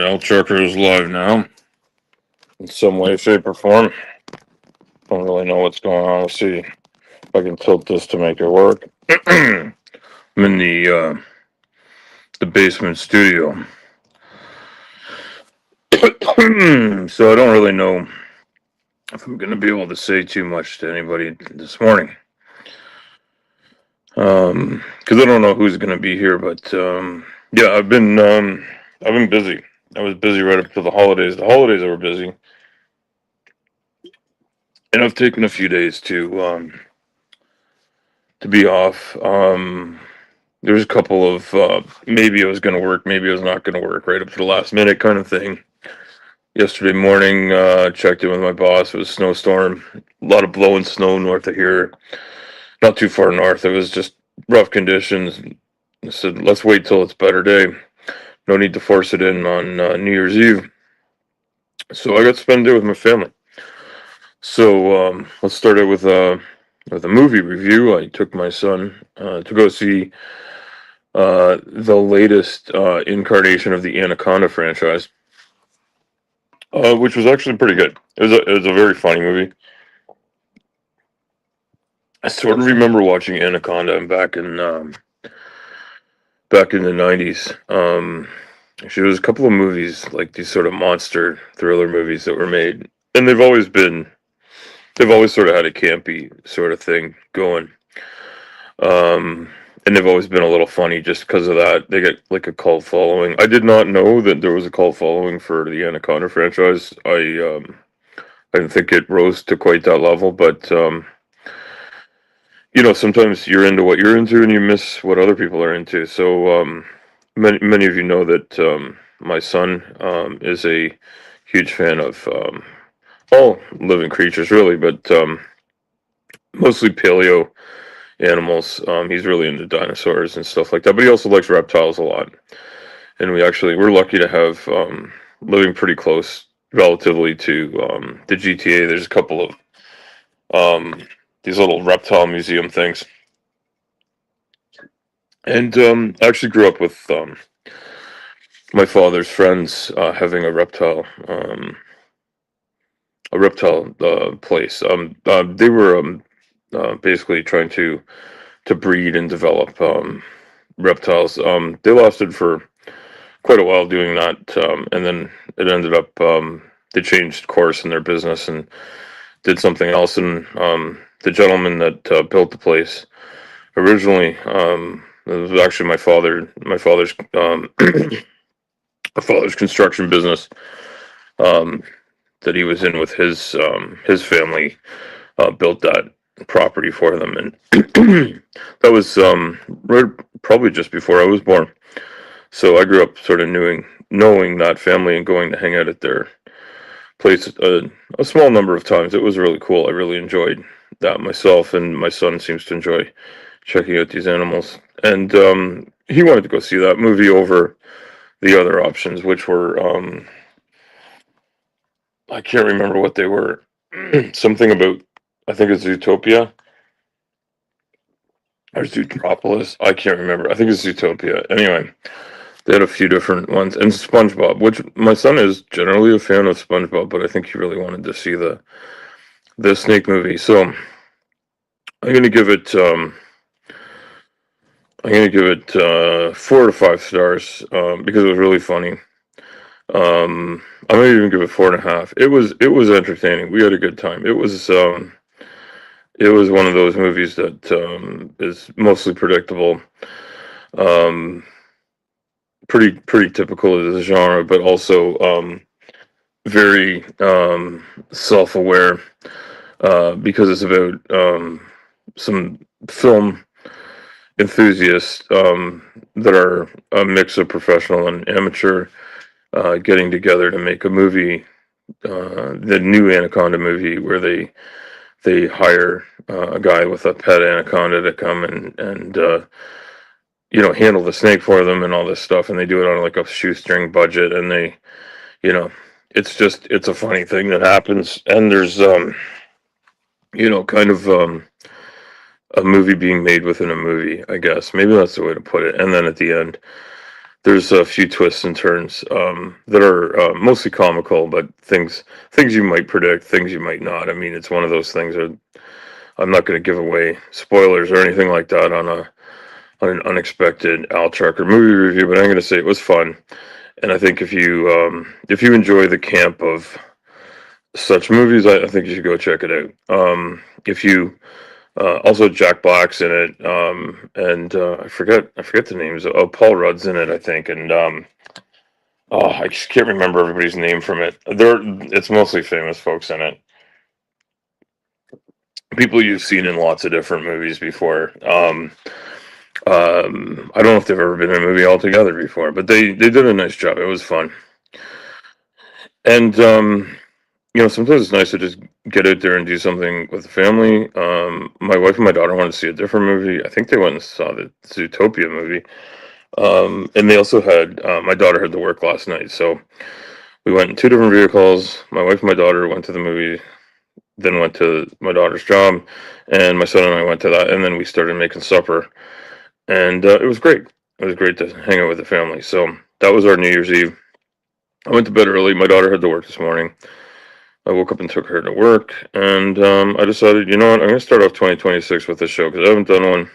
Al Trucker is live now in some way, shape, or form. Don't really know what's going on. Let's see if I can tilt this to make it work. I'm in the basement studio, so I don't really know if I'm going to be able to say too much to anybody this morning. Because I don't know who's going to be here, but yeah, I've been busy. I was busy right up to the holidays. The holidays were busy, and I've taken a few days to be off. There's a couple of maybe it was going to work, maybe it was not going to work, right up to the last minute kind of thing. Yesterday morning, checked in with my boss. It was a snowstorm, a lot of blowing snow north of here, not too far north. It was just rough conditions. I said, let's wait till it's a better day. No need to force it in on New Year's Eve. So I got to spend the day with my family. So let's start out with a movie review. I took my son to go see the latest incarnation of the Anaconda franchise, which was actually pretty good. It was a very funny movie. I sort of remember watching Anaconda back in the '90s. Actually, there was a couple of movies like these sort of monster thriller movies that were made, and they've always sort of had a campy sort of thing going. And they've always been a little funny just because of that. They get like a cult following. I did not know that there was a cult following for the Anaconda franchise. I didn't think it rose to quite that level, but sometimes you're into what you're into and you miss what other people are into. So many of you know that my son is a huge fan of all living creatures, really, but mostly paleo animals. He's really into dinosaurs and stuff like that, but he also likes reptiles a lot. And we're lucky to have living pretty close relatively to the GTA. There's a couple of these little reptile museum things. And I actually grew up with my father's friends having a reptile place. They were basically trying to breed and develop reptiles. They lasted for quite a while doing that, and then it ended up they changed course in their business and did something else. And the gentleman that built the place originally, it was actually my father's my father's construction business that he was in with his family. Built that property for them, and that was right, probably just before I was born. So I grew up sort of knowing that family and going to hang out at their place a small number of times. It was really cool. I really enjoyed that myself, and my son seems to enjoy checking out these animals. And he wanted to go see that movie over the other options, which were I can't remember what they were. Something about, I think it's Zootopia or Zootropolis. I can't remember. I think it's Zootopia. Anyway, they had a few different ones, and SpongeBob, which my son is generally a fan of SpongeBob, but I think he really wanted to see the Snake movie. So I'm gonna give it 4 to 5 stars because it was really funny. I might even give it 4.5. It was entertaining. We had a good time. It was one of those movies that is mostly predictable, um, pretty typical of the genre, but also very self-aware because it's about some film enthusiasts that are a mix of professional and amateur getting together to make a movie, the new Anaconda movie, where they hire a guy with a pet anaconda to come and handle the snake for them and all this stuff, and they do it on like a shoestring budget, and they it's a funny thing that happens, and there's kind of a movie being made within a movie, I guess maybe that's the way to put it. And then at the end, there's a few twists and turns that are mostly comical, but things you might predict, things you might not. I mean, it's one of those things that I'm not going to give away spoilers or anything like that on an unexpected Al Chucker movie review, but I'm going to say it was fun, and I think if you enjoy the camp of such movies, I think you should go check it out. If you also Jack Black's in it, and I forget the names. Oh, Paul Rudd's in it, I think, and oh, I just can't remember everybody's name from it. It's mostly famous folks in it. People you've seen in lots of different movies before. I don't know if they've ever been in a movie altogether before, but they did a nice job. It was fun, and sometimes it's nice to just get out there and do something with the family. My wife and my daughter wanted to see a different movie. I think they went and saw the Zootopia movie. And they also had my daughter had to work last night, so we went in two different vehicles. My wife and my daughter went to the movie, then went to my daughter's job, and my son and I went to that, and then we started making supper, and it was great. It was great to hang out with the family. So that was our New Year's Eve. I went to bed early. My daughter had to work this morning. I woke up and took her to work, and I decided, you know what, I'm going to start off 2026 with this show because I haven't done one.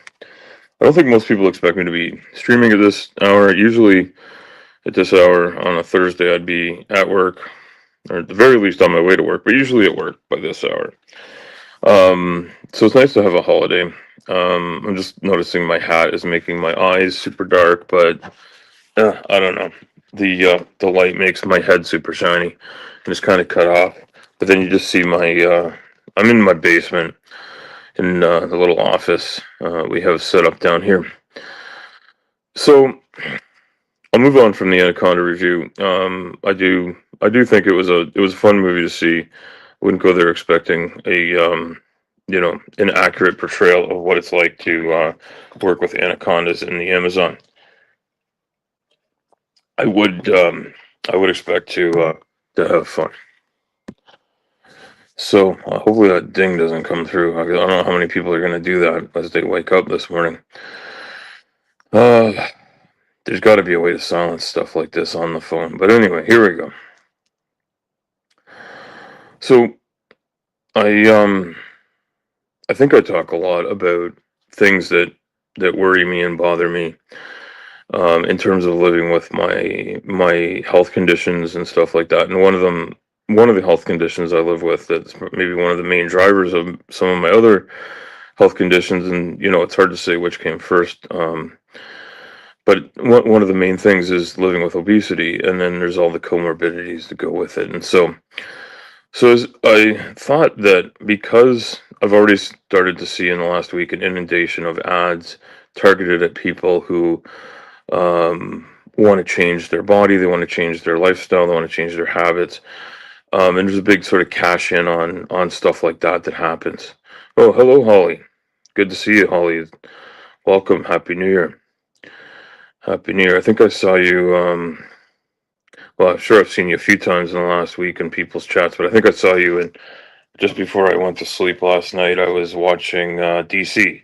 I don't think most people expect me to be streaming at this hour. Usually, at this hour on a Thursday, I'd be at work, or at the very least on my way to work, but usually at work by this hour. So it's nice to have a holiday. I'm just noticing my hat is making my eyes super dark, but I don't know. The light makes my head super shiny, and it's kind of cut off. But then you just see I'm in my basement in the little office we have set up down here. So I'll move on from the Anaconda review. I do think it was a fun movie to see. I wouldn't go there expecting an accurate portrayal of what it's like to work with anacondas in the Amazon. I would expect to have fun. So hopefully that ding doesn't come through. I don't know how many people are going to do that as they wake up this morning. There's got to be a way to silence stuff like this on the phone. But anyway, here we go. So I think I talk a lot about things that worry me and bother me in terms of living with my health conditions and stuff like that. And one of the health conditions I live with that's maybe one of the main drivers of some of my other health conditions, and it's hard to say which came first. But one of the main things is living with obesity, and then there's all the comorbidities that go with it. And so as I thought that because I've already started to see in the last week an inundation of ads targeted at people who want to change their body, they want to change their lifestyle, they want to change their habits. And there's a big sort of cash in on stuff like that happens. Oh, hello, Holly. Good to see you, Holly. Welcome. Happy New Year. Happy New Year. I think I saw you. Well, I'm sure I've seen you a few times in the last week in people's chats, but I think I saw you in just before I went to sleep last night. I was watching DC,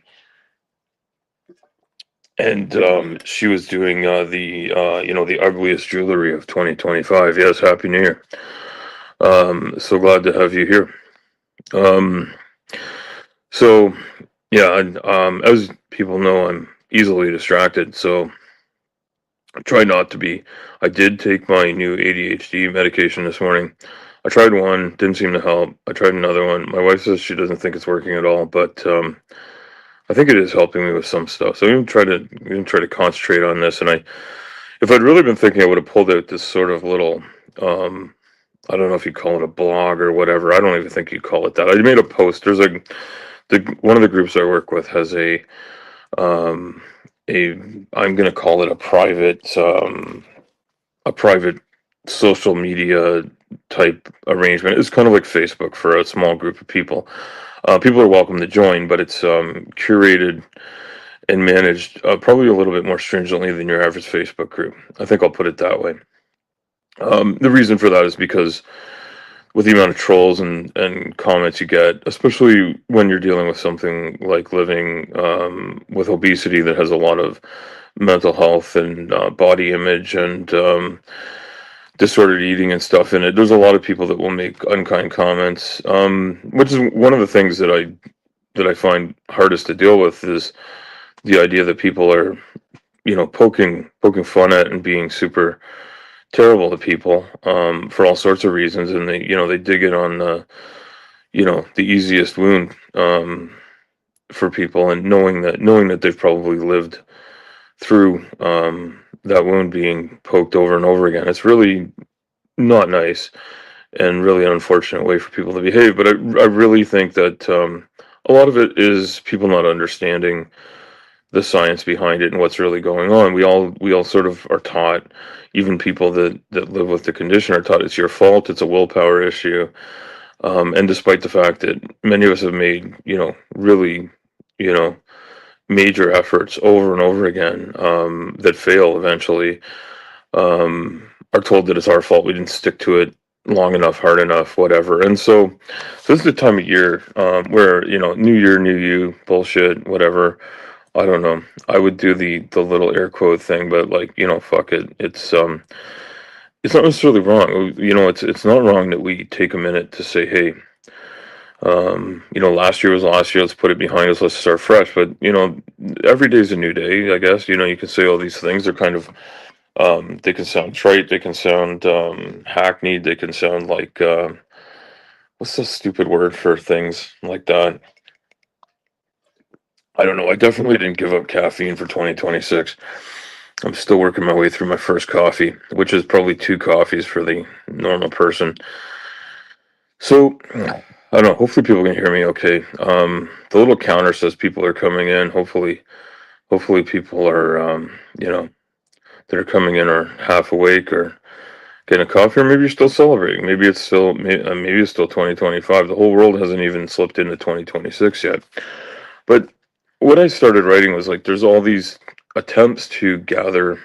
and she was doing the ugliest jewelry of 2025. Yes, Happy New Year. So glad to have you here. So yeah, as people know, I'm easily distracted, so I try not to be. I did take my new ADHD medication this morning. I tried one, didn't seem to help. I tried another one. My wife says she doesn't think it's working at all, but I think it is helping me with some stuff. So I'm gonna try to concentrate on this. And if I'd really been thinking, I would have pulled out this sort of little, I don't know if you call it a blog or whatever. I don't even think you call it that. I made a post. There's one of the groups I work with has I'm going to call it a private social media type arrangement. It's kind of like Facebook for a small group of people. People are welcome to join, but it's curated and managed probably a little bit more stringently than your average Facebook group. I think I'll put it that way. The reason for that is because with the amount of trolls and comments you get, especially when you're dealing with something like living with obesity that has a lot of mental health and body image and disordered eating and stuff in it. There's a lot of people that will make unkind comments, which is one of the things that I find hardest to deal with is the idea that people are, poking fun at and being super terrible to people for all sorts of reasons, and they dig it on the easiest wound for people, and knowing that they've probably lived through that wound being poked over and over again. It's really not nice and really an unfortunate way for people to behave. But I really think that a lot of it is people not understanding the science behind it and what's really going on. We all sort of are taught, even people that live with the condition are taught it's your fault, it's a willpower issue. And despite the fact that many of us have made, really, you know, major efforts over and over again that fail eventually, are told that it's our fault. We didn't stick to it long enough, hard enough, whatever. And so this is the time of year where new year, new you, bullshit, whatever. I don't know. I would do the little air quote thing, but like fuck it. It's not necessarily wrong. It's not wrong that we take a minute to say, hey, last year was last year. Let's put it behind us. Let's start fresh. But every day's a new day. I guess you can say all these things. They're kind of they can sound trite. They can sound hackneyed. They can sound like what's the stupid word for things like that? I don't know. I definitely didn't give up caffeine for 2026. I'm still working my way through my first coffee, which is probably 2 coffees for the normal person. So I don't know. Hopefully people can hear me okay. The little counter says people are coming in. Hopefully people are that are coming in are half awake or getting a coffee, or maybe you're still celebrating. Maybe it's still 2025. The whole world hasn't even slipped into 2026 yet. But what I started writing was like, there's all these attempts to gather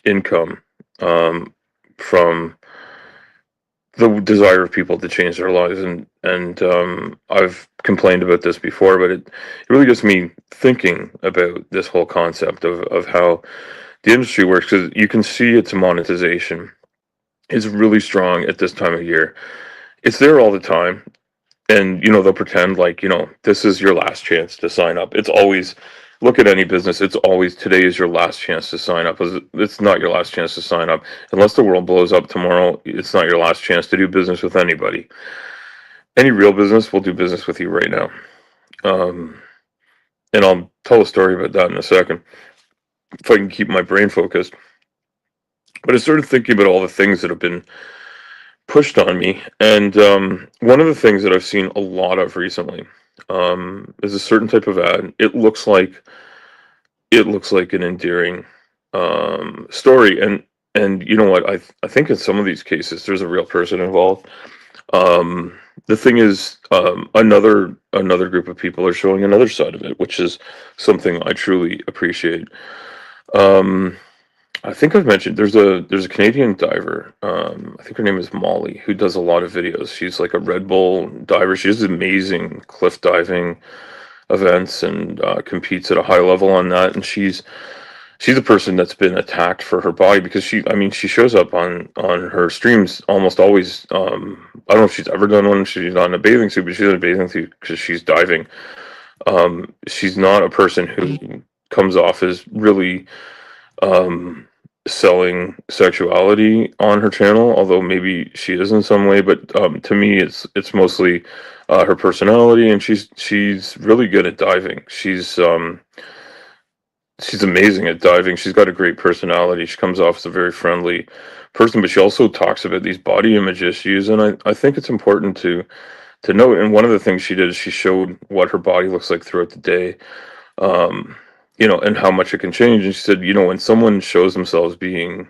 income from the desire of people to change their lives, and I've complained about this before, but it really gets me thinking about this whole concept of how the industry works, because you can see its monetization is really strong at this time of year. It's there all the time, and they'll pretend like this is your last chance to sign up. It's always, look at any business, it's always, today is your last chance to sign up. It's not your last chance to sign up unless the world blows up tomorrow. It's not your last chance to do business with anybody. Any real business will do business with you right now. And I'll tell a story about that in a second if I can keep my brain focused. But I started thinking about all the things that have been pushed on me, and one of the things that I've seen a lot of recently is a certain type of ad. It looks like an endearing story, and you know what? I think in some of these cases there's a real person involved. The thing is, another group of people are showing another side of it, which is something I truly appreciate. Um, I think I've mentioned there's a Canadian diver. I think her name is Molly, who does a lot of videos. She's like a Red Bull diver. She does amazing cliff diving events and competes at a high level on that. And she's a person that's been attacked for her body because she shows up on her streams almost always. I don't know if she's ever done one. She's not in a bathing suit, but she's in a bathing suit because she's diving. She's not a person who comes off as really um, selling sexuality on her channel, although maybe she is in some way. But to me, it's mostly her personality, and she's really good at diving. She's amazing at diving. She's got a great personality. She comes off as a very friendly person, but she also talks about these body image issues, and I think it's important to note. And one of the things she did is she showed what her body looks like throughout the day, um, and how much it can change. And she said, when someone shows themselves being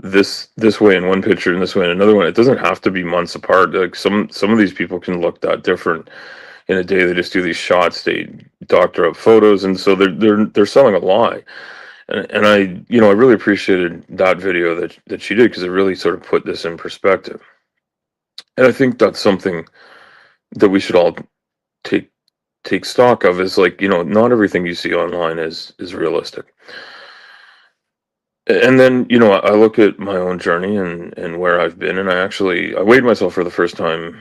this way in one picture and this way in another one, it doesn't have to be months apart. Like some of these people can look that different in a day. They just do these shots, they doctor up photos, and so they're selling a lie. And I really appreciated that video that she did, because it really sort of put this in perspective. And I think that's something that we should all take take stock of, is like, not everything you see online is realistic. And then, I look at my own journey and where I've been, and I weighed myself for the first time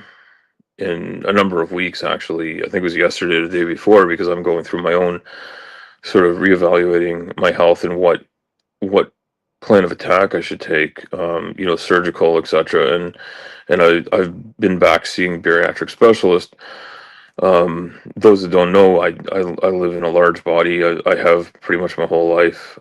in a number of weeks, actually. I think it was yesterday or the day before, because I'm going through my own sort of reevaluating my health and what plan of attack I should take, surgical, etc. And I've been back seeing bariatric specialist. Those that don't know, I live in a large body. I have pretty much my whole life.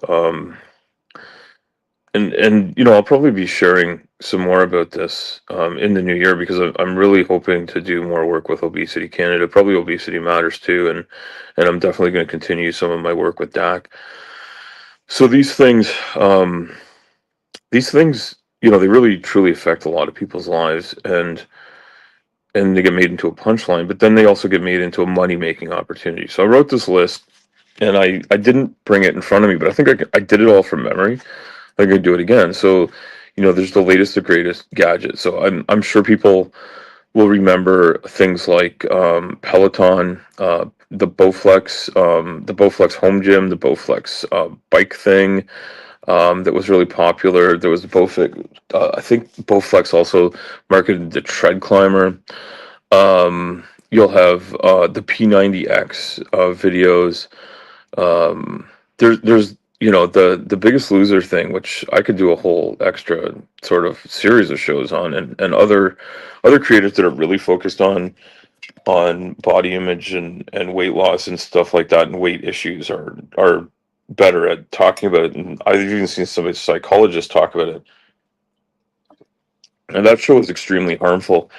And I'll probably be sharing some more about this in the new year, because I'm really hoping to do more work with Obesity Canada, probably Obesity Matters too, and I'm definitely going to continue some of my work with DAC. So these things, they really truly affect a lot of people's lives, and they get made into a punchline, but then they also get made into a money making opportunity. So I wrote this list, and I didn't bring it in front of me, but I think I did it all from memory. I could do it again. So, there's the latest, the greatest gadgets. So I'm sure people will remember things like Peloton, the Bowflex home gym, the Bowflex bike thing that was really popular. There was the Bowflex. I think Bowflex also marketed the Tread Climber. You'll have the P90X videos. There's the Biggest Loser thing, which I could do a whole extra sort of series of shows on, and other creators that are really focused on body image and weight loss and stuff like that, and weight issues are better at talking about it. And I've even seen some psychologists talk about it, and that show is extremely harmful.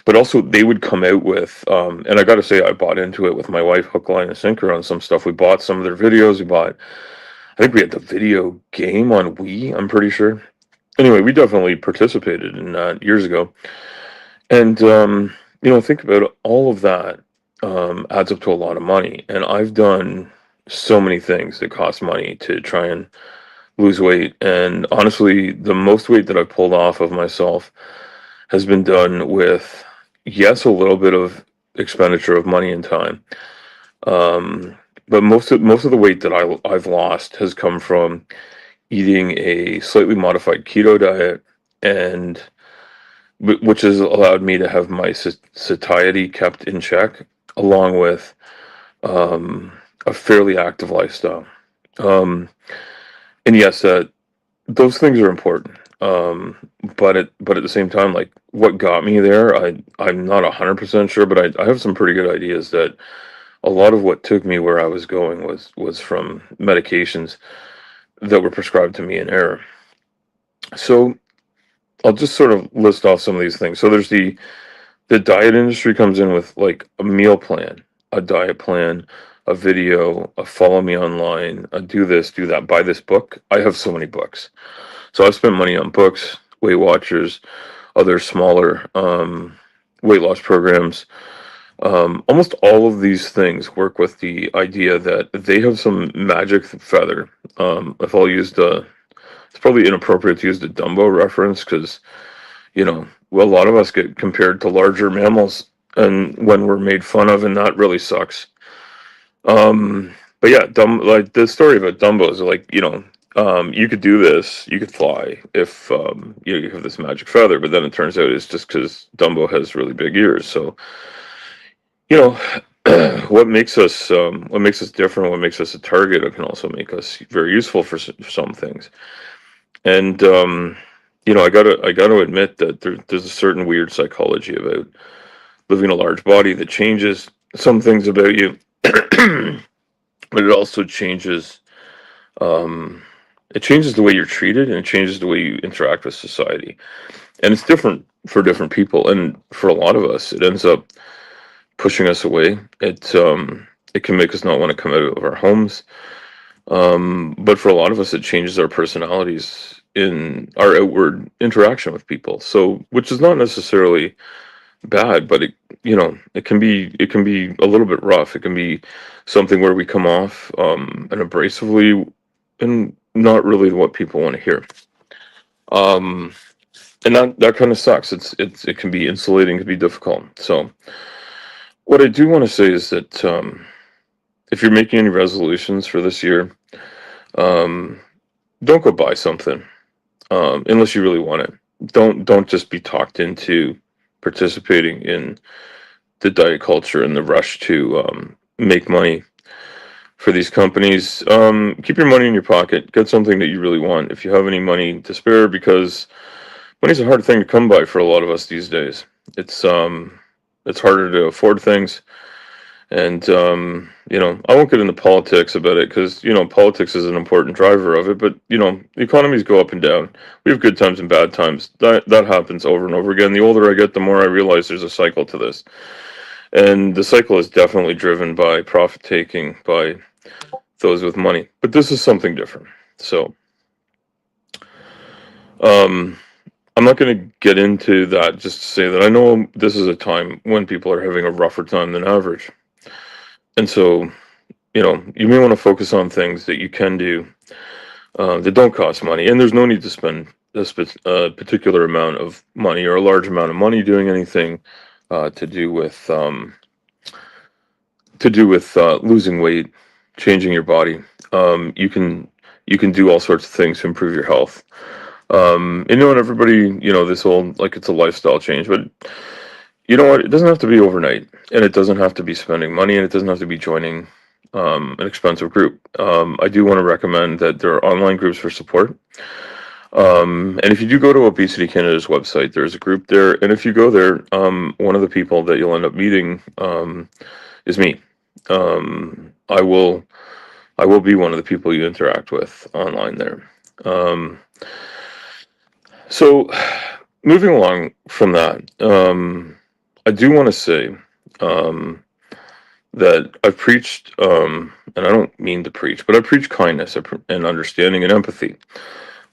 But also, they would come out with, and I got to say, I bought into it with my wife, hook, line, and sinker on some stuff. We bought some of their videos. I think we had the video game on Wii, I'm pretty sure. Anyway, we definitely participated in that years ago. And, think about it, all of that adds up to a lot of money. And I've done so many things that cost money to try and lose weight. And honestly, the most weight that I've pulled off of myself has been done with, yes, a little bit of expenditure of money and time. But most of the weight that I've lost has come from eating a slightly modified keto diet, and which has allowed me to have my satiety kept in check, along with a fairly active lifestyle. Um, and yes, those things are important. But at the same time, like, what got me there, I'm not 100% sure, but I have some pretty good ideas that a lot of what took me where I was going was from medications that were prescribed to me in error. So I'll just sort of list off some of these things. So there's the diet industry comes in with like a meal plan, a diet plan, a video, a follow me online, a do this, do that, buy this book. I have so many books. So I've spent money on books, Weight Watchers, other smaller weight loss programs. Almost all of these things work with the idea that they have some magic feather. If I'll use it's probably inappropriate to use the Dumbo reference, because well, a lot of us get compared to larger mammals, and when we're made fun of, and that really sucks. But yeah, like the story about Dumbo is like, you could do this, you could fly if you have this magic feather, but then it turns out it's just because Dumbo has really big ears. So you know what makes us different, what makes us a target, it can also make us very useful for some things. And I gotta admit that there's a certain weird psychology about living in a large body that changes some things about you, but it also um, changes the way you're treated, and it changes the way you interact with society. And it's different for different people, and for a lot of us, it ends up pushing us away. It can make us not want to come out of our homes. But for a lot of us, it changes our personalities in our outward interaction with people. So, which is not necessarily bad, but it can be a little bit rough. It can be something where we come off and abrasively, and not really what people want to hear. Um, and that kind of sucks. It can be insulating, it can be difficult. So what I do want to say is that if you're making any resolutions for this year, um, don't go buy something unless you really want it. Don't just be talked into participating in the diet culture and the rush to make money for these companies. Keep your money in your pocket. Get something that you really want if you have any money to spare, because money's a hard thing to come by for a lot of us these days. It's harder to afford things, and I won't get into politics about it because politics is an important driver of it. But economies go up and down. We have good times and bad times. That happens over and over again. The older I get, the more I realize there's a cycle to this, and the cycle is definitely driven by profit taking by those with money. But this is something different. So um, I'm not going to get into that, just to say that I know this is a time when people are having a rougher time than average. And so, you may want to focus on things that you can do that don't cost money. And there's no need to spend particular amount of money or a large amount of money doing anything to do with losing weight, changing your body. You can do all sorts of things to improve your health. And everybody, this whole, like, it's a lifestyle change, but you know what? It doesn't have to be overnight, and it doesn't have to be spending money, and it doesn't have to be joining an expensive group. I do want to recommend that there are online groups for support. And if you do go to Obesity Canada's website, there's a group there, and if you go there, one of the people that you'll end up meeting is me. I will be one of the people you interact with online there. So, moving along from that, I do want to say that I've preached, and I don't mean to preach, but I preach kindness and understanding and empathy,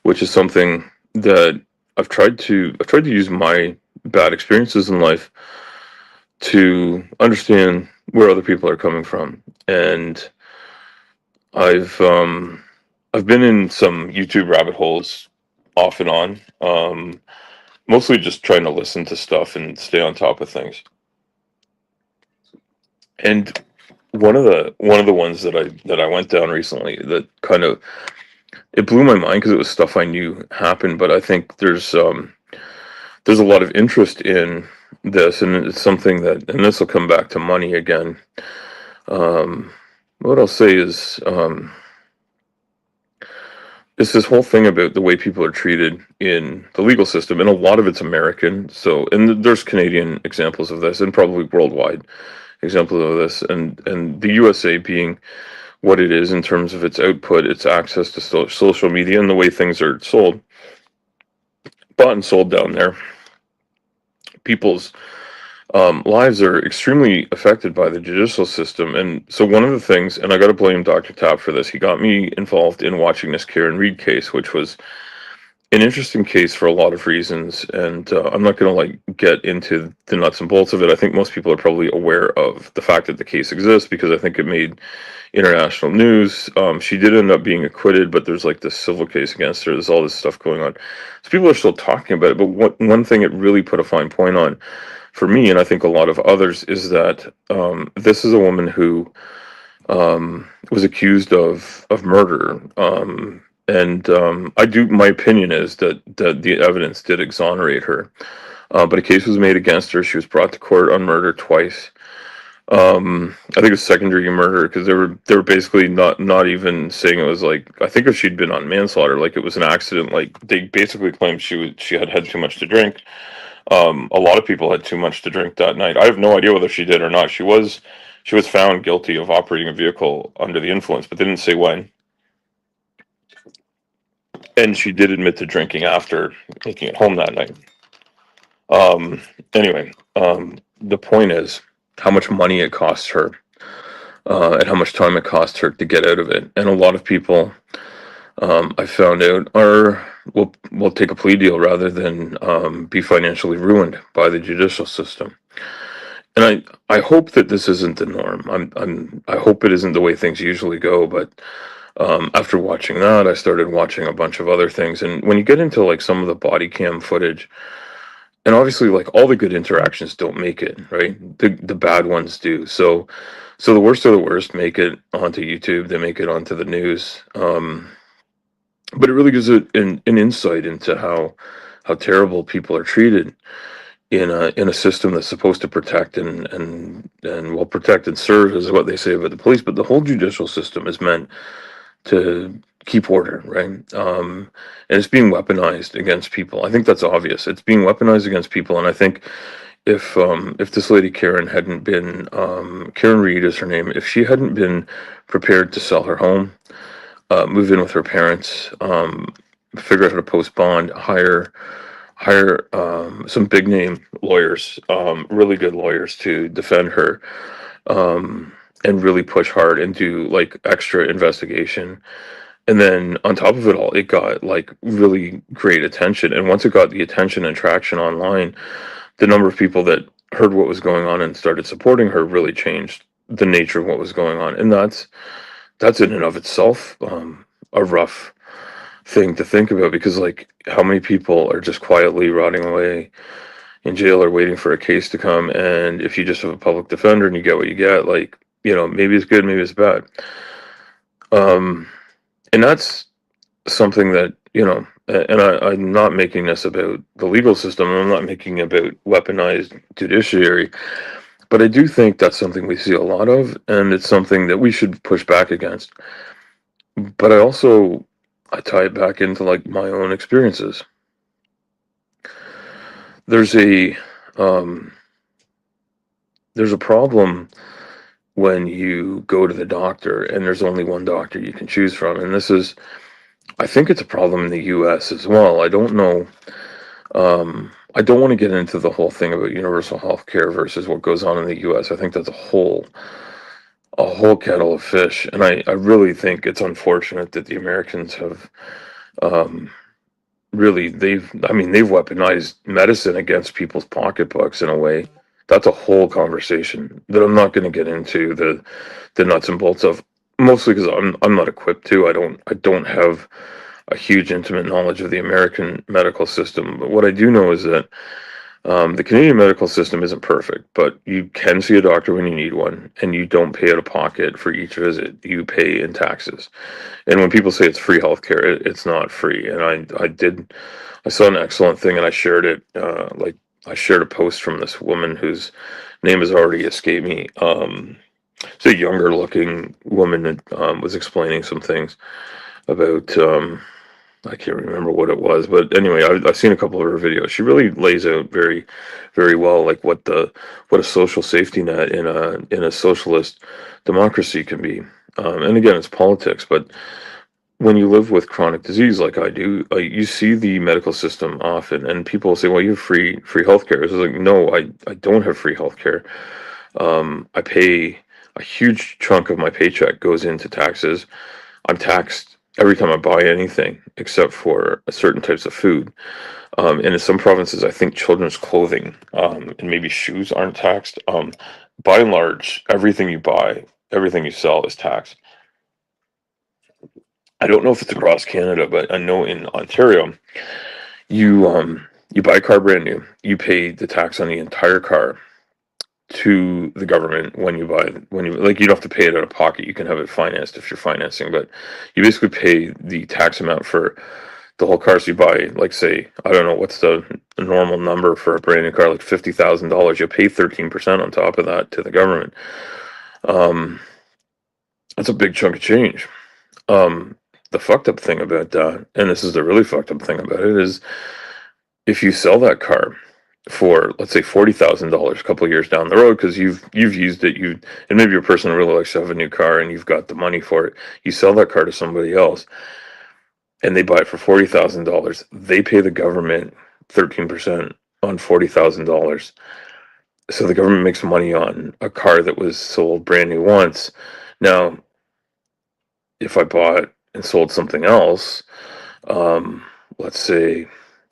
which is something that I've tried to use my bad experiences in life to understand where other people are coming from. And I've been in some YouTube rabbit holes off and on, mostly just trying to listen to stuff and stay on top of things. And one of the ones that I went down recently that kind of, it blew my mind because it was stuff I knew happened, but I think there's a lot of interest in this, and it's something that, and this will come back to money again. What I'll say is, it's this whole thing about the way people are treated in the legal system, and a lot of it's American. So, and there's Canadian examples of this, and probably worldwide examples of this, and the USA being what it is in terms of its output, its access to social media, and the way things are bought and sold down there. People's lives are extremely affected by the judicial system. And so one of the things, and I got to blame Dr. Tapp for this, he got me involved in watching this Karen Read case, which was an interesting case for a lot of reasons. And I'm not going to get into the nuts and bolts of it. I think most people are probably aware of the fact that the case exists because I think it made international news. She did end up being acquitted, but there's this civil case against her. There's all this stuff going on. So people are still talking about it. But one thing it really put a fine point on for me, and I think a lot of others, is that this is a woman who was accused of murder. My opinion is that the evidence did exonerate her. But a case was made against her. She was brought to court on murder twice. I think it was second-degree murder because they were basically not even saying it was I think if she'd been on manslaughter, it was an accident. They basically claimed she had too much to drink. A lot of people had too much to drink that night. I have no idea whether she did or not. She was found guilty of operating a vehicle under the influence, but they didn't say when. And she did admit to drinking after making it home that night. Anyway, the point is how much money it costs her, and how much time it costs her to get out of it. And a lot of people, I found out, will take a plea deal rather than be financially ruined by the judicial system. And I hope that this isn't the norm. I hope it isn't the way things usually go, but After watching that, I started watching a bunch of other things. And when you get into like some of the body cam footage, and obviously like all the good interactions don't make it, right? The bad ones do. So the worst of the worst make it onto YouTube. They make it onto the news. But it really gives it an insight into how terrible people are treated in a system that's supposed to protect and well, protect and serve is what they say about the police. But the whole judicial system is meant to keep order, right? And it's being weaponized against people. I think that's obvious. It's being weaponized against people, and I think if this lady Karen hadn't been Karen Reed is her name, if she hadn't been prepared to sell her home, move in with her parents, figure out how to post bond, hire some big name lawyers, really good lawyers to defend her, and really push hard and do like extra investigation. And then on top of it all, it got like really great attention. And once it got the attention and traction online, the number of people that heard what was going on and started supporting her really changed the nature of what was going on. And that's in and of itself a rough thing to think about, because like how many people are just quietly rotting away in jail or waiting for a case to come, and if you just have a public defender and you get what you get, like, maybe it's good, maybe it's bad. And that's something that, and I'm not making this about the legal system, I'm not making it about weaponized judiciary, but I do think that's something we see a lot of, and it's something that we should push back against. But I tie it back into like my own experiences. There's a um, there's a problem when you go to the doctor and there's only one doctor you can choose from, and I think it's a problem in the U.S. as well. I don't know. I don't want to get into the whole thing about universal health care versus what goes on in the U.S. I think that's a whole kettle of fish, and I really think it's unfortunate that the Americans have um, really they've weaponized medicine against people's pocketbooks in a way. That's a whole conversation that I'm not going to get into the nuts and bolts of, mostly because I'm not equipped to. I don't have a huge intimate knowledge of the American medical system. But what I do know is that the Canadian medical system isn't perfect, but you can see a doctor when you need one, and you don't pay out of pocket for each visit. You pay in taxes. And when people say it's free healthcare, it's not free. And I saw an excellent thing, and I shared it. I shared a post from this woman whose name has already escaped me. It's a younger looking woman that was explaining some things about. I can't remember what it was, but anyway, I've seen a couple of her videos. She really lays out very, very well, like what a social safety net in a socialist democracy can be. And again, it's politics, but when you live with chronic disease like I do, you see the medical system often, and people say, "Well, you have free healthcare." It's like, no, I don't have free healthcare. I pay a huge chunk of my paycheck goes into taxes. I'm taxed every time I buy anything except for certain types of food. And in some provinces, I think children's clothing and maybe shoes aren't taxed. By and large, everything you buy, everything you sell is taxed. I don't know if it's across Canada, but I know in Ontario, you buy a car brand new, you pay the tax on the entire car to the government when you like, you don't have to pay it out of pocket. You can have it financed if you're financing, but you basically pay the tax amount for the whole car. So you buy, like, say, I don't know what's the normal number for a brand new car, like $50,000. You'll pay 13% on top of that to the government. Um, that's a big chunk of change. Um, the fucked up thing about that, and this is the really fucked up thing about it, is if you sell that car for, let's say, $40,000 a couple of years down the road, because you've used it, and maybe your person really likes to have a new car and you've got the money for it, you sell that car to somebody else and they buy it for $40,000, they pay the government 13% on $40,000. So the government makes money on a car that was sold brand new once. Now, if I bought and sold something else, um, let's say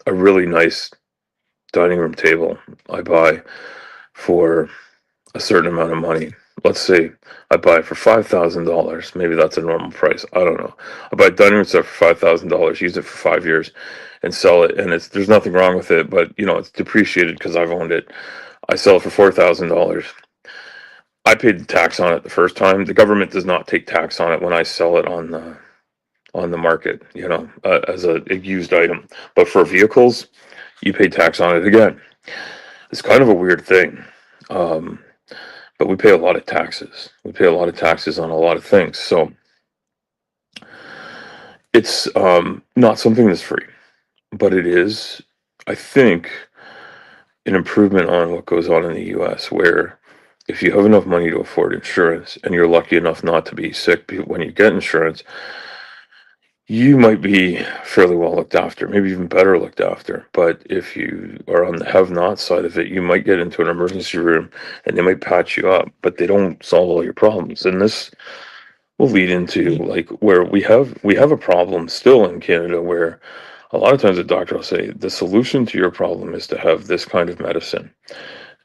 a really nice dining room table I buy for a certain amount of money, let's say I buy it for $5,000. Maybe that's a normal price. I don't know. I buy a dining room set for $5,000, use it for 5 years, and sell it. And there's nothing wrong with it, but it's depreciated because I've owned it. I sell it for $4,000. I paid the tax on it the first time. The government does not take tax on it when I sell it on the market, as a used item. But for vehicles, you pay tax on it again. It's kind of a weird thing. Um, but we pay a lot of taxes. We pay a lot of taxes on a lot of things. So it's not something that's free, but it is, I think, an improvement on what goes on in the US, where if you have enough money to afford insurance and you're lucky enough not to be sick when you get insurance, you might be fairly well looked after, maybe even better looked after. But if you are on the have not side of it, you might get into an emergency room and they might patch you up, but they don't solve all your problems. And this will lead into like where we have a problem still in Canada where a lot of times the doctor will say the solution to your problem is to have this kind of medicine.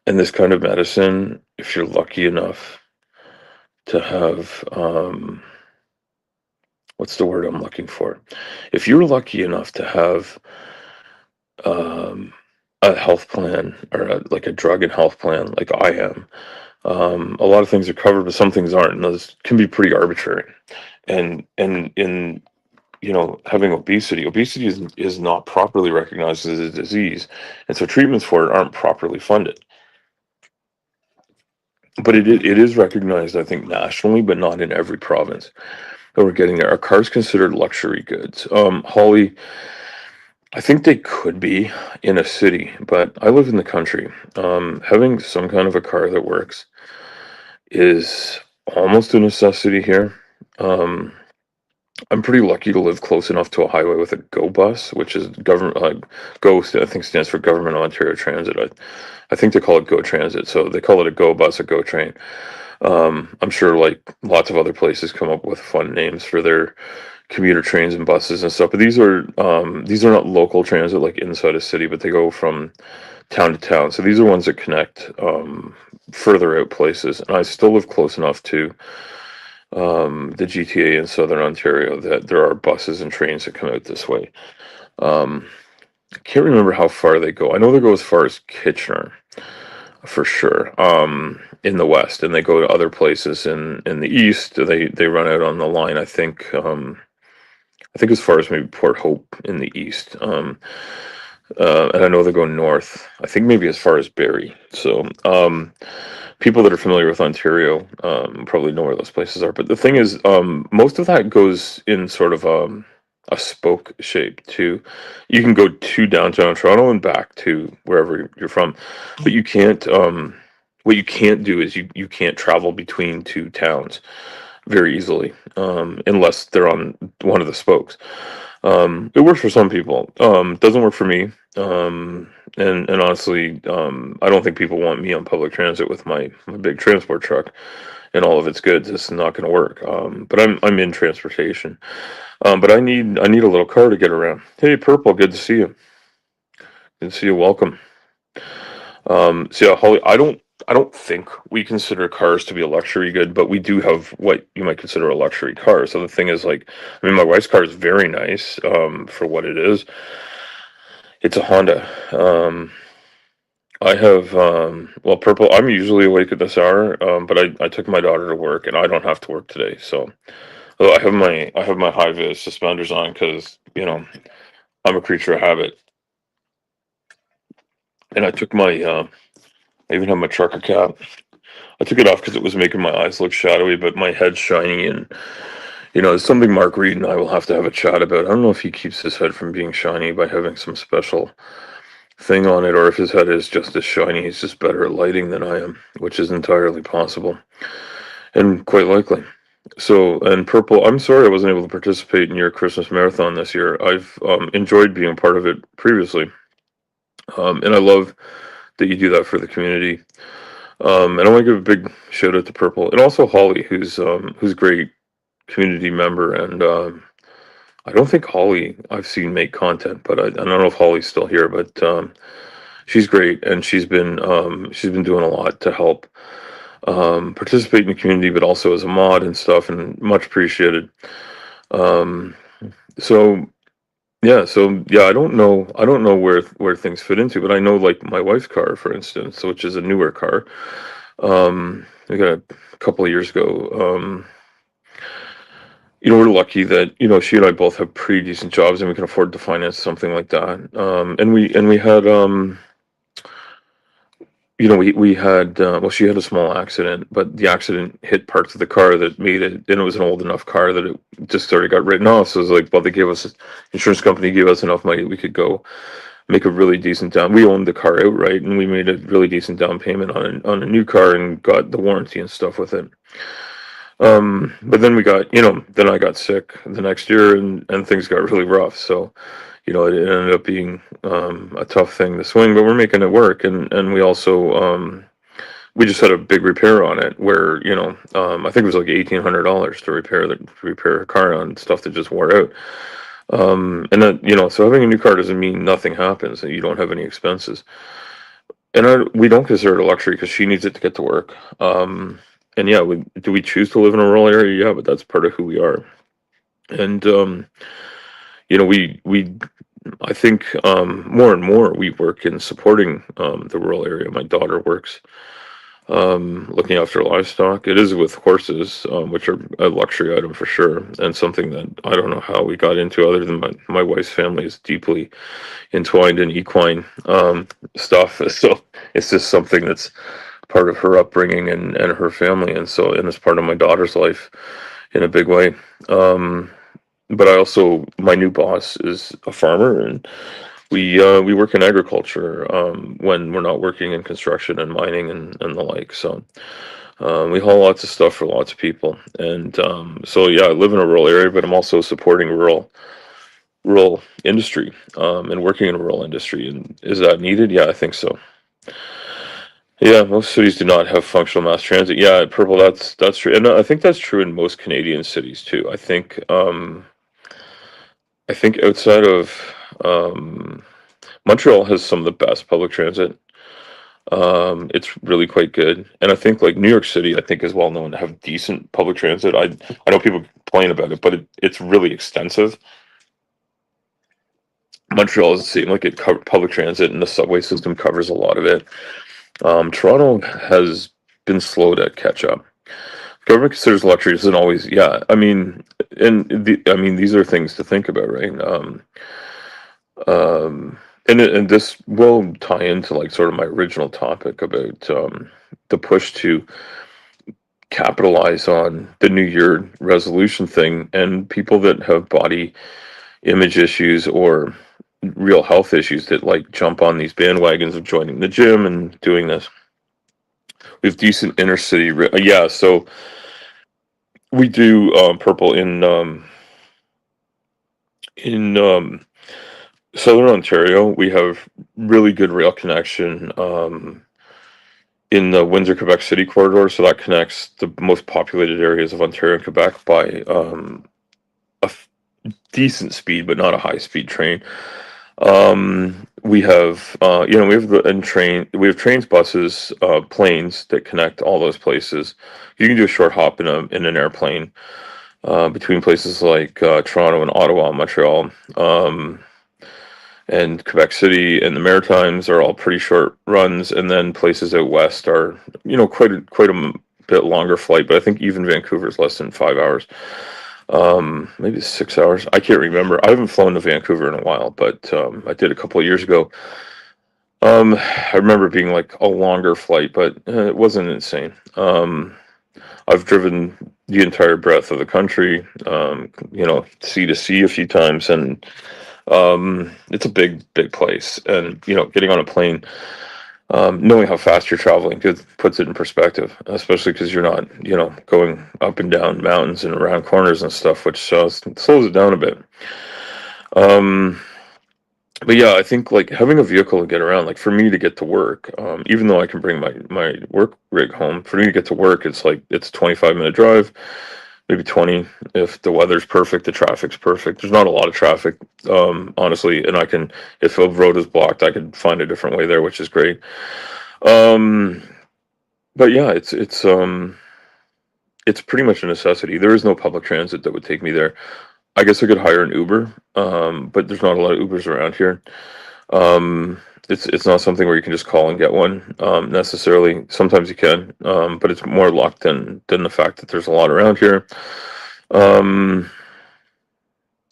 And this kind of medicine, if you're lucky enough to have what's the word I'm looking for? If you're lucky enough to have um, a health plan or like a drug and health plan, like I am, a lot of things are covered, but some things aren't, and those can be pretty arbitrary. And in having obesity is not properly recognized as a disease, and so treatments for it aren't properly funded. But it is recognized, I think, nationally, but not in every province. And we're getting there. Are cars considered luxury goods? Holly, I think they could be in a city, but I live in the country. Having some kind of a car that works is almost a necessity here. Um, I'm pretty lucky to live close enough to a highway with a GO bus, which is government. GO, I think, stands for Government of Ontario Transit. I think they call it GO Transit, so they call it a GO bus, a GO train. I'm sure like lots of other places come up with fun names for their commuter trains and buses and stuff. But these are not local transit like inside a city, but they go from town to town. So these are ones that connect further out places. And I still live close enough to the GTA in Southern Ontario that there are buses and trains that come out this way. Um, I can't remember how far they go. I know they go as far as Kitchener for sure, in the west, and they go to other places in the east. They run out on the line. I think as far as maybe Port Hope in the east, and I know they go north. I think maybe as far as Barrie. So people that are familiar with Ontario probably know where those places are. But the thing is, most of that goes in sort of a spoke shape too. You can go to downtown Toronto and back to wherever you're from, but you can't. What you can't do is you can't travel between two towns very easily unless they're on one of the spokes. It works for some people. Doesn't work for me. And honestly, I don't think people want me on public transit with my big transport truck and all of its goods. It's not going to work. But I'm in transportation. But I need a little car to get around. Hey, Purple, good to see you. Good to see you. Welcome. So yeah, Holly, I don't think we consider cars to be a luxury good, but we do have what you might consider a luxury car. So the thing is, like, I mean, my wife's car is very nice for what it is. It's a Honda. I have well, Purple. I'm usually awake at this hour, but I took my daughter to work, and I don't have to work today. So I have my high vis suspenders on because I'm a creature of habit, and I even have my trucker cap. I took it off because it was making my eyes look shadowy, but my head's shiny, and it's something Mark Reed and I will have to have a chat about. I don't know if he keeps his head from being shiny by having some special thing on it, or if his head is just as shiny. He's just better at lighting than I am, which is entirely possible and quite likely. So, and Purple, I'm sorry I wasn't able to participate in your Christmas marathon this year. I've enjoyed being part of it previously, and I love that you do that for the community. And I want to give a big shout out to Purple and also Holly, who's a great community member. And I don't think Holly I've seen make content, but I don't know if Holly's still here. But she's great, and she's been doing a lot to help participate in the community, but also as a mod and stuff, and much appreciated. Um, so yeah, I don't know where things fit into, but I know like my wife's car, for instance, which is a newer car. I got a couple of years ago. We're lucky that she and I both have pretty decent jobs, and we can afford to finance something like that. And we had we had well, she had a small accident, but the accident hit parts of the car that made it, and it was an old enough car that it just sort of got written off. So it was like, well, they gave us insurance company gave us enough money that we could go make a really decent down. We owned the car outright, and we made a really decent down payment on a new car and got the warranty and stuff with it. But then then I got sick the next year, and things got really rough. So, it ended up being a tough thing to swing, but we're making it work. And we also we just had a big repair on it where I think it was like $1,800 to repair a car on stuff that just wore out. And that so having a new car doesn't mean nothing happens and you don't have any expenses. And we don't consider it a luxury because she needs it to get to work. And yeah, do we choose to live in a rural area? Yeah, but that's part of who we are. And we I think more and more we work in supporting the rural area. My daughter works looking after livestock. It is with horses, which are a luxury item for sure, and something that I don't know how we got into, other than my wife's family is deeply entwined in equine stuff. So it's just something that's part of her upbringing and her family, and it's part of my daughter's life in a big way. But my new boss is a farmer, and we work in agriculture when we're not working in construction and mining and the like. So we haul lots of stuff for lots of people, and so yeah, I live in a rural area, but I'm also supporting rural industry and working in a rural industry. And is that needed? Yeah, I think so. Yeah, most cities do not have functional mass transit. Yeah, Purple, that's true, and I think that's true in most Canadian cities too. I think outside of Montreal has some of the best public transit. It's really quite good, and I think like New York City, I think is well known to have decent public transit. I know people complain about it, but it's really extensive. Montreal is the same, like public transit and the subway system covers a lot of it. Toronto has been slow to catch up. Government considers luxury isn't always, yeah. I mean, I mean, these are things to think about, right? And this will tie into like sort of my original topic about the push to capitalize on the New Year resolution thing, and people that have body image issues or real health issues that like jump on these bandwagons of joining the gym and doing this. We have decent inner city, yeah. So we do Purple in Southern Ontario. We have really good rail connection in the Windsor Quebec City corridor, so that connects the most populated areas of Ontario and Quebec by decent speed, but not a high speed train. We have we have we have trains, buses, planes that connect all those places. You can do a short hop in an airplane between places like Toronto and Ottawa, Montreal, and Quebec City and the Maritimes are all pretty short runs, and then places out west are quite a bit longer flight. But I think even Vancouver is less than 5 hours. Maybe 6 hours. I can't remember. I haven't flown to Vancouver in a while, but I did a couple of years ago. I remember it being like a longer flight, but it wasn't insane. I've driven the entire breadth of the country, sea to sea a few times, and it's a big place. And getting on a plane, knowing how fast you're traveling puts it in perspective, especially because you're not going up and down mountains and around corners and stuff, which slows it down a bit. But yeah, I think like having a vehicle to get around, like for me to get to work, even though I can bring my work rig home, for me to get to work, it's a 25-minute drive, maybe 20 if the weather's perfect, the traffic's perfect. There's not a lot of traffic, honestly, and if a road is blocked, I could find a different way there, which is great. But yeah, it's pretty much a necessity. There is no public transit that would take me there. I guess I could hire an Uber, but there's not a lot of Ubers around here. Um, it's not something where you can just call and get one, necessarily. Sometimes you can, but it's more luck than the fact that there's a lot around here. Um,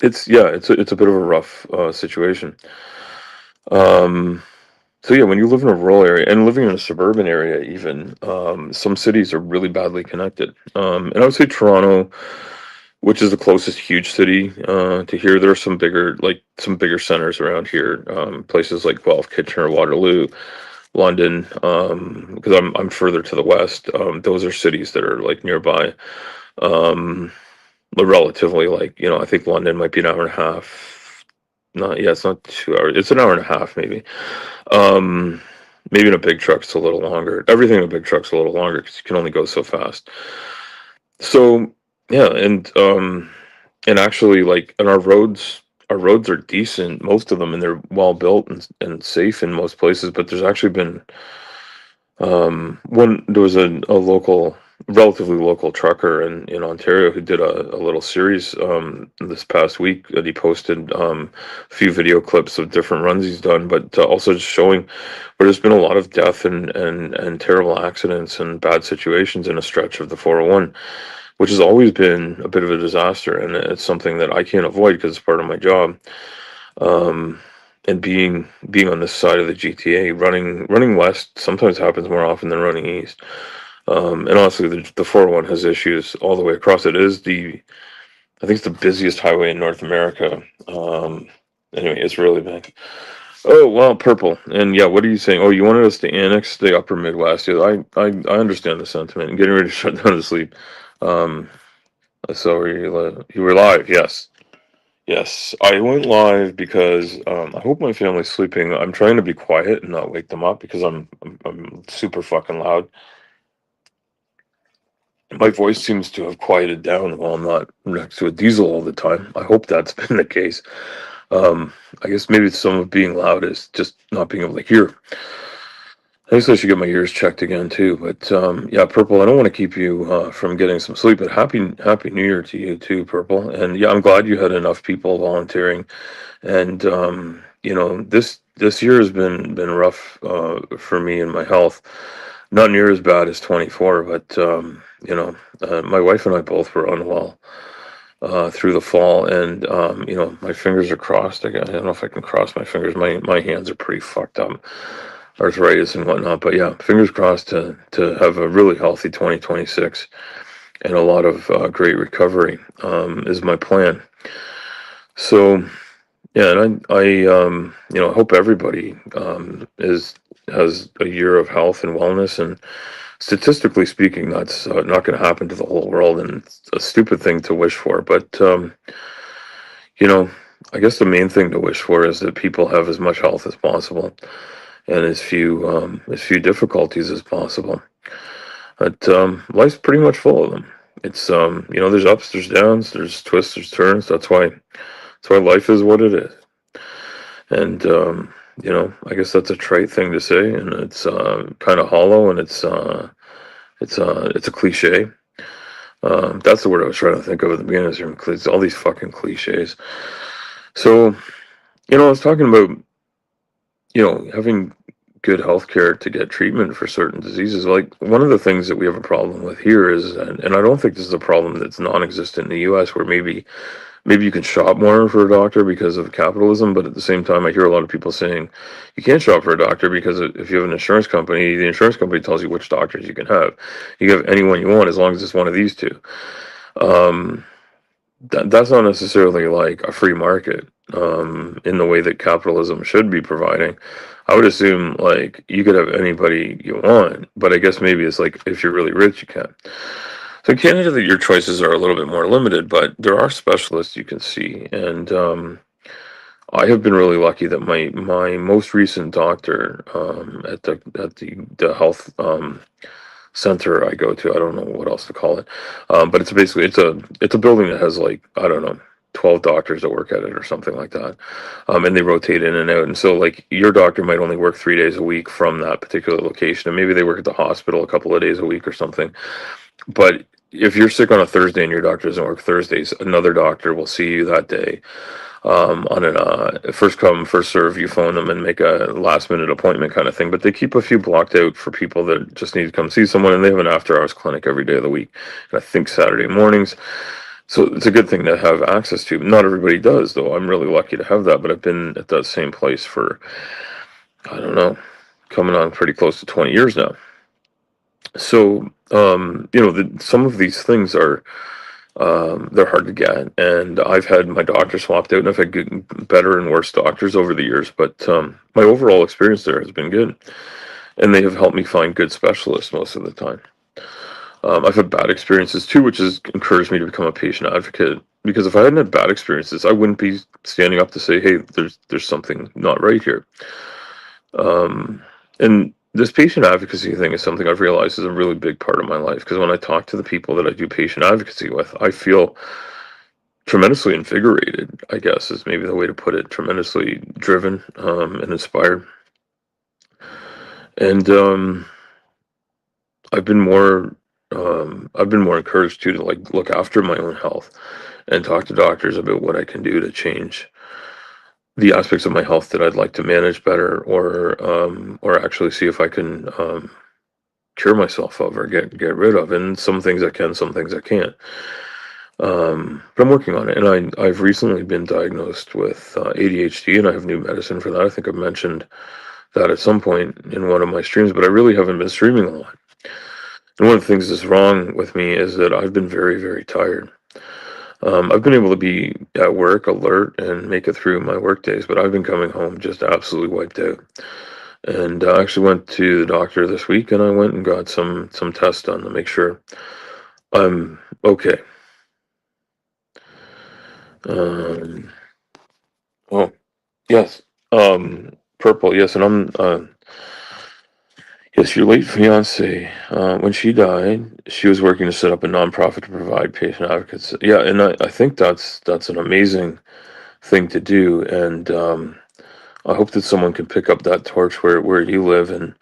it's yeah, it's a bit of a rough situation. Um, so yeah, when you live in a rural area and living in a suburban area, even some cities are really badly connected. And I would say Toronto, which is the closest huge city to here. There are some bigger centers around here, places like Guelph, Kitchener, Waterloo, London. Because I'm further to the west. Those are cities that are like nearby. Um, Relatively, like I think London might be an hour and a half. Not yeah, it's not 2 hours. It's an hour and a half maybe. Um, Maybe in a big truck it's a little longer. Everything in a big truck's a little longer because you can only go so fast. So yeah, and actually, like, and our roads are decent, most of them, and they're well built and safe in most places. But there's actually been one there was a local, relatively local trucker in Ontario who did a little series this past week that he posted a few video clips of different runs he's done, but also just showing where there's been a lot of death and terrible accidents and bad situations in a stretch of the 401, which has always been a bit of a disaster, and it's something that I can't avoid because it's part of my job. Um, and being on this side of the GTA, running west sometimes happens more often than running east. And honestly, the 401 has issues all the way across. I think it's the busiest highway in North America. Anyway, it's really bad. Oh well, purple. And yeah, what are you saying? Oh, you wanted us to annex the Upper Midwest? Yeah, I understand the sentiment. And getting ready to shut down to sleep. Um, so you were live? Yes. Yes, I went live because I hope my family's sleeping. I'm trying to be quiet and not wake them up because I'm super fucking loud. My voice seems to have quieted down while I'm not next to a diesel all the time. I hope that's been the case. Um, I guess maybe some of being loud is just not being able to hear. I guess I should get my ears checked again too. But yeah, Purple, I don't want to keep you from getting some sleep. But Happy New Year to you too, Purple. And yeah, I'm glad you had enough people volunteering. And this year has been rough for me and my health. Not near as bad as 24, but my wife and I both were unwell through the fall, and my fingers are crossed. I don't know if I can cross my fingers. My hands are pretty fucked up, arthritis and whatnot. But yeah, fingers crossed to have a really healthy 2026 and a lot of great recovery is my plan. So yeah, and I hope everybody is has a year of health and wellness. And statistically speaking, that's not going to happen to the whole world, and it's a stupid thing to wish for. But you know, I guess the main thing to wish for is that people have as much health as possible and as few difficulties as possible. But life's pretty much full of them. It's there's ups, there's downs, there's twists, there's turns. That's why life is what it is. And I guess that's a trite thing to say, and it's kind of hollow, and it's a cliche. That's the word I was trying to think of at the beginning of this year. It's all these fucking cliches. So I was talking about having good health care to get treatment for certain diseases. Like, one of the things that we have a problem with here is, and I don't think this is a problem that's non-existent in the US, where maybe you can shop more for a doctor because of capitalism, but at the same time I hear a lot of people saying you can't shop for a doctor because if you have an insurance company, the insurance company tells you which doctors you can have. You can have anyone you want as long as it's one of these two. um that's not necessarily like a free market in the way that capitalism should be providing. I would assume like you could have anybody you want, but I guess maybe it's like if you're really rich you can. So in Canada, your choices are a little bit more limited, but there are specialists you can see. And I have been really lucky that my most recent doctor at the health center I go to, I don't know what else to call it, but it's basically it's a building that has, like, I don't know, 12 doctors that work at it or something like that. And they rotate in and out. And so like your doctor might only work 3 days a week from that particular location. And maybe they work at the hospital a couple of days a week or something. But if you're sick on a Thursday and your doctor doesn't work Thursdays, another doctor will see you that day, on a first come, first serve. You phone them and make a last minute appointment kind of thing. But they keep a few blocked out for people that just need to come see someone, and they have an after hours clinic every day of the week. And I think Saturday mornings. So it's a good thing to have access to. Not everybody does, though. I'm really lucky to have that. But I've been at that same place for, I don't know, coming on pretty close to 20 years now. So, some of these things are, they're hard to get, and I've had my doctor swapped out, and I've had better and worse doctors over the years, but my overall experience there has been good, and they have helped me find good specialists most of the time. I've had bad experiences too, which has encouraged me to become a patient advocate, because if I hadn't had bad experiences, I wouldn't be standing up to say, hey, there's something not right here. And this patient advocacy thing is something I've realized is a really big part of my life, because when I talk to the people that I do patient advocacy with, I feel tremendously invigorated, I guess is maybe the way to put it, tremendously driven, and inspired. And I've been more encouraged to like look after my own health and talk to doctors about what I can do to change the aspects of my health that I'd like to manage better, or actually see if I can cure myself of or get rid of. And some things I can, some things I can't. But I'm working on it, and I've recently been diagnosed with ADHD, and I have new medicine for that. I think I've mentioned that at some point in one of my streams, but I really haven't been streaming a lot. And one of the things that's wrong with me is that I've been very, very tired. I've been able to be at work alert and make it through my work days, but I've been coming home just absolutely wiped out. And I actually went to the doctor this week, and I went and got some tests done to make sure I'm okay. Oh, yes. Purple, yes, and yes, your late fiance, when she died, she was working to set up a nonprofit to provide patient advocates. Yeah, and I think that's an amazing thing to do, and I hope that someone can pick up that torch where you live and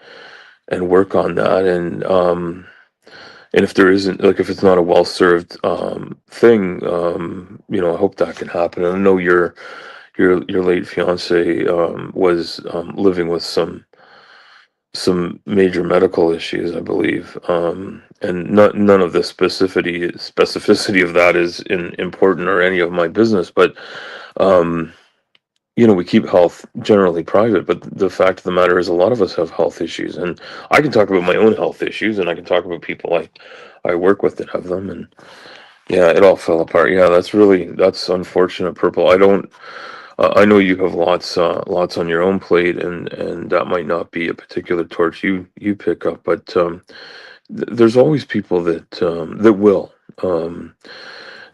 work on that. And if there isn't, like, if it's not a well served thing, I hope that can happen. And I know your late fiance was living with some major medical issues, I believe, and none of the specificity of that is important or any of my business. But we keep health generally private. But the fact of the matter is, a lot of us have health issues, and I can talk about my own health issues, and I can talk about people I work with that have them, and yeah, it all fell apart. Yeah, that's unfortunate, Purple. I know you have lots on your own plate, and that might not be a particular torch you pick up, but there's always people that will,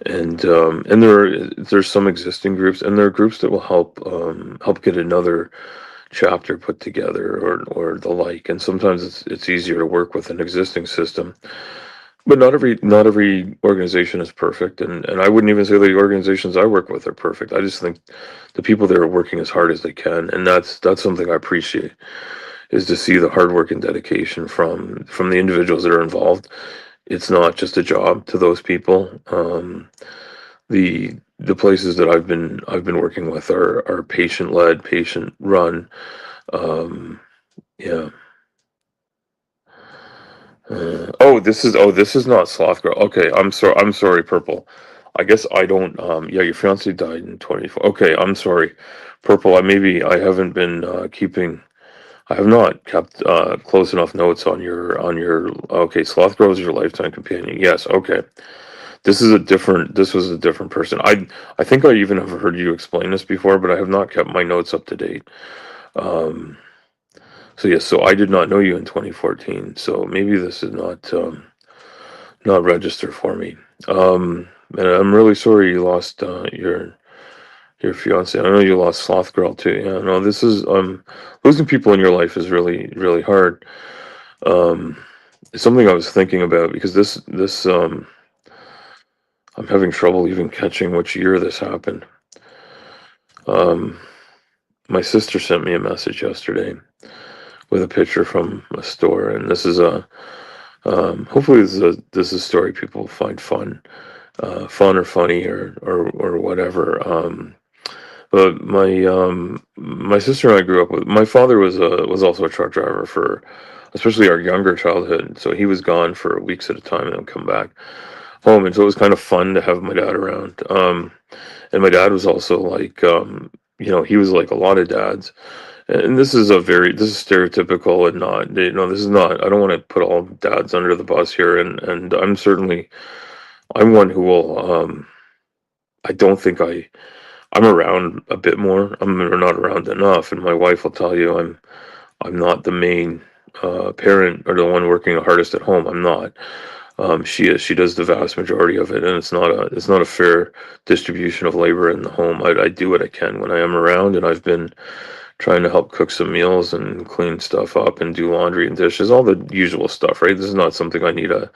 and there's some existing groups, and there are groups that will help get another chapter put together, or the like. And sometimes it's easier to work with an existing system. But not every organization is perfect, and I wouldn't even say the organizations I work with are perfect. I just think the people that are working as hard as they can, and that's something I appreciate, is to see the hard work and dedication from the individuals that are involved. It's not just a job to those people. The places that I've been working with are patient led, patient run. Yeah. This is not Sloth Girl. Okay, I'm sorry, Purple. I guess I don't. Yeah, your fiance died in 24. Okay, I'm sorry, Purple. I haven't been keeping. I have not kept close enough notes on your. Okay, Sloth Girl is your lifetime companion. Yes. Okay. This was a different person. I think I even have heard you explain this before, but I have not kept my notes up to date. So yes, so I did not know you in 2014. So maybe this is not registered for me. And I'm really sorry you lost your fiance. I know you lost Sloth Girl too. Yeah, no, this is losing people in your life is really, really hard. It's something I was thinking about, because this I'm having trouble even catching which year this happened. Um, my sister sent me a message yesterday with a picture from a store, and this is a hopefully this is a story people find fun, fun or funny or whatever. But my sister and I grew up with. My father was also a truck driver for, especially our younger childhood. So he was gone for weeks at a time and then come back home, and so it was kind of fun to have my dad around. And my dad was also like, he was like a lot of dads. And this is stereotypical and not, this is not, I don't want to put all dads under the bus here. And I'm one who will, I don't think I'm around a bit more. I'm not around enough. And my wife will tell you I'm not the main, parent or the one working the hardest at home. I'm not. She is. She does the vast majority of it, and it's not a fair distribution of labor in the home. I do what I can when I am around, and I've been trying to help cook some meals and clean stuff up and do laundry and dishes, all the usual stuff, right? This is not something I need a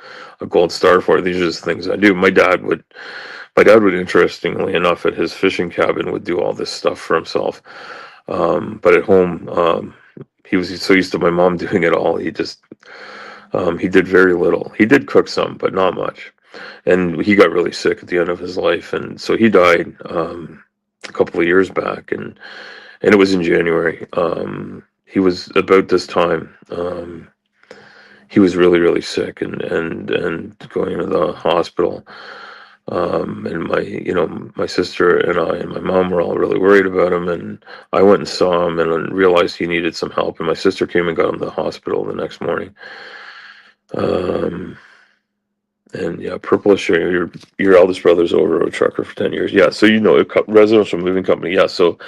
gold star for. These are just things I do. My dad would, interestingly enough, at his fishing cabin, would do all this stuff for himself. But at home, he was so used to my mom doing it all. He did very little. He did cook some, but not much. And he got really sick at the end of his life, and so he died, a couple of years back, and it was in January. He was about this time. He was really, really sick and going into the hospital. And my sister and I and my mom were all really worried about him. And I went and saw him and realized he needed some help. And my sister came and got him to the hospital the next morning. Um, and yeah, Purplish, your eldest brother's over a trucker for 10 years. Yeah, so a residential moving company. Yeah, so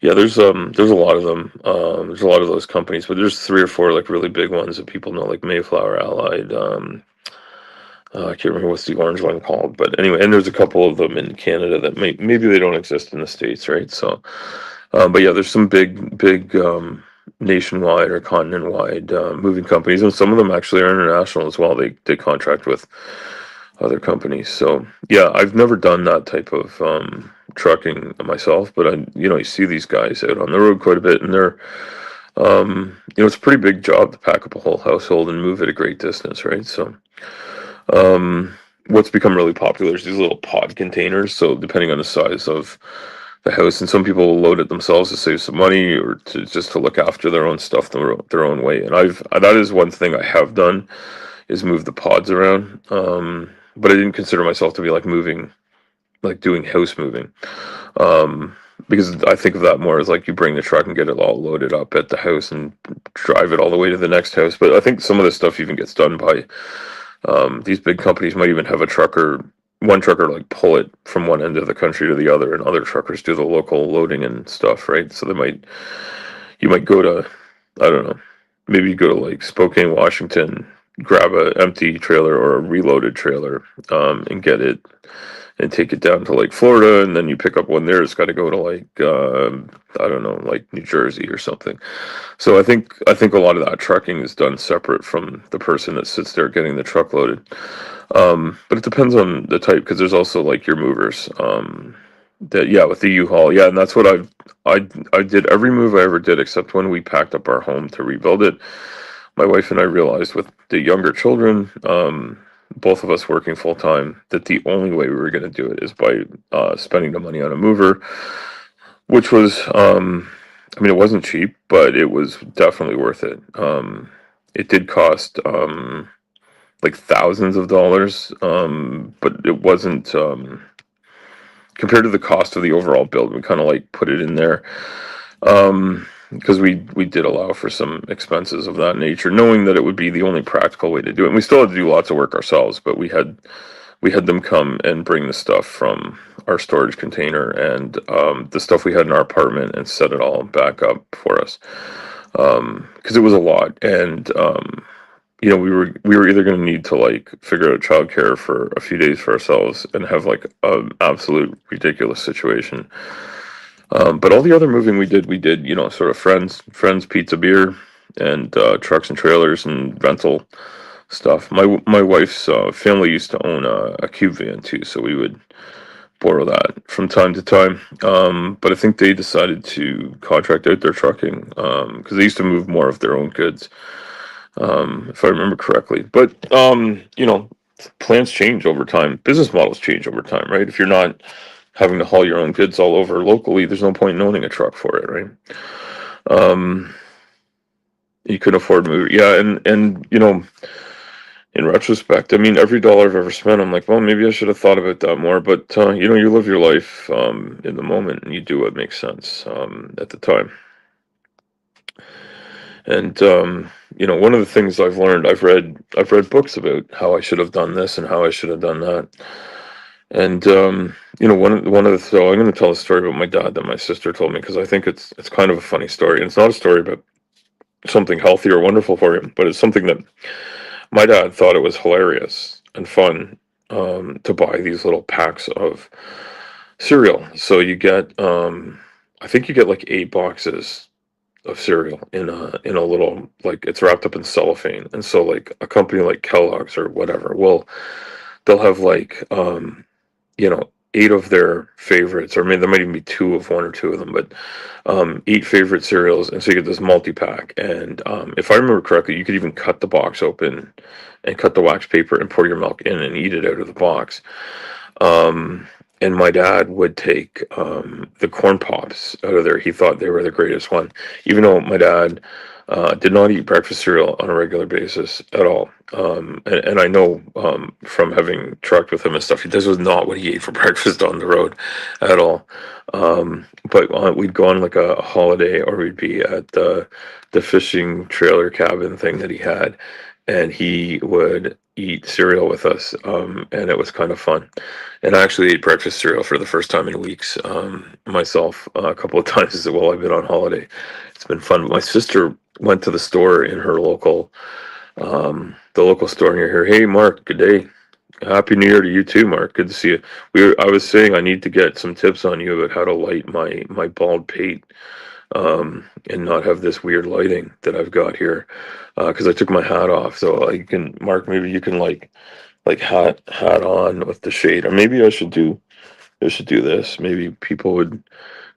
yeah, there's a lot of them. There's a lot of those companies, but there's three or four like really big ones that people know, like Mayflower, Allied. I can't remember what's the orange one called, but anyway, and there's a couple of them in Canada that maybe they don't exist in the States, right? So, but yeah, there's some big nationwide or continent-wide moving companies, and some of them actually are international as well. They contract with other companies. So yeah, I've never done that type of trucking myself, but you see these guys out on the road quite a bit, and it's a pretty big job to pack up a whole household and move it a great distance, right? So, what's become really popular is these little pod containers. So depending on the size of the house, and some people will load it themselves to save some money or to look after their own stuff their own way. And that is one thing I have done, is move the pods around. But I didn't consider myself to be like moving, like doing house moving. Because I think of that more as like you bring the truck and get it all loaded up at the house and drive it all the way to the next house. But I think some of this stuff even gets done by these big companies might even have one trucker like pull it from one end of the country to the other, and other truckers do the local loading and stuff, right? So you might go to, I don't know, maybe you go to like Spokane, Washington, grab a empty trailer or a reloaded trailer, and get it and take it down to like Florida, and then you pick up one there. It's got to go to like I don't know, like New Jersey or something. So I think a lot of that trucking is done separate from the person that sits there getting the truck loaded. But it depends on the type, because there's also like your movers. That yeah, with the U-Haul, yeah, and that's what I did every move I ever did, except when we packed up our home to rebuild it. My wife and I realized with the younger children, both of us working full time, that the only way we were going to do it is by spending the money on a mover, which was, I mean, it wasn't cheap, but it was definitely worth it. It did cost like thousands of dollars, but it wasn't, compared to the cost of the overall build. We kind of like put it in there. Because we did allow for some expenses of that nature, knowing that it would be the only practical way to do it. And we still had to do lots of work ourselves, but we had them come and bring the stuff from our storage container and the stuff we had in our apartment and set it all back up for us, because it was a lot. And we were either going to need to like figure out childcare for a few days for ourselves and have like an absolute ridiculous situation. But all the other moving we did, sort of friends, pizza, beer, and trucks and trailers and rental stuff. My wife's family used to own a cube van too, so we would borrow that from time to time. But I think they decided to contract out their trucking because they used to move more of their own goods, if I remember correctly. But plans change over time. Business models change over time, right? If you're not having to haul your own goods all over locally, there's no point in owning a truck for it, right? You can afford move, yeah, and in retrospect, I mean, every dollar I've ever spent, I'm like, well, maybe I should have thought about that more. But you live your life in the moment, and you do what makes sense at the time. And one of the things I've learned, I've read books about how I should have done this and how I should have done that. And so I'm going to tell a story about my dad that my sister told me because I think it's kind of a funny story, and it's not a story about something healthy or wonderful for him, but it's something that my dad thought it was hilarious and fun to buy these little packs of cereal. So you get, I think you get like 8 boxes of cereal in a little, like, it's wrapped up in cellophane. And so like a company like Kellogg's or whatever they'll have like 8 of their favorites, or maybe there might even be 2 of one or 2 of them, but 8 favorite cereals, and so you get this multi-pack. And if I remember correctly, you could even cut the box open and cut the wax paper and pour your milk in and eat it out of the box. And my dad would take the corn pops out of there. He thought they were the greatest one, even though my dad did not eat breakfast cereal on a regular basis at all. And I know from having trucked with him and stuff, this was not what he ate for breakfast on the road at all. But we'd go on like a holiday, or we'd be at the fishing trailer cabin thing that he had, and he would eat cereal with us, and it was kind of fun. And I actually ate breakfast cereal for the first time in weeks myself a couple of times while I've been on holiday. It's been fun. My sister went to the store in her the local store near here. Hey, Mark, good day. Happy New Year to you too, Mark. Good to see you. I was saying I need to get some tips on you about how to light my bald pate, and not have this weird lighting that I've got here, because I took my hat off. So Mark, maybe you can like hat on with the shade, or maybe I should do this. Maybe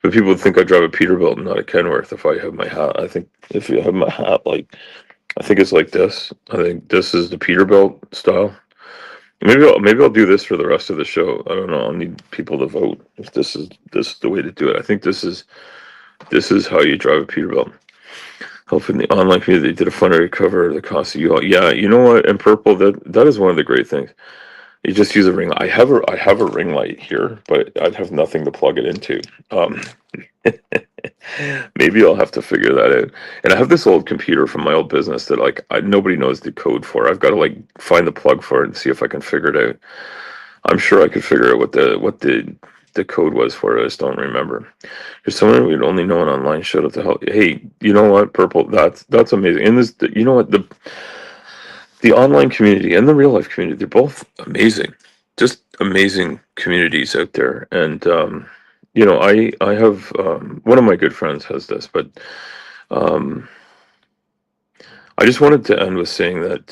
but people would think I drive a Peterbilt and not a Kenworth if I have my hat. I think if you have my hat, I think it's like this. I think this is the Peterbilt style. Maybe I'll do this for the rest of the show. I don't know. I'll need people to vote if this is the way to do it. I think this is how you drive a Peterbilt. Helping the online community, they did a fundraiser to cover the cost of you all. Yeah, you know what? In Purple, that is one of the great things. You just use a ring. I have a ring light here, but I'd have nothing to plug it into. Maybe I'll have to figure that out. And I have this old computer from my old business that nobody knows the code for. I've got to find the plug for it and see if I can figure it out. I'm sure I could figure out what the code was for it. I just don't remember. There's someone we'd only know an online show to help. Hey, you know what, Purple? That's amazing. And you know what, the online community and the real life community, they're both amazing. Just amazing communities out there. And I have one of my good friends has this, but I just wanted to end with saying that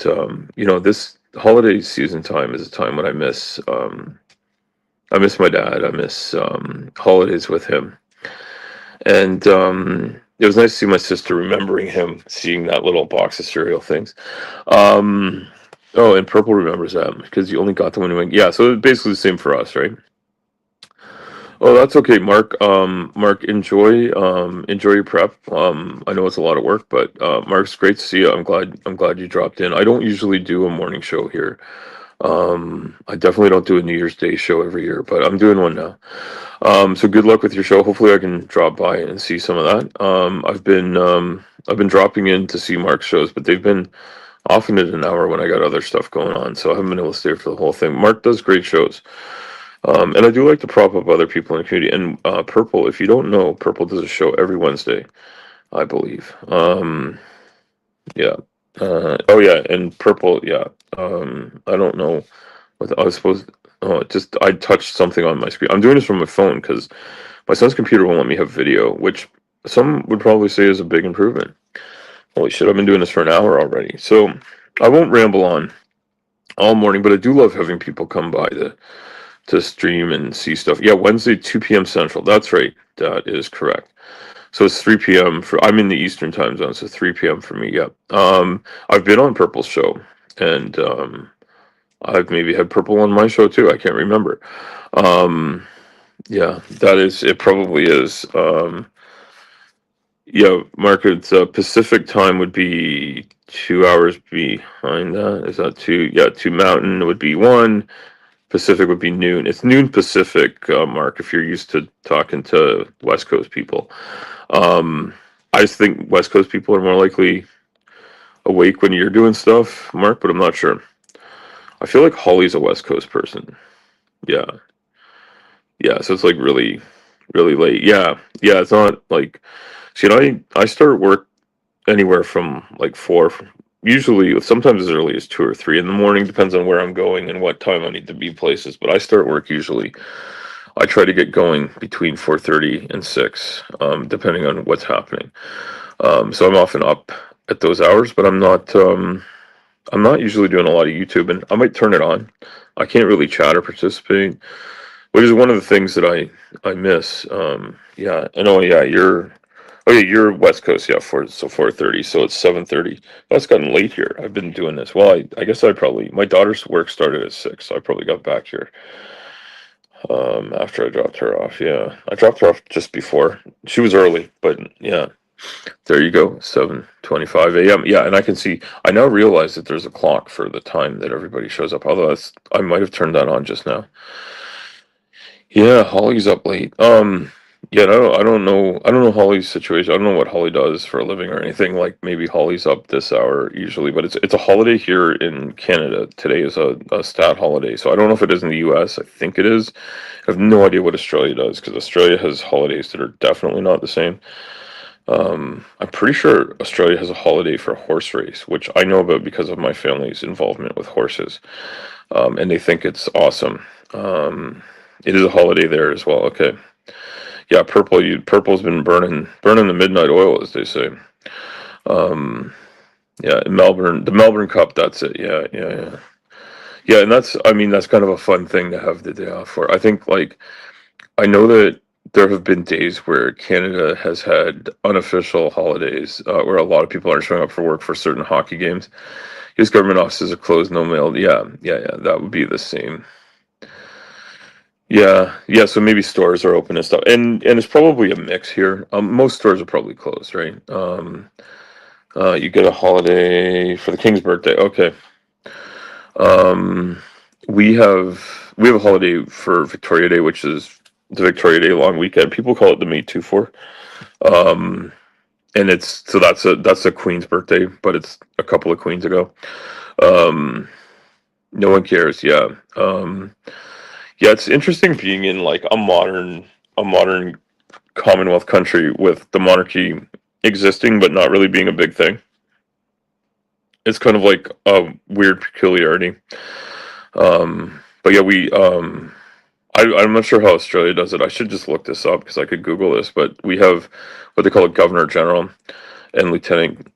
this holiday season time is a time when I miss my dad. I miss holidays with him. And it was nice to see my sister remembering him, seeing that little box of cereal things. And Purple remembers that because you only got them when you went. Yeah, so it's basically the same for us, right? Oh, that's okay, Mark. Mark, enjoy your prep. I know it's a lot of work, but Mark, great to see you. I'm glad you dropped in. I don't usually do a morning show here. I definitely don't do a New Year's Day show every year, but I'm doing one now. So good luck with your show. Hopefully I can drop by and see some of that. I've been dropping in to see Mark's shows, but they've been often at an hour when I got other stuff going on, so I haven't been able to stay for the whole thing. Mark does great shows. And I do like to prop up other people in the community. And Purple, if you don't know, Purple does a show every Wednesday, I believe. Yeah. Oh yeah, and Purple, yeah. I don't know what I was supposed. Oh, I touched something on my screen. I'm doing this from my phone because my son's computer won't let me have video, which some would probably say is a big improvement. Holy shit, I've been doing this for an hour already. So I won't ramble on all morning, but I do love having people come by to stream and see stuff. Yeah, Wednesday, 2 p.m. Central. That's right. That is correct. So it's 3 p.m. for I'm in the Eastern time zone, so 3 p.m. for me. Yep. I've been on Purple's show, and I've maybe had Purple on my show too. I can't remember. Um, yeah, that is. It probably is. Yeah, Mark. It's Pacific time would be 2 hours behind that. Is that two? Yeah, two Mountain would be one. Pacific would be noon. It's noon Pacific, Mark, if you're used to talking to West Coast people. Um, I just think West Coast people are more likely awake when you're doing stuff, Mark, but I'm not sure. I feel like Holly's a West Coast person. Yeah. Yeah, so it's like really, really late. Yeah. Yeah, it's not like, see, I start work anywhere from like 4, usually sometimes as early as 2 or 3 in the morning, depends on where I'm going and what time I need to be places, but I start work usually I try to get going between 4:30 and 6, depending on what's happening. So I'm often up at those hours, but I'm not usually doing a lot of YouTube, and I might turn it on. I can't really chat or participate, which is one of the things that I miss. Yeah, and oh yeah, you're West Coast, yeah, 4:30, so it's 7:30. Well, it's gotten late here. I've been doing this. Well, I guess I probably my daughter's work started at 6, so I probably got back here after I dropped her off. Yeah, I dropped her off just before. She was early, but yeah, there you go, 7:25 a.m. Yeah, and I can see. I now realize that there's a clock for the time that everybody shows up. Although I might have turned that on just now. Yeah, Holly's up late. Yeah, I don't know Holly's situation. I don't know what Holly does for a living or anything. Like maybe Holly's up this hour usually, but it's a holiday here in Canada. Today is a stat holiday, so I don't know if it is in the U.S. I think it is. I have no idea what Australia does because Australia has holidays that are definitely not the same. I'm pretty sure Australia has a holiday for a horse race, which I know about because of my family's involvement with horses, and they think it's awesome. It is a holiday there as well. Okay, yeah, purple's been burning the midnight oil, as they say. Um, yeah, in Melbourne, the Melbourne Cup. That's it. Yeah, yeah, yeah, yeah. And I mean, that's kind of a fun thing to have the day off for. I think like I know that there have been days where Canada has had unofficial holidays where a lot of people aren't showing up for work for certain hockey games. His government offices are closed, no mail. Yeah, yeah, yeah. That would be the same. Yeah, yeah. So maybe stores are open and stuff, and it's probably a mix here. Most stores are probably closed, right? You get a holiday for the king's birthday. Okay. Um, we have a holiday for Victoria Day, which is the Victoria Day long weekend. People call it the May 2-4. Um, and it's so that's a queen's birthday, but it's a couple of queens ago. Um, no one cares. Yeah. Yeah, it's interesting being in like a modern Commonwealth country with the monarchy existing but not really being a big thing. It's kind of like a weird peculiarity. But yeah, I'm not sure how Australia does it. I should just look this up because I could Google this. But we have what they call a governor general and lieutenant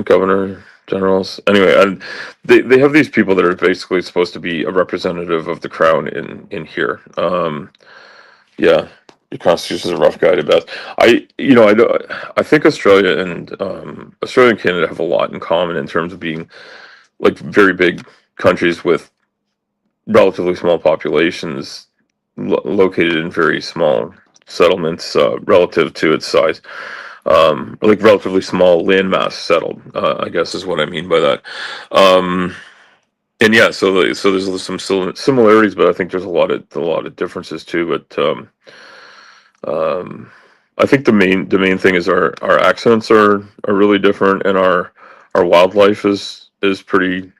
governor generals. Anyway, and they have these people that are basically supposed to be a representative of the crown in here. Yeah, the Constitution is a rough guide at best. I think Australia and Canada have a lot in common in terms of being like very big countries with relatively small populations located in very small settlements relative to its size. Like relatively small landmass settled, I guess is what I mean by that. Um, and yeah, so there's some similarities, but I think there's a lot of differences too. But um, I think the main thing is our accents are really different, and our wildlife is pretty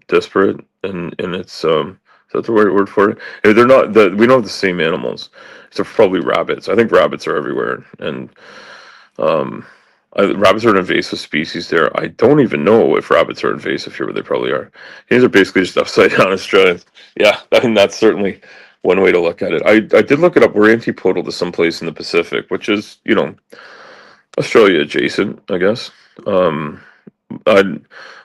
disparate, and it's is that the right word for it? They're not we don't have the same animals. So probably rabbits. I think rabbits are everywhere, and um, rabbits are an invasive species there. I don't even know if rabbits are invasive here, but they probably are. These are basically just upside down Australians. Yeah, I mean that's certainly one way to look at it. I did look it up. We're antipodal to someplace in the Pacific, which is Australia adjacent, I guess. Um, I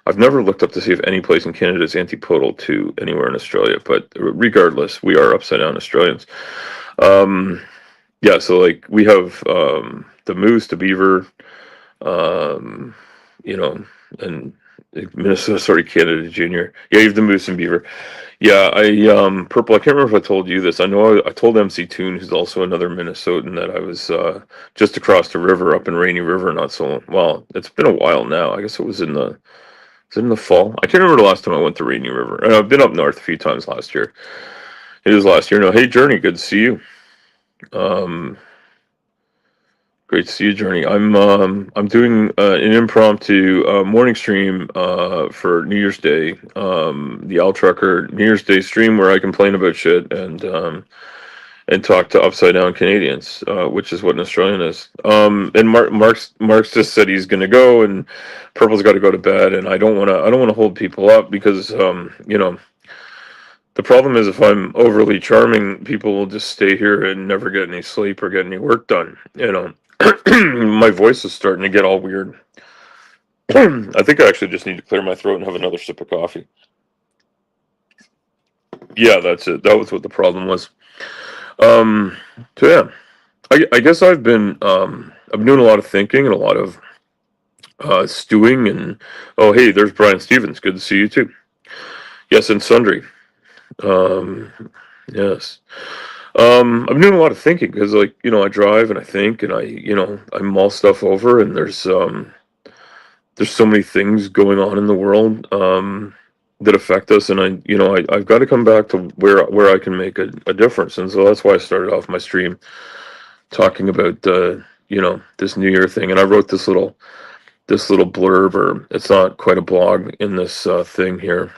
I've never looked up to see if any place in Canada is antipodal to anywhere in Australia, but regardless, we are upside down Australians. Um, yeah, so like we have the moose, the beaver, um, you know, and Minnesota, sorry, Canada Junior. Yeah, you have the moose and beaver. Yeah, Purple. I can't remember if I told you this. I know I told MC Toon, who's also another Minnesotan, that I was just across the river up in Rainy River not so long. Well, it's been a while now. I guess it was in the fall. I can't remember the last time I went to Rainy River. And I've been up north a few times last year. It was last year. No, hey Journey, good to see you. Um, Great to see you, Journey. I'm doing an impromptu morning stream for New Year's Day. The Al Trucker New Year's Day stream where I complain about shit and talk to upside down Canadians, which is what an Australian is. And Mark's just said he's gonna go, and Purple's got to go to bed, and I don't wanna hold people up because the problem is if I'm overly charming, people will just stay here and never get any sleep or get any work done. My voice is starting to get all weird. I think I actually just need to clear my throat and have another sip of coffee. Yeah, that's it. That was what the problem was. Um, so yeah, I guess I've been doing a lot of thinking and a lot of stewing and oh hey, there's Brian Stevens. Good to see you too. Yes, and Sundry. Um, yes. I've been doing a lot of thinking because, like, I drive and I think and I mull stuff over, and there's so many things going on in the world that affect us, and I've got to come back to where I can make a difference, and so that's why I started off my stream talking about this New Year thing, and I wrote this little blurb, or it's not quite a blog in this thing here.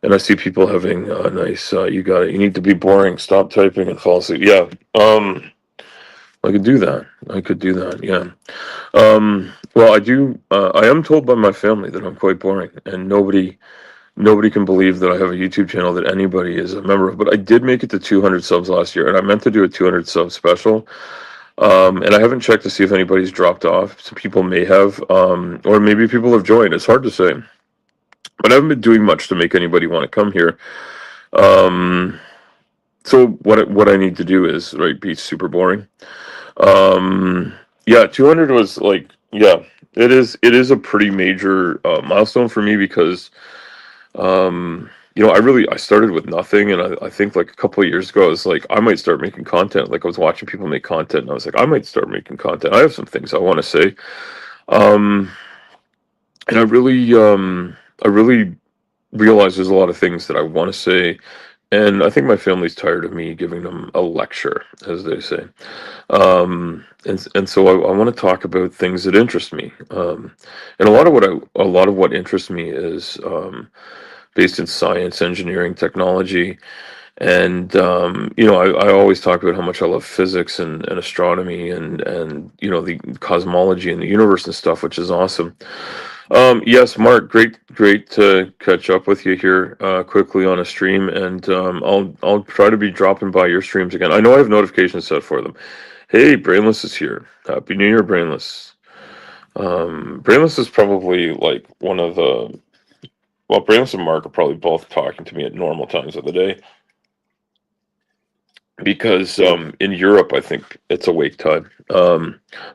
And I see people having nice. You got it. You need to be boring. Stop typing and fall asleep. Yeah. I could do that. I could do that. Yeah. Well, I do. I am told by my family that I'm quite boring, and nobody can believe that I have a YouTube channel that anybody is a member of. But I did make it to 200 subs last year, and I meant to do a 200 sub special. And I haven't checked to see if anybody's dropped off. Some people may have, or maybe people have joined. It's hard to say. But I haven't been doing much to make anybody want to come here. Um, so what I need to do is be super boring. Yeah, 200 was like it is a pretty major milestone for me because I started with nothing, and I think like a couple of years ago I was like I might start making content. Like I was watching people make content, and I was like I might start making content. I have some things I want to say. Um, and I really realize there's a lot of things that I want to say, and I think my family's tired of me giving them a lecture, as they say. And so I want to talk about things that interest me. And a lot of what interests me is based in science, engineering, technology, and I always talk about how much I love physics and astronomy and the cosmology and the universe and stuff, which is awesome. Yes, Mark, great to catch up with you here quickly on a stream, and I'll try to be dropping by your streams again. I know I have notifications set for them. Hey, Brainless is here. Happy New Year, Brainless. Brainless is probably like one of the Brainless and Mark are probably both talking to me at normal times of the day because in Europe I think it's awake time.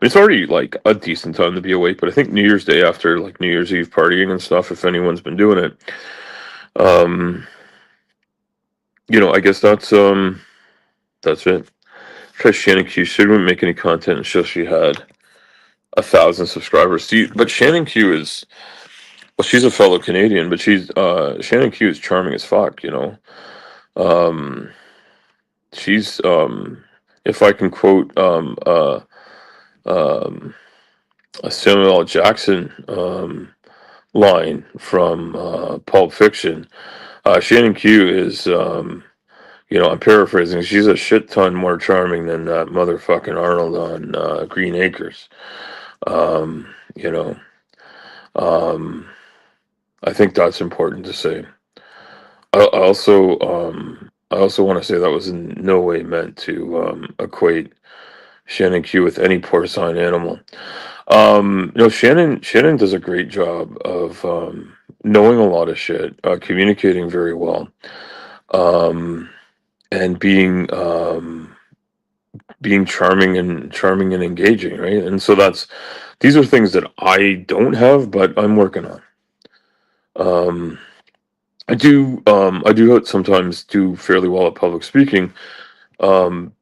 It's already like a decent time to be awake, but I think New Year's Day after like New Year's Eve partying and stuff, if anyone's been doing it, um, I guess that's it. Try Shannon Q. She didn't make any content until she had 1,000 subscribers. See, but Shannon Q is she's a fellow Canadian, but she's Shannon Q is charming as fuck. Um, she's if I can quote um, a Samuel L. Jackson line from Pulp Fiction. Shannon Q is, I'm paraphrasing. She's a shit ton more charming than that motherfucking Arnold on Green Acres. Um, you know, um, I think that's important to say. I also want to say that was in no way meant to equate Shannon Q with any porcine animal. Shannon does a great job of knowing a lot of shit, communicating very well, um, and being charming and engaging, right? And so these are things that I don't have, but I'm working on. Um, I do sometimes do fairly well at public speaking. Um,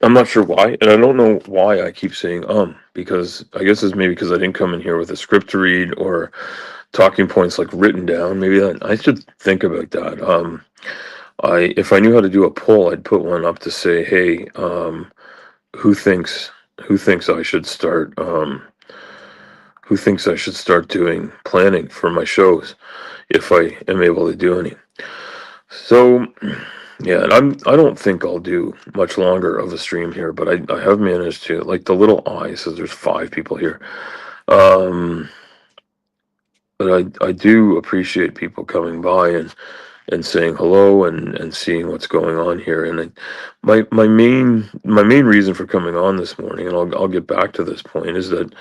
I'm not sure why, and I don't know why I keep saying because I guess it's maybe because I didn't come in here with a script to read or talking points like written down. Maybe that I should think about that. I if I knew how to do a poll, I'd put one up to say, hey, who thinks who thinks I should start who thinks I should start doing planning for my shows if I am able to do any. So yeah, and I don't think I'll do much longer of a stream here, but I have managed to, like, the little eye says there's 5 people here. Um but I do appreciate people coming by and saying hello and seeing what's going on here. And my main reason for coming on this morning, and I'll get back to this point, is that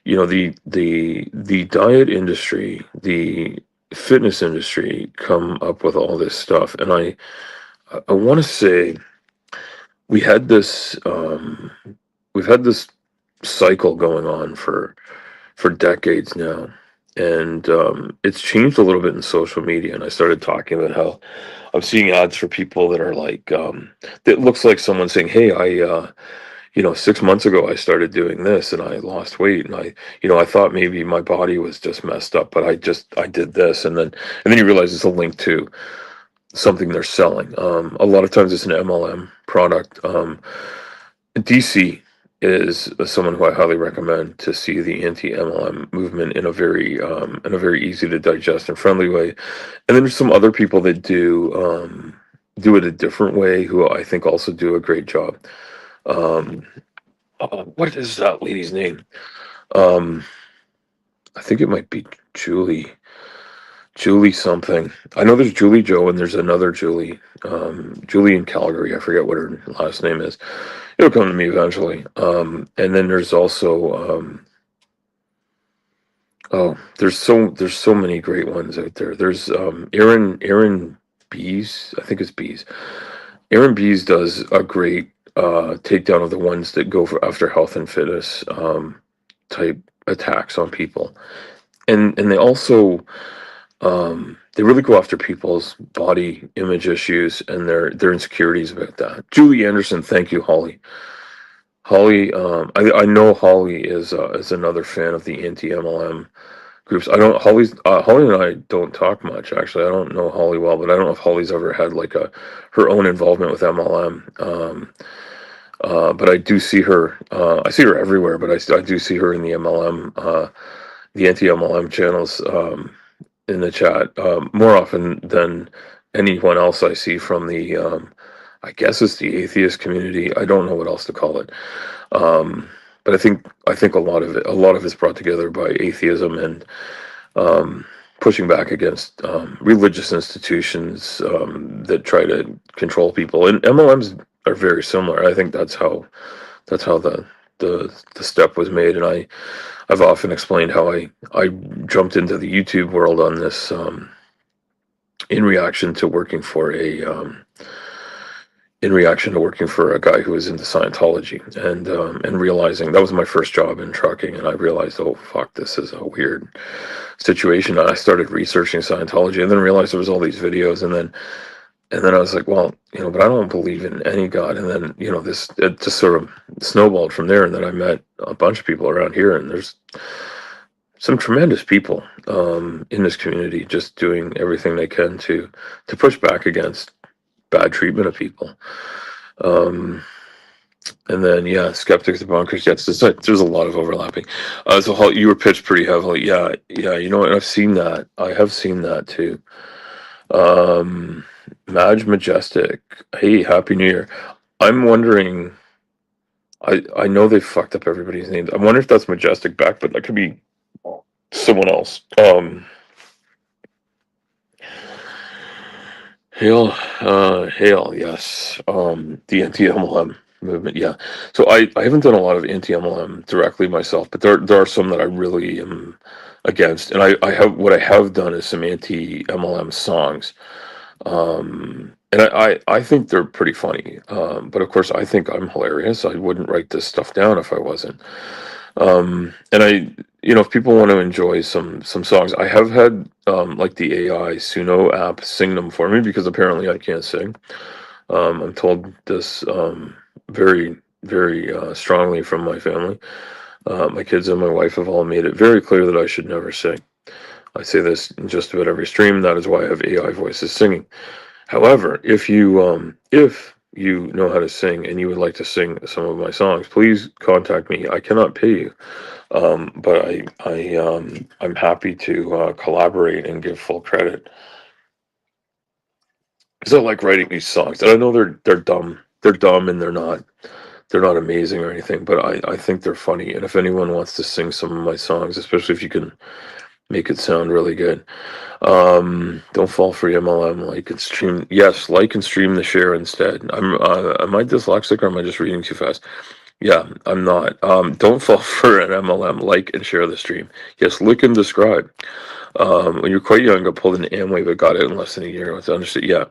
the diet industry, the fitness industry come up with all this stuff, and I want to say we had this we've had this cycle going on for decades now, and it's changed a little bit in social media. And I started talking about how I'm seeing ads for people that are like that looks like someone saying, hey, I 6 months ago I started doing this and I lost weight, and I thought maybe my body was just messed up, but I did this. And then you realize it's a link to something they're selling. A lot of times it's an MLM product. DC is someone who I highly recommend to see the anti-MLM movement in a very easy to digest and friendly way. And then there's some other people that do it a different way, who I think also do a great job. Um, what is that lady's name? Um, I think it might be Julie. Julie something. I know there's Julie Joe and there's another Julie. Julie in Calgary. I forget what her last name is. It'll come to me eventually. And then there's also there's so many great ones out there. There's Aaron Bees. I think it's Bees. Aaron Bees does a great takedown of the ones that go for after health and fitness type attacks on people. And they also they really go after people's body image issues and their insecurities about that. Julie Anderson, thank you, Holly. Holly, I know Holly is another fan of the anti MLM groups. I don't Holly and I don't talk much, actually. I don't know Holly well, but I don't know if Holly's ever had like her own involvement with MLM. But I do see her. I see her everywhere, but I do see her in the MLM, the anti MLM channels. In the chat more often than anyone else I see from the I guess it's the atheist community. I don't know what else to call it. But I think a lot of it's brought together by atheism and pushing back against religious institutions that try to control people. And MLMs are very similar. I think that's how the step was made. And I've often explained how I jumped into the YouTube world on this in reaction to working for a guy who was into Scientology, and realizing that was my first job in trucking, and I realized, oh fuck, this is a weird situation. And I started researching Scientology, and then realized there was all these videos, and then I was like, well, but I don't believe in any God. And then, it just sort of snowballed from there. And then I met a bunch of people around here, and there's some tremendous people in this community just doing everything they can to push back against bad treatment of people. And then, yeah, skeptics, debunkers. Yes, there's a lot of overlapping. So you were pitched pretty heavily. Yeah. And I've seen that. I have seen that too. Madge Majestic. Hey, Happy New Year. I'm wondering. I know they fucked up everybody's names. I wonder if that's Majestic back, but that could be someone else. Hail, yes. The anti-MLM movement. Yeah. So I haven't done a lot of anti-MLM directly myself, but there are some that I really am against. And I have what I have done is some anti-MLM songs. And I think they're pretty funny. But of course I think I'm hilarious. I wouldn't write this stuff down if I wasn't. And if people want to enjoy some songs, I have had like the AI Suno app sing them for me because apparently I can't sing. I'm told this very, very strongly from my family. My kids and my wife have all made it very clear that I should never sing. I say this in just about every stream. That is why I have AI voices singing. However, if you know how to sing and you would like to sing some of my songs, please contact me. I cannot pay you, but I'm happy to collaborate and give full credit because I like writing these songs. And I know they're dumb. They're dumb and they're not amazing or anything, but I think they're funny. And if anyone wants to sing some of my songs, especially if you can make it sound really good, don't fall for MLM. Like and stream. Yes, like and stream the share instead. Am I dyslexic or am I just reading too fast? Yeah, I'm not. Don't fall for an MLM. Like and share the stream. Yes, look and describe. When you're quite young, got pulled into Amway, but got it in less than a year. It's understood. Yeah,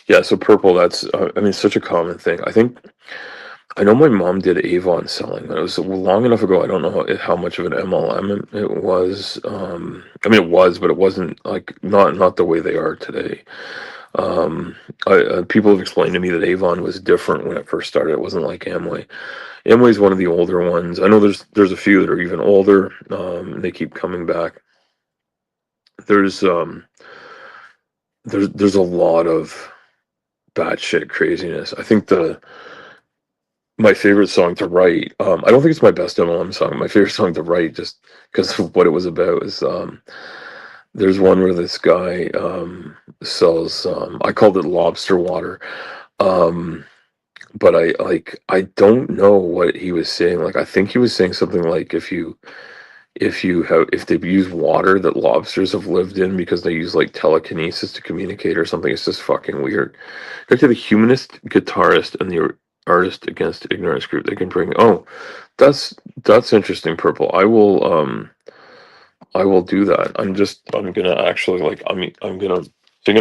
yeah. So purple. That's I mean, such a common thing. I know my mom did Avon selling. It was long enough ago. I don't know how much of an MLM it was. I mean, it was, but it wasn't like not the way they are today. People have explained to me that Avon was different when it first started. It wasn't like Amway. Amway is one of the older ones. I know there's a few that are even older. And they keep coming back. There's there's a lot of batshit craziness. I think my favorite song to write. I don't think it's my best MLM song. My favorite song to write, just because of what it was about, is there's one where this guy sells. I called it lobster water, but I don't know what he was saying. Like I think he was saying something like if they use water that lobsters have lived in because they use like telekinesis to communicate or something. It's just fucking weird. Back to the humanist guitarist and the artist against ignorance group. They can bring. Oh, that's interesting. Purple. I will do that. I'm gonna actually like. I'm gonna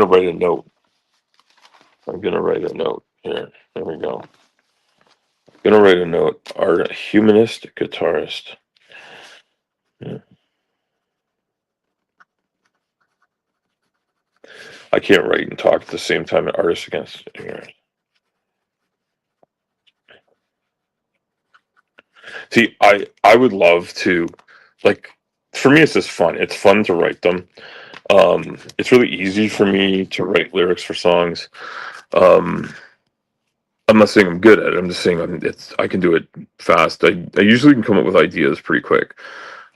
write a note. I'm gonna write a note here. There we go. I'm gonna write a note. Art humanist guitarist. Yeah. I can't write and talk at the same time. Artist against ignorance. See, I would love to, like, for me, it's just fun. It's fun to write them. It's really easy for me to write lyrics for songs. Um, I'm not saying I'm good at it. I'm just saying I can do it fast. I usually can come up with ideas pretty quick.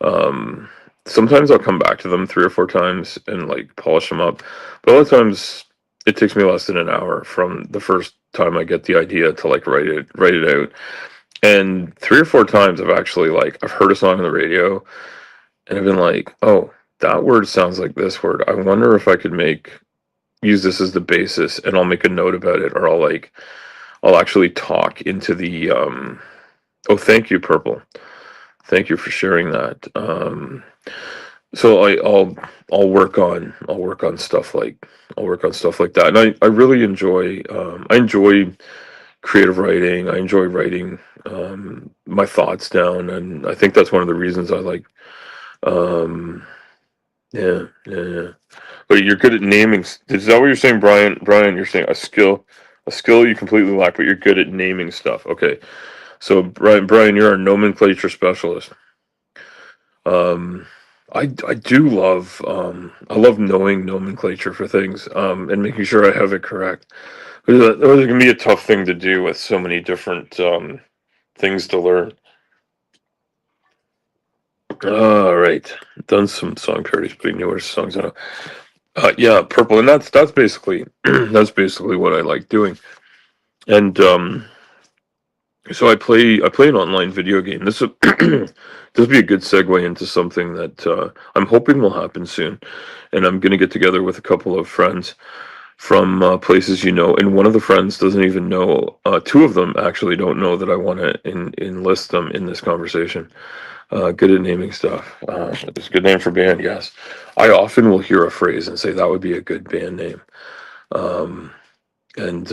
Um, Sometimes I'll come back to them 3 or 4 times and like polish them up, but a lot of times it takes me less than an hour from the first time I get the idea to like write it out. And 3 or 4 times I've heard a song on the radio and I've been like, oh, that word sounds like this word. I wonder if I could use this as the basis, and I'll make a note about it, or I'll actually talk into the oh, thank you, Purple. Thank you for sharing that. So I'll work on stuff like that. And I really enjoy creative writing. I enjoy writing my thoughts down, and I think that's one of the reasons I like. Um, yeah, yeah, yeah. But you're good at naming. Is that what you're saying, Brian? Brian, you're saying a skill you completely lack, but you're good at naming stuff. Okay, so Brian, you're a nomenclature specialist. Um, I do love I love knowing nomenclature for things and making sure I have it correct. It was gonna be a tough thing to do with so many different things to learn. All right, done some song parodies, putting newer songs on. Yeah, purple, and that's basically that's basically what I like doing. And so I play an online video game. This would this would be a good segue into something that I'm hoping will happen soon, and I'm gonna get together with a couple of friends from places you know, and one of the friends doesn't even know. Two of them actually don't know that I want to enlist them in this conversation. Good at naming stuff. It's a good name for band, yes. I often will hear a phrase and say that would be a good band name. Um, and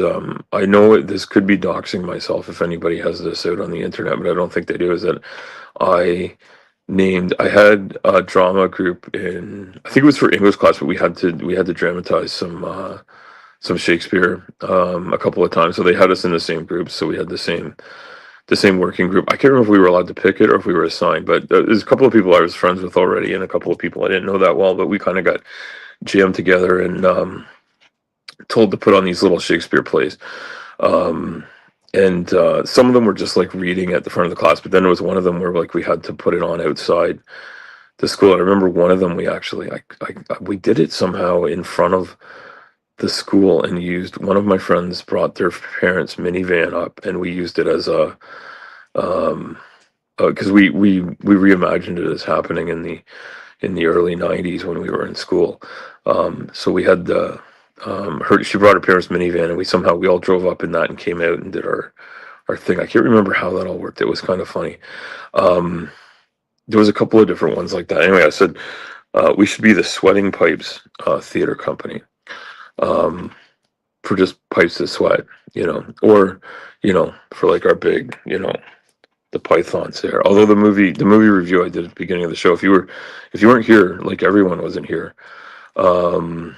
I know this could be doxing myself if anybody has this out on the internet, but I don't think they do. Is that I had a drama group in, I think it was for English class, but we had to dramatize some Shakespeare a couple of times. So they had us in the same group, so we had the same working group. I can't remember if we were allowed to pick it or if we were assigned, but there's a couple of people I was friends with already, and a couple of people I didn't know that well, but we kind of got jammed together and told to put on these little Shakespeare plays. Um, and some of them were just like reading at the front of the class, but then there was one of them where like we had to put it on outside the school. And I remember one of them we actually we did it somehow in front of the school and used, one of my friends brought their parents' minivan up and we used it as a because we reimagined it as happening in the early 90s when we were in school. So we had she brought her parents' minivan and we all drove up in that and came out and did our thing. I can't remember how that all worked. It was kind of funny. um there was a couple of different ones like that. Anyway, I said we should be the Sweating Pipes theater company, um for just pipes that sweat, or for like our big, the pythons there. Although the movie review I did at the beginning of the show, if you weren't here, like everyone wasn't here. um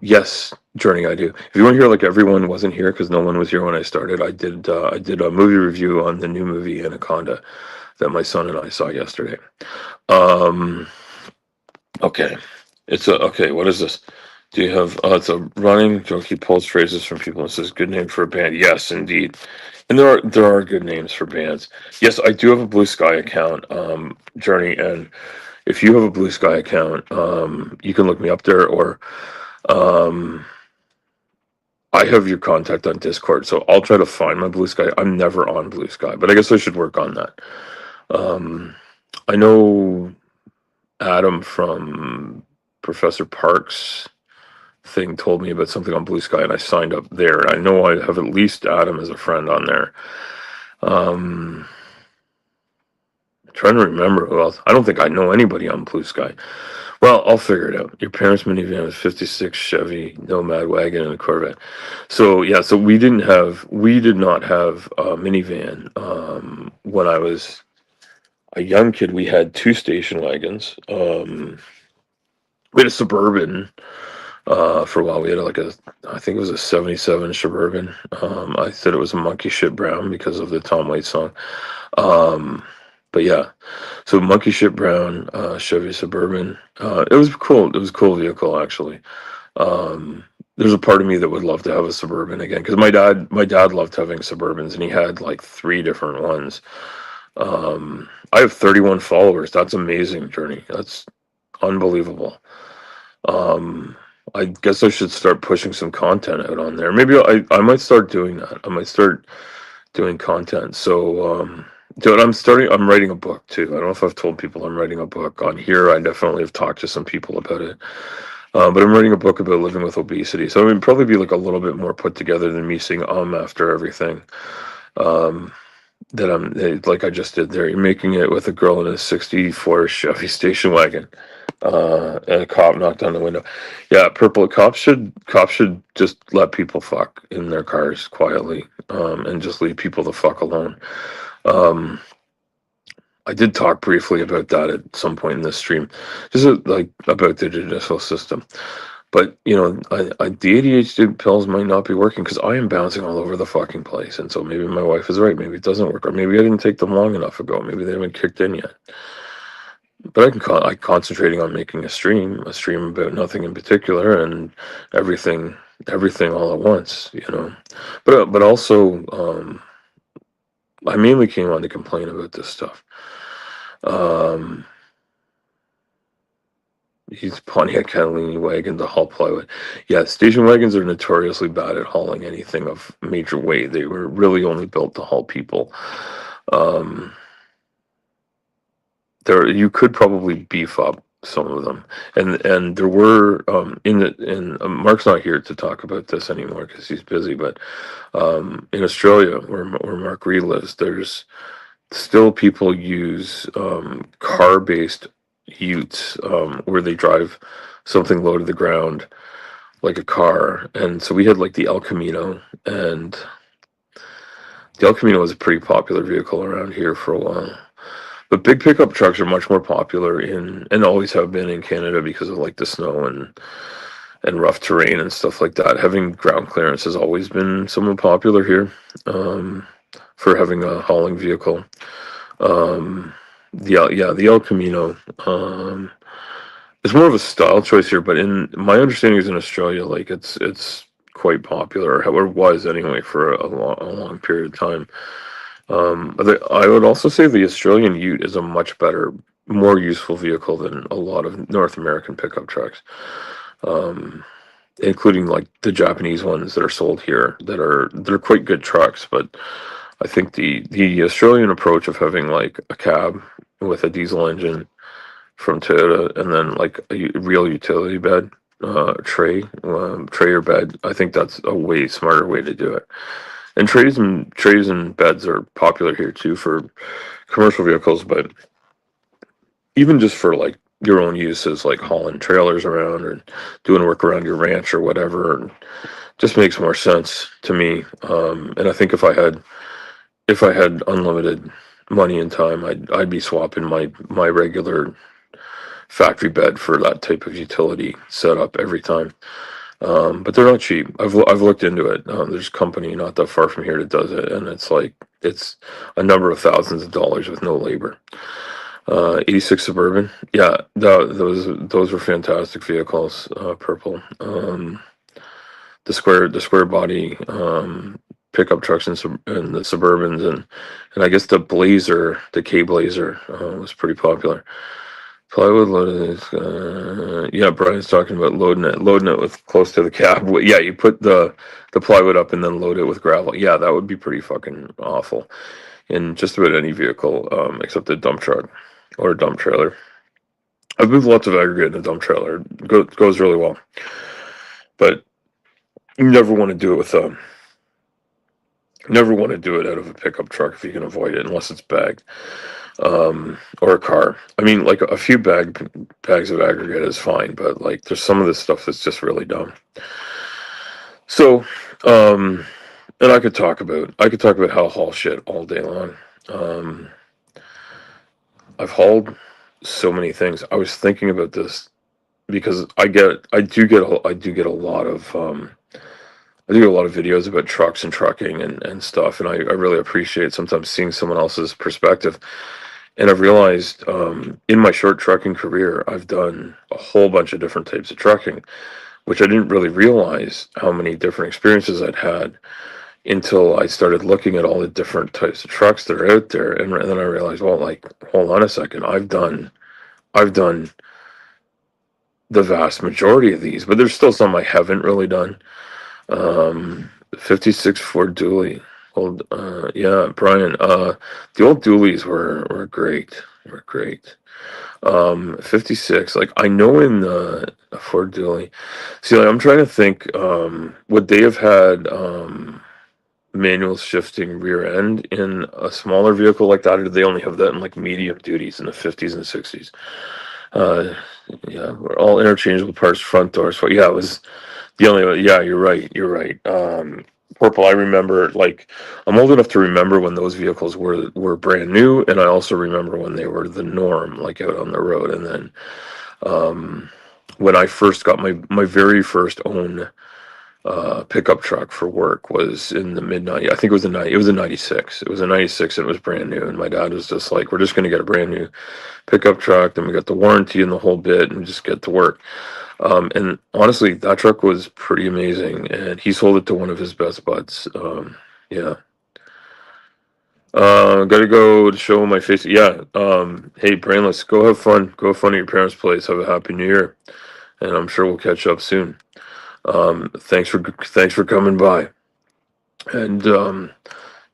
Yes, Journey, I do. If you weren't here, like everyone wasn't here because no one was here when I started. I did a movie review on the new movie Anaconda that my son and I saw yesterday. Um, okay, okay. What is this? Do you have? It's a running joke. He pulls phrases from people and says, "Good name for a band." Yes, indeed. And there are good names for bands. Yes, I do have a Blue Sky account, Journey, and if you have a Blue Sky account, you can look me up there, or um I have your contact on Discord, so I'll try to find my Blue Sky. I'm never on Blue Sky, but I guess I should work on that. Um, I know Adam from Professor Park's thing told me about something on Blue Sky, and I signed up there. I know I have at least Adam as a friend on there. Um, Trying to remember who else. I don't think I know anybody on Blue Sky. Well, I'll figure it out. Your parents' minivan was '56 Chevy Nomad wagon and a Corvette. So yeah, so we did not have a minivan. When I was a young kid, we had two station wagons. We had a Suburban for a while. We had I think it was a '77 Suburban. I said it was a monkey shit brown because of the Tom Waits song. Um, but yeah, so monkey shit brown Chevy Suburban. It was cool. It was a cool vehicle actually. There's a part of me that would love to have a Suburban again because my dad loved having Suburbans and he had like three different ones. I have 31 followers. That's amazing, Journey. That's unbelievable. Um, I guess I should start pushing some content out on there. Maybe I might start doing that. I might start doing content. So, dude, I'm writing a book too. I don't know if I've told people I'm writing a book on here. I definitely have talked to some people about it. But I'm writing a book about living with obesity. So I mean, probably be like a little bit more put together than me saying after everything. Um, like I just did there. You're making it with a girl in a '64 Chevy station wagon. And a cop knocked on the window. Yeah, purple cops should just let people fuck in their cars quietly, and just leave people the fuck alone. Um, I did talk briefly about that at some point in this stream, just like about the judicial system. But the ADHD pills might not be working because I am bouncing all over the fucking place, and so maybe my wife is right. Maybe it doesn't work, or maybe I didn't take them long enough ago. Maybe they haven't kicked in yet. But I concentrating on making a stream about nothing in particular and everything, everything all at once. But also, I mainly came on to complain about this stuff. Um, He's Pontiac Catalini wagon to haul plywood. Yeah, station wagons are notoriously bad at hauling anything of major weight. They were really only built to haul people. Um, you could probably beef up some of them, and there were Mark's not here to talk about this anymore because he's busy, but in Australia, where Mark Reed lives, there's still people use car-based utes, where they drive something low to the ground like a car. And so we had like the El Camino, and the El Camino was a pretty popular vehicle around here for a while. But big pickup trucks are much more popular in, and always have been in Canada because of like the snow and rough terrain and stuff like that. Having ground clearance has always been somewhat popular here, for having a hauling vehicle. The El Camino. It's more of a style choice here, but in my understanding is in Australia, like it's quite popular, or was anyway, for a long period of time. I would also say the Australian Ute is a much better, more useful vehicle than a lot of North American pickup trucks, um, including like the Japanese ones that are sold here they're quite good trucks. But I think the Australian approach of having like a cab with a diesel engine from Toyota, and then like a real utility bed, tray or bed. I think that's a way smarter way to do it. And trays and beds are popular here too for commercial vehicles, but even just for like your own uses, like hauling trailers around or doing work around your ranch or whatever, just makes more sense to me. And I think if I had unlimited money and time, I'd be swapping my regular factory bed for that type of utility setup every time. But they're not cheap. I've looked into it. There's a company not that far from here that does it, and it's a number of thousands of dollars with no labor. 86 Suburban, yeah, those were fantastic vehicles. Purple, the square body pickup trucks and the Suburbans, and I guess the K Blazer was pretty popular. Plywood loaded is, yeah, Brian's talking about loading it with close to the cab. Yeah, you put the plywood up and then load it with gravel. Yeah, that would be pretty fucking awful in just about any vehicle, except a dump truck or a dump trailer. I've moved lots of aggregate in a dump trailer. Goes really well, but you never want to do it out of a pickup truck if you can avoid it, unless it's bagged. Or a car. I mean, like a few bags of aggregate is fine, but like there's some of this stuff that's just really dumb. So, and I could talk about how to haul shit all day long. I've hauled so many things. I was thinking about this because I do get a lot of I do a lot of videos about trucks and trucking and stuff, and I really appreciate sometimes seeing someone else's perspective. And I've realized, in my short trucking career, I've done a whole bunch of different types of trucking, which I didn't really realize how many different experiences I'd had until I started looking at all the different types of trucks that are out there. And then I realized, well, like, hold on a second, I've done the vast majority of these, but there's still some I haven't really done. 56 Ford Dually. Yeah, Brian. The old dualies were great. 56. Like I know in the Ford Dually. See, like I'm trying to think. Would they have had manual shifting rear end in a smaller vehicle like that, or did they only have that in like medium duties in the 50s and 60s? Yeah, we're all interchangeable parts, front doors. So yeah, it was the only. Yeah, you're right. Purple. I remember, like, I'm old enough to remember when those vehicles were brand new, and I also remember when they were the norm, like out on the road. And then when I first got my very first own pickup truck for work was in the mid 90s. I think it was a 96. It was a 96 and it was brand new. And my dad was just like, we're just going to get a brand new pickup truck. Then we got the warranty and the whole bit and just get to work. And honestly, that truck was pretty amazing. And he sold it to one of his best buds. Yeah. Gotta go to show my face. Yeah. Hey, Brainless, go have fun. Go have fun at your parents' place. Have a happy new year. And I'm sure we'll catch up soon. Thanks for coming by. And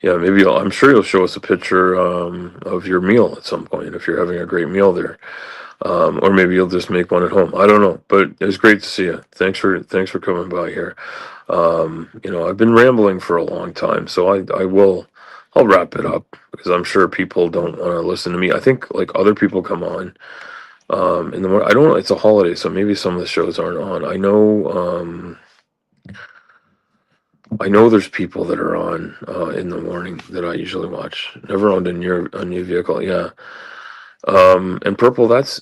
yeah, I'm sure you'll show us a picture of your meal at some point if you're having a great meal there. Or maybe you'll just make one at home. I don't know, but it was great to see you. Thanks for coming by here. I've been rambling for a long time, so I'll wrap it up because I'm sure people don't want to listen to me. I think like other people come on in the morning. I don't know. It's a holiday, so maybe some of the shows aren't on. I know there's people that are on in the morning that I usually watch. Never owned a new vehicle, yeah. And Purple, that's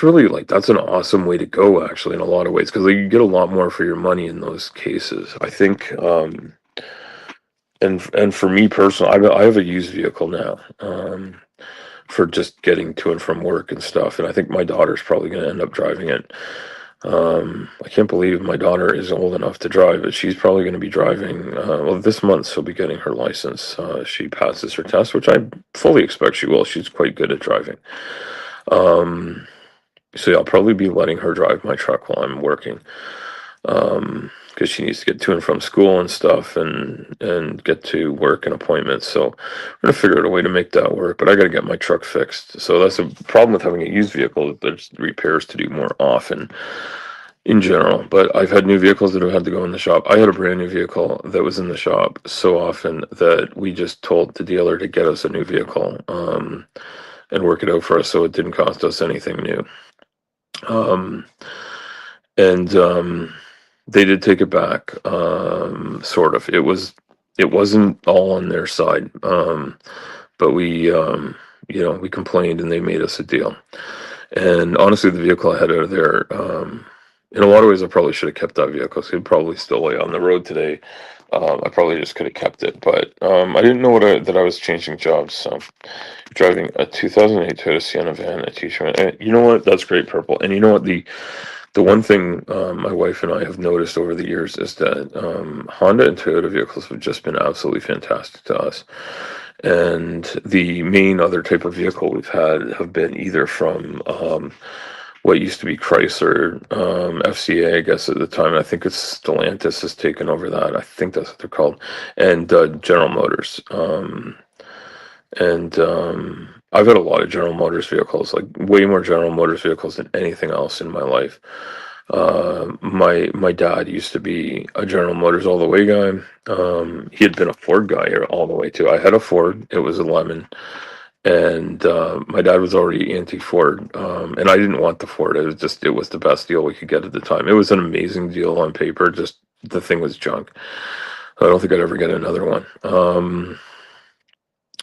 really like that's an awesome way to go actually in a lot of ways because you get a lot more for your money in those cases. I think, and for me personally, I have a used vehicle now for just getting to and from work and stuff, and I think my daughter's probably going to end up driving it. I can't believe my daughter is old enough to drive, but she's probably going to be driving. Well, this month she'll be getting her license. She passes her test, which I fully expect she will. She's quite good at driving. Um, so yeah, I'll probably be letting her drive my truck while I'm working, because she needs to get to and from school and stuff, and get to work and appointments. So I'm gonna figure out a way to make that work. But I got to get my truck fixed. So that's a problem with having a used vehicle. There's repairs to do more often in general. But I've had new vehicles that have had to go in the shop. I had a brand new vehicle that was in the shop so often that we just told the dealer to get us a new vehicle, and work it out for us so it didn't cost us anything new. Um, and they did take it back, sort of. It wasn't all on their side, but we complained and they made us a deal. And honestly, the vehicle I had out of there, in a lot of ways, I probably should have kept that vehicle. So it'd probably still lay on the road today. I probably just could have kept it, but I didn't know that I was changing jobs. So driving a 2008 Toyota Sienna van, a T-shirt. And you know what? That's great, Purple. And you know what? The one thing my wife and I have noticed over the years is that Honda and Toyota vehicles have just been absolutely fantastic to us. And the main other type of vehicle we've had have been either from what used to be Chrysler, FCA, I guess at the time. I think it's Stellantis has taken over that. I think that's what they're called, and General Motors. And I've had a lot of General Motors vehicles, like way more General Motors vehicles than anything else in my life. My dad used to be a General Motors all the way guy. He had been a Ford guy here all the way too. I had a Ford. It was a Lemon, and my dad was already anti-Ford, and I didn't want the Ford. It was the best deal we could get at the time. It was an amazing deal on paper. Just the thing was junk. I don't think I'd ever get another one.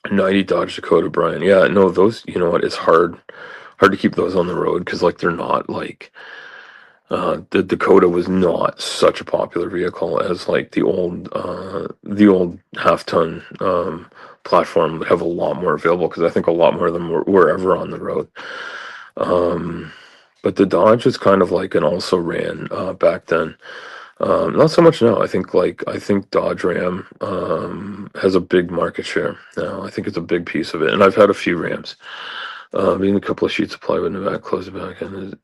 90 Dodge Dakota, Brian. Yeah, no, those, you know what, it's hard to keep those on the road because like they're not like the Dakota was not such a popular vehicle as like the old half ton platform would have a lot more available because I think a lot more of them were ever on the road. But the Dodge is kind of like an also ran back then. Not so much now. I think Dodge Ram has a big market share now. I think it's a big piece of it, and I've had a few Rams. Being a couple of sheets of plywood in the back, close the back, and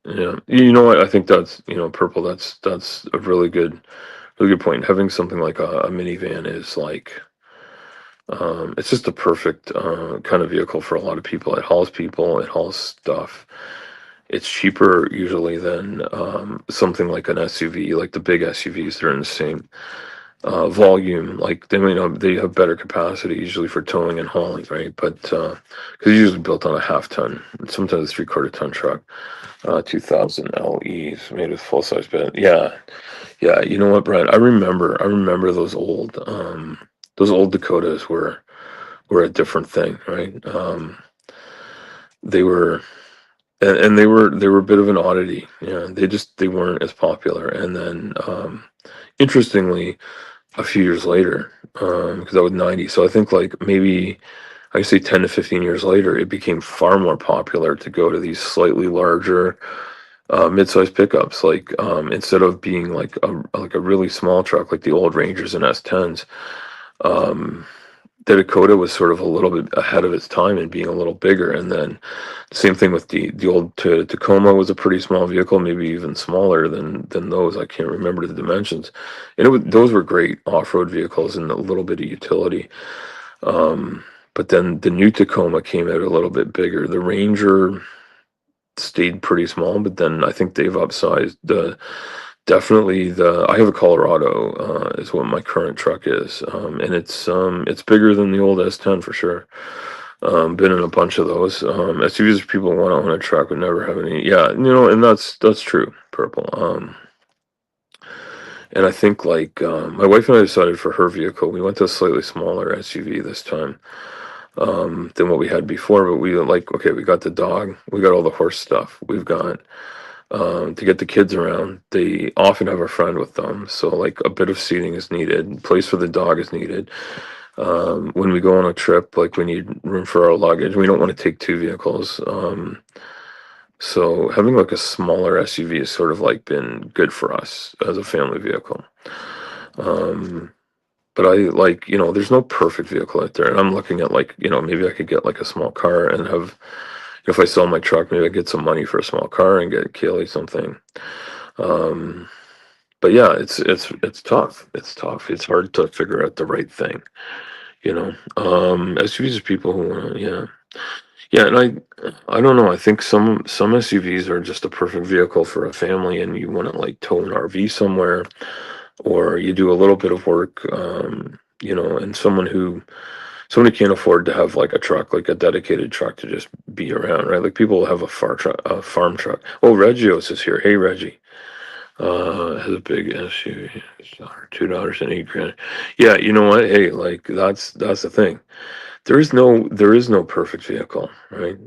you know what? I think that's Purple. That's a really good point. Having something like a minivan is like it's just a perfect kind of vehicle for a lot of people. It hauls people. It hauls stuff. It's cheaper usually than something like an SUV, like the big SUVs that are in the same volume. Like they have better capacity usually for towing and hauling, right? But because it's usually built on a half ton, sometimes a 3/4 ton truck. 2000 LEs made with full size bed. Yeah, yeah. You know what, Brian? I remember those old Dakotas were a different thing, right? They were and they were a bit of an oddity. Yeah, they weren't as popular. And then interestingly, a few years later, because I was 90, so I think like maybe I say 10 to 15 years later, it became far more popular to go to these slightly larger mid-sized pickups. Like instead of being like a really small truck like the old Rangers and S10s, um, the Dakota was sort of a little bit ahead of its time in being a little bigger. And then same thing with the old Tacoma was a pretty small vehicle, maybe even smaller than those. I can't remember the dimensions. And those were great off-road vehicles and a little bit of utility. But then the new Tacoma came out a little bit bigger. The Ranger, stayed pretty small, but then I think they've upsized definitely I have a Colorado, is what my current truck is. And it's bigger than the old S10 for sure. Been in a bunch of those. SUVs people want to own a truck would never have any. Yeah, and that's true, Purple. And I think like my wife and I decided for her vehicle, we went to a slightly smaller SUV this time than what we had before. But we like, okay, we got the dog, we got all the horse stuff, we've got to get the kids around. They often have a friend with them, so like a bit of seating is needed. Place for the dog is needed. When we go on a trip, like we need room for our luggage. We don't want to take two vehicles. So having like a smaller SUV has sort of like been good for us as a family vehicle. Um, but I like, there's no perfect vehicle out there. And I'm looking at like, maybe I could get like a small car and have, if I sell my truck, maybe I get some money for a small car and get Kaylee something. But yeah, it's tough. It's tough. It's hard to figure out the right thing, SUVs are people who want to, yeah. Yeah, and I don't know. I think some SUVs are just a perfect vehicle for a family, and you want to like tow an RV somewhere, or you do a little bit of work, and somebody can't afford to have like a truck, like a dedicated truck to just be around, right? Like people have a farm truck. Oh, Regios is here. Hey, Reggie. Has a big SUV. $2 and $8 grand. Yeah, you know what? Hey, like that's the thing. There is no perfect vehicle, right?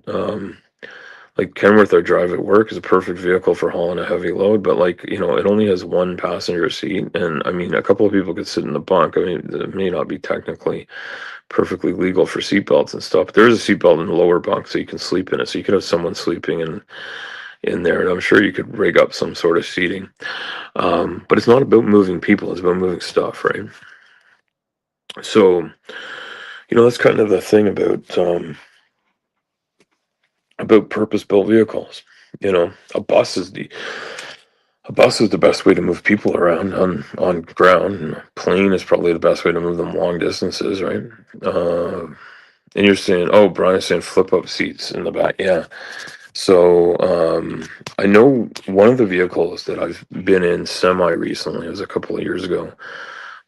Like Kenworth, our drive at work is a perfect vehicle for hauling a heavy load, but like, it only has one passenger seat. And I mean, a couple of people could sit in the bunk. I mean, it may not be technically perfectly legal for seatbelts and stuff, but there is a seatbelt in the lower bunk so you can sleep in it. So you could have someone sleeping in there, and I'm sure you could rig up some sort of seating. But it's not about moving people, it's about moving stuff, right? So, that's kind of the thing about purpose-built vehicles. A bus is the best way to move people around on ground, and a plane is probably the best way to move them long distances, right? And you're saying, oh, Brian's saying flip up seats in the back. Yeah. So I know one of the vehicles that I've been in semi recently, it was a couple of years ago.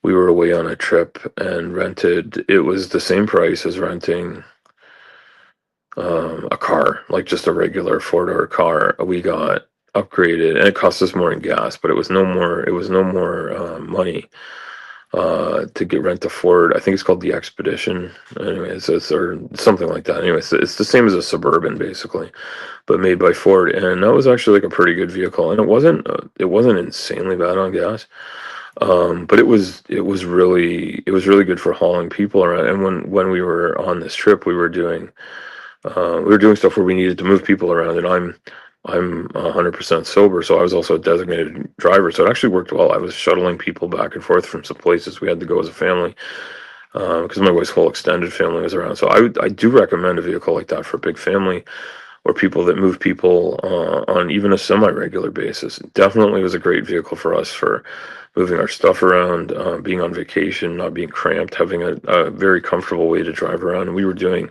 We were away on a trip and rented. It was the same price as renting a car, like just a regular 4-door car. We got upgraded, and it cost us more in gas, but it was no more. It was no more money to rent a Ford. I think it's called the Expedition. Anyways, or something like that. Anyways, it's the same as a Suburban basically, but made by Ford, and that was actually like a pretty good vehicle. And it wasn't insanely bad on gas. But it was really good for hauling people around. And when we were on this trip, we were doing stuff where we needed to move people around, and I'm 100% sober, so I was also a designated driver. So it actually worked well. I was shuttling people back and forth from some places we had to go as a family, because my wife's whole extended family was around. So I do recommend a vehicle like that for a big family or people that move people on even a semi-regular basis. It definitely was a great vehicle for us for moving our stuff around, being on vacation, not being cramped, having a very comfortable way to drive around. And we were doing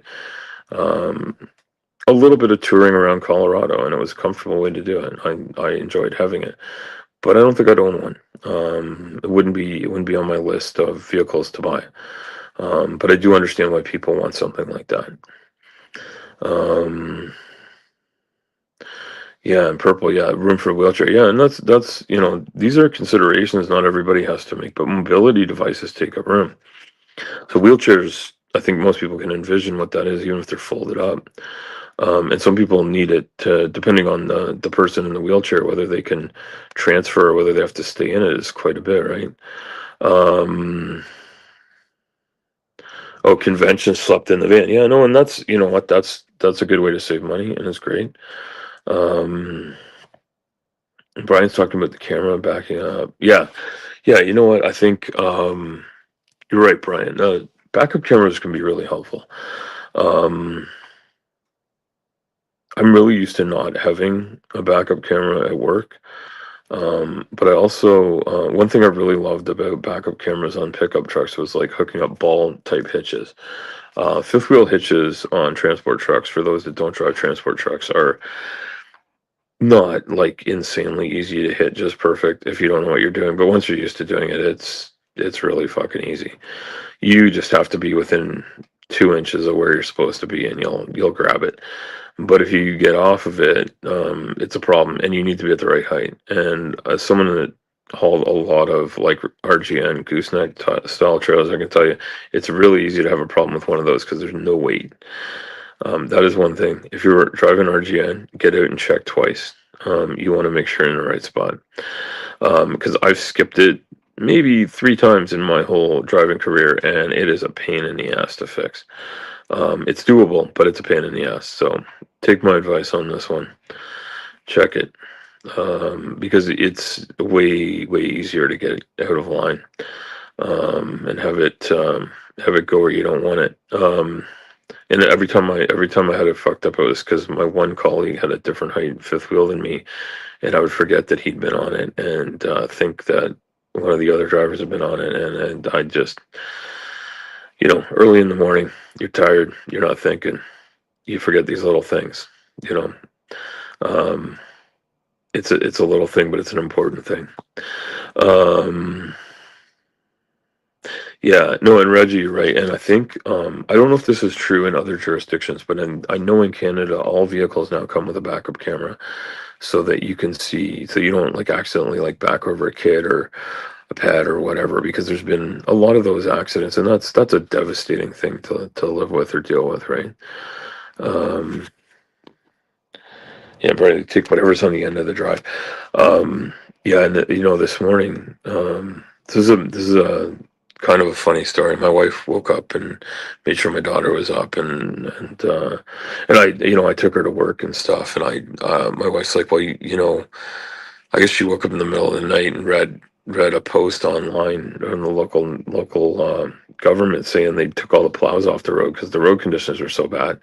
a little bit of touring around Colorado, and it was a comfortable way to do it. I enjoyed having it, but I don't think I'd own one. It wouldn't be on my list of vehicles to buy. But I do understand why people want something like that. Um, yeah, and purple, yeah, room for a wheelchair. Yeah, and that's these are considerations not everybody has to make, but mobility devices take up room. So wheelchairs, I think most people can envision what that is, even if they're folded up. And some people need it depending on the person in the wheelchair, whether they can transfer or whether they have to stay in it is quite a bit, right? Um, oh, convention slept in the van. Yeah, no, and that's, you know what, that's a good way to save money, and it's great. Um, Brian's talking about the camera backing up. Yeah, yeah, you know what, I think you're right, Brian. Backup cameras can be really helpful. Um, I'm really used to not having a backup camera at work. But I also, one thing I really loved about backup cameras on pickup trucks was like hooking up ball type hitches. Fifth wheel hitches on transport trucks, for those that don't drive transport trucks, are not like insanely easy to hit just perfect if you don't know what you're doing. But once you're used to doing it, it's really fucking easy. You just have to be within 2 inches of where you're supposed to be, and you'll grab it. But if you get off of it, it's a problem, and you need to be at the right height. And as someone that hauled a lot of like RGN gooseneck style trails, I can tell you, it's really easy to have a problem with one of those because there's no weight. That is one thing. If you're driving RGN, get out and check twice. You want to make sure you're in the right spot. Because I've skipped it maybe 3 times in my whole driving career, and it is a pain in the ass to fix. It's doable, but it's a pain in the ass. So take my advice on this one. Check it. Because it's way, way easier to get out of line, and have it go where you don't want it. And every time I had it fucked up, it was because my one colleague had a different height fifth wheel than me, and I would forget that he'd been on it, and think that one of the other drivers had been on it, and I just, early in the morning, you're tired, you're not thinking, you forget these little things, you know. Um, it's a little thing, but it's an important thing. Yeah, no, and Reggie, you're right. And I think, I don't know if this is true in other jurisdictions, but I know in Canada, all vehicles now come with a backup camera so that you can see, so you don't like accidentally like back over a kid or a pet or whatever, because there's been a lot of those accidents, and that's a devastating thing to live with or deal with, right? Um, yeah, probably take whatever's on the end of the drive. Yeah, and this morning, this is a kind of a funny story. My wife woke up and made sure my daughter was up, and I took her to work and stuff, and my wife's like, well, I guess she woke up in the middle of the night and read a post online on the local government saying they took all the plows off the road because the road conditions were so bad.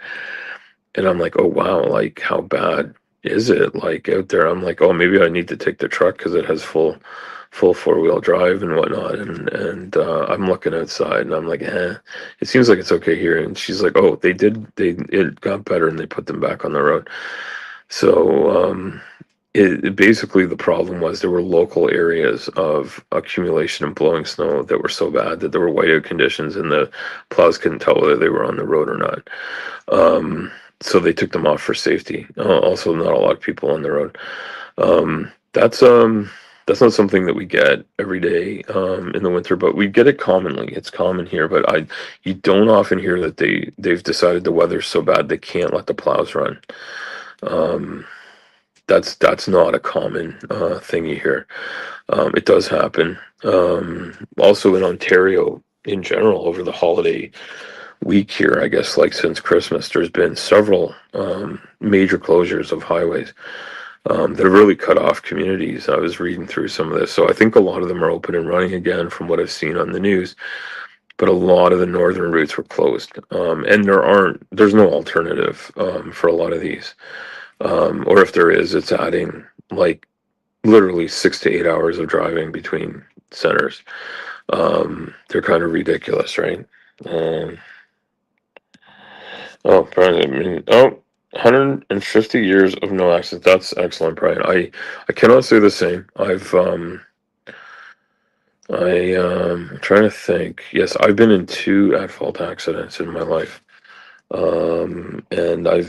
And I'm like, oh wow, like how bad is it like out there? I'm like, oh, maybe I need to take the truck because it has full four-wheel drive and whatnot. And I'm looking outside and I'm like, it seems like it's okay here. And she's like, oh, it got better and they put them back on the road. So it basically, the problem was there were local areas of accumulation and blowing snow that were so bad that there were whiteout conditions and the plows couldn't tell whether they were on the road or not. So they took them off for safety. Also, not a lot of people on the road. That's not something that we get every day in the winter, but we get it commonly. It's common here, but you don't often hear that they've decided the weather's so bad they can't let the plows run. That's not a common thing you hear. It does happen. Also in Ontario in general over the holiday week here, I guess, like since Christmas, there's been several major closures of highways that have really cut off communities. I was reading through some of this, so I think a lot of them are open and running again from what I've seen on the news, but a lot of the northern routes were closed, and there's no alternative for a lot of these, or if there is, it's adding like literally 6 to 8 hours of driving between centers. They're kind of ridiculous, right? Oh, Brian, 150 years of no accidents. That's excellent, Brian. I cannot say the same. I'm trying to think. Yes, I've been in 2 at-fault accidents in my life. And I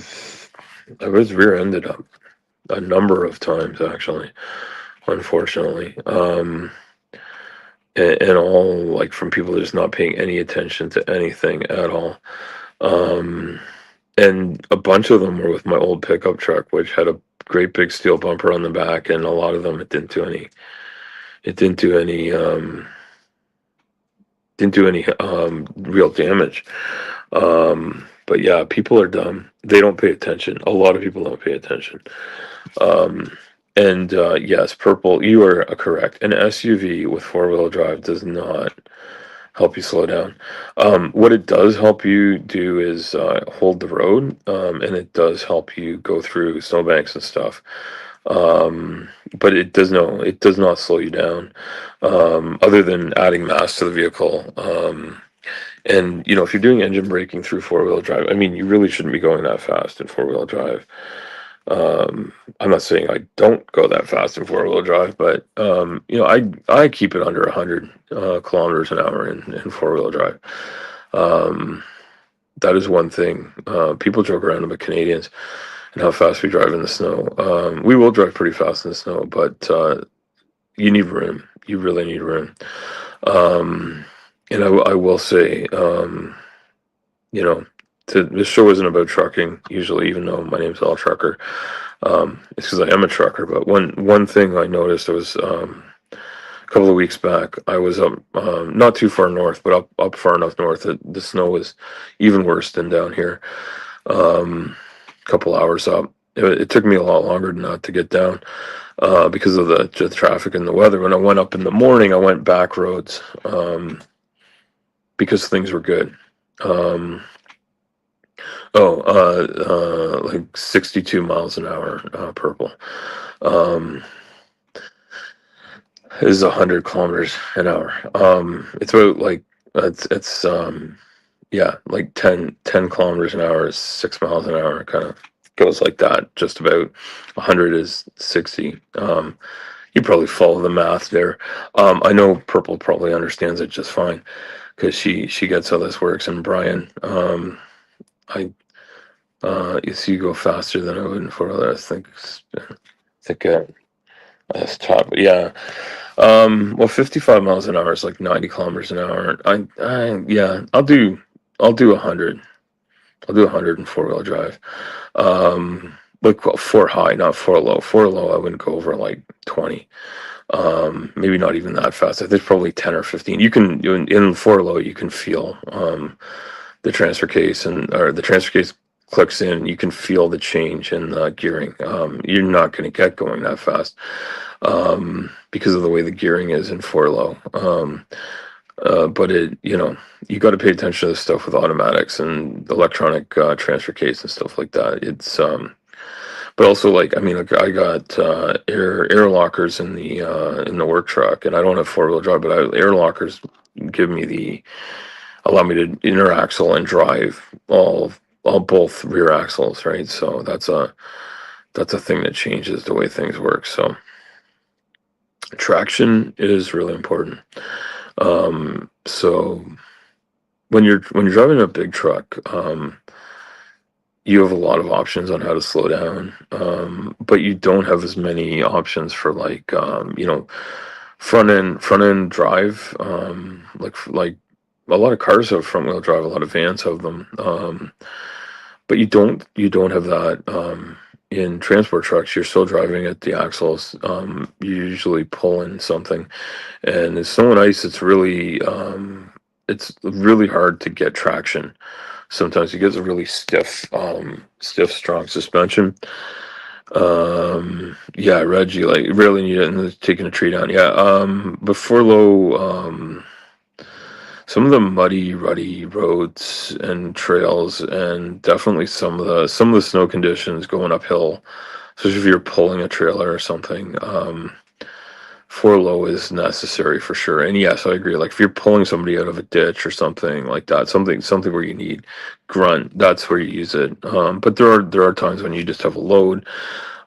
was rear-ended up a number of times, actually, unfortunately. And all like from people just not paying any attention to anything at all. And a bunch of them were with my old pickup truck, which had a great big steel bumper on the back, and a lot of them it didn't do any real damage. But yeah, people are dumb. They don't pay attention. A lot of people don't pay attention. And yes, purple, you are correct. An SUV with four-wheel drive does not help you slow down. What it does help you do is hold the road, and it does help you go through snowbanks and stuff. But it does not slow you down, other than adding mass to the vehicle. And if you're doing engine braking through four-wheel drive, I mean, you really shouldn't be going that fast in four-wheel drive. I'm not saying I don't go that fast in four-wheel drive, but I keep it under 100 kilometers an hour in four-wheel drive. Um, that is one thing. People joke around about Canadians and how fast we drive in the snow. We will drive pretty fast in the snow, but you need room. You really need room. Um, and I will say, you know, this show isn't about trucking usually, even though my name's All Trucker. It's because I am a trucker. But one thing I noticed was a couple of weeks back, I was up not too far north, but up far enough north that the snow was even worse than down here. A couple hours up. It took me a lot longer than that to get down because of the traffic and the weather. When I went up in the morning, I went back roads because things were good. Like 62 miles an hour, purple. Is 100 kilometers an hour. It's about like it's yeah, like 10 kilometers an hour is 6 miles an hour. Kind of goes like that. Just about 100 is 60. You probably follow the math there. I know Purple probably understands it just fine because she gets how this works. And Brian, I you see, you go faster than I would in four-wheeler. I think that's top. Yeah. Well, 55 miles an hour is like 90 kilometers an hour. Yeah, I'll do 100. I'll do 100 in four-wheel drive. Like four high, not four low. Four low, I wouldn't go over like 20. Maybe not even that fast. I think probably 10 or 15. In four low, you can feel the transfer case or the transfer case clicks in. You can feel the change in the gearing. You're not going to get going that fast because of the way the gearing is in four low. But you got to pay attention to this stuff with automatics and electronic transfer case and stuff like that. It's but also like I got air lockers in the work truck, and I don't have four-wheel drive, but air lockers allow me to interaxle and drive all both rear axles, right? So that's a thing that changes the way things work. So traction is really important. So when you're driving a big truck, you have a lot of options on how to slow down, but you don't have as many options for like front end drive. Like a lot of cars have front wheel drive, a lot of vans have them, but you don't have that in transport trucks. You're still driving at the axles. You usually pulling something, and in snow and ice, it's really hard to get traction. Sometimes you get a really stiff, strong suspension. Yeah, Reggie, like really need it and taking a tree down. Yeah, before low, some of the muddy, rutty roads and trails, and definitely some of the snow conditions going uphill, especially if you're pulling a trailer or something. Four low is necessary for sure. And yes, I agree. Like if you're pulling somebody out of a ditch or something like that, something where you need grunt, that's where you use it. But there are times when you just have a load,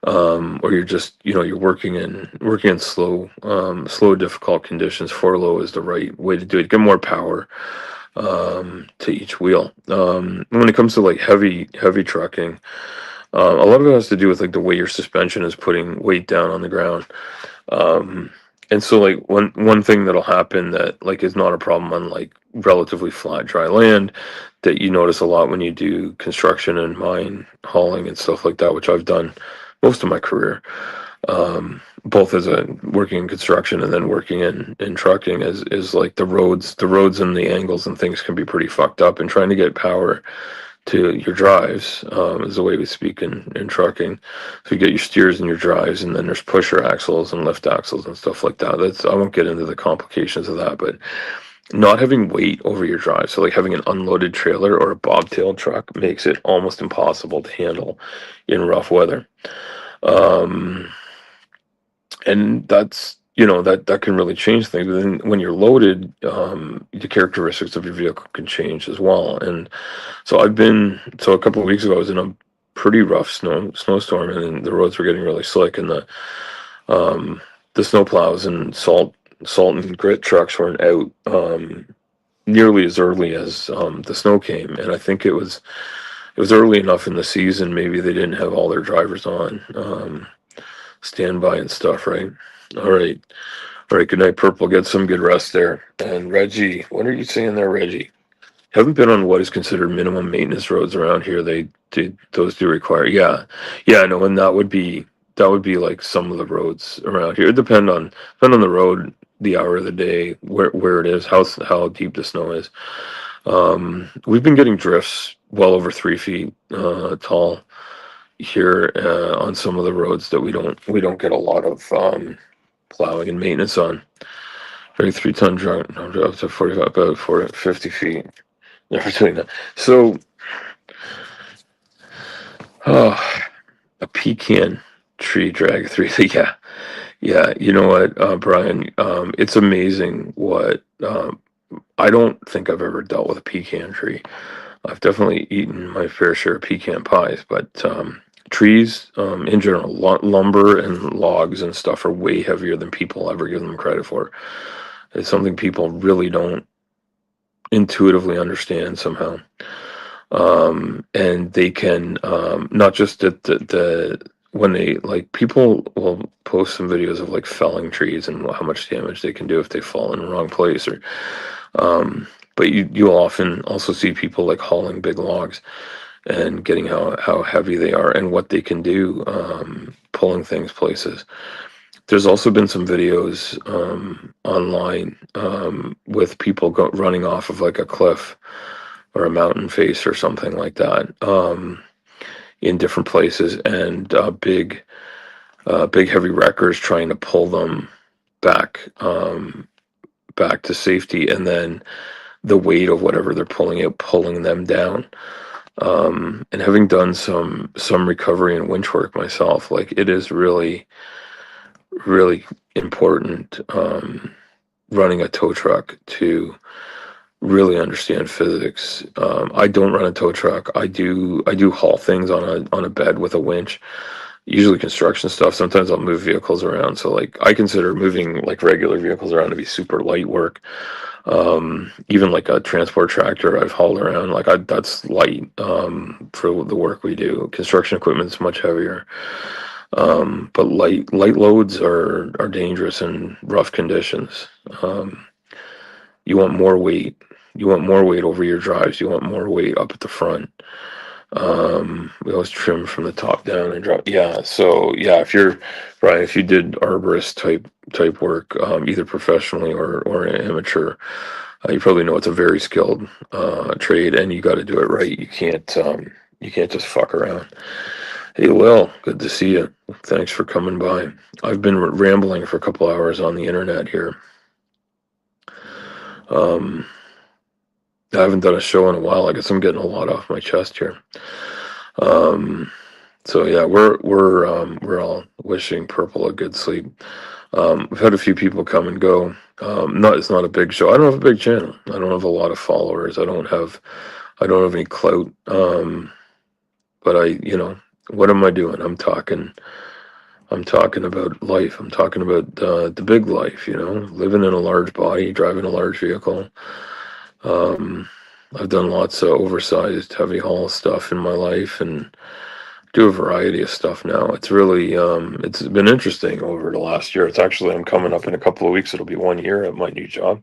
or you're just you're working in slow, difficult conditions. Four low is the right way to do it. Get more power to each wheel. When it comes to like heavy trucking, a lot of it has to do with like the way your suspension is putting weight down on the ground. And so like one thing that'll happen that like is not a problem on like relatively flat dry land that you notice a lot when you do construction and mine hauling and stuff like that, which I've done most of my career, both as a working in construction and then working in trucking, is like the roads and the angles and things can be pretty fucked up, and trying to get power to your drives is the way we speak in trucking. So you get your steers and your drives, and then there's pusher axles and lift axles and stuff like that. I won't get into the complications of that, but not having weight over your drive, so like having an unloaded trailer or a bobtail truck, makes it almost impossible to handle in rough weather. And that's that can really change things. But then when you're loaded, the characteristics of your vehicle can change as well. And so a couple of weeks ago, I was in pretty rough snowstorm, and the roads were getting really slick, and the snowplows and salt and grit trucks weren't out nearly as early as the snow came, and I think it was early enough in the season. Maybe they didn't have all their drivers on standby and stuff, right? All right, all right. Good night, Purple. Get some good rest there. And Reggie, what are you saying there, Reggie? Haven't been on what is considered minimum maintenance roads around here. Those do require, yeah, yeah. No, and that would be like some of the roads around here. It depend on the road, the hour of the day, where it is, how deep the snow is. We've been getting drifts well over 3 feet tall here on some of the roads that we don't get a lot of plowing and maintenance on. 33-ton truck, no, up to 45, about 40, 50 feet. Never doing that. So, oh, a pecan tree drag through the, yeah, yeah. You know what, Brian? It's amazing what I don't think I've ever dealt with a pecan tree. I've definitely eaten my fair share of pecan pies, but trees in general, lumber and logs and stuff are way heavier than people ever give them credit for. It's something people really don't intuitively understand somehow. And they can not just at the when they, like, people will post some videos of like felling trees and how much damage they can do if they fall in the wrong place, or but you'll often also see people like hauling big logs and getting how heavy they are and what they can do pulling things places. There's also been some videos online with people running off of like a cliff or a mountain face or something like that in different places, and big heavy wreckers trying to pull them back to safety, and then the weight of whatever they're pulling them down. And having done some recovery and winch work myself, like, it is really, really important running a tow truck to really understand physics. I don't run a tow truck. I do haul things on a bed with a winch, usually construction stuff. Sometimes I'll move vehicles around. So, like, I consider moving like regular vehicles around to be super light work. Even like a transport tractor I've hauled around, like, that's light for the work we do. Construction equipment is much heavier. But light loads are dangerous in rough conditions. You want more weight. You want more weight over your drives. You want more weight up at the front. We always trim from the top down and drop. Yeah. So yeah, if you did arborist type work, either professionally or amateur, you probably know it's a very skilled trade, and you got to do it right. You can't just fuck around. Hey, Lil, good to see you. Thanks for coming by. I've been rambling for a couple hours on the internet here. I haven't done a show in a while. I guess I'm getting a lot off my chest here. So yeah, we're all wishing Purple a good sleep. We've had a few people come and go. It's not a big show. I don't have a big channel. I don't have a lot of followers. I don't have any clout. But what am I doing? I'm talking about life. I'm talking about the big life, living in a large body, driving a large vehicle. I've done lots of oversized heavy haul stuff in my life, and do a variety of stuff now. It's really it's been interesting over the last year. I'm coming up in a couple of weeks. It'll be 1 year at my new job.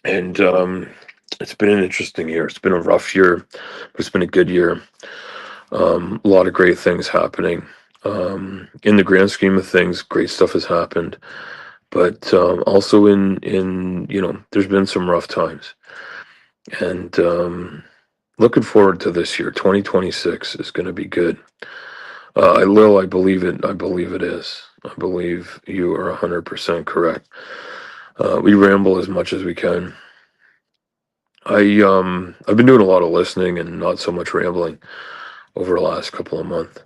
And it's been an interesting year. It's been a rough year, but it's been a good year. A lot of great things happening. In the grand scheme of things, great stuff has happened. But also in there's been some rough times. And looking forward to this year. 2026 is going to be good. I believe it. I believe it is. I believe you are 100% correct. We ramble as much as we can. I've been doing a lot of listening and not so much rambling over the last couple of months.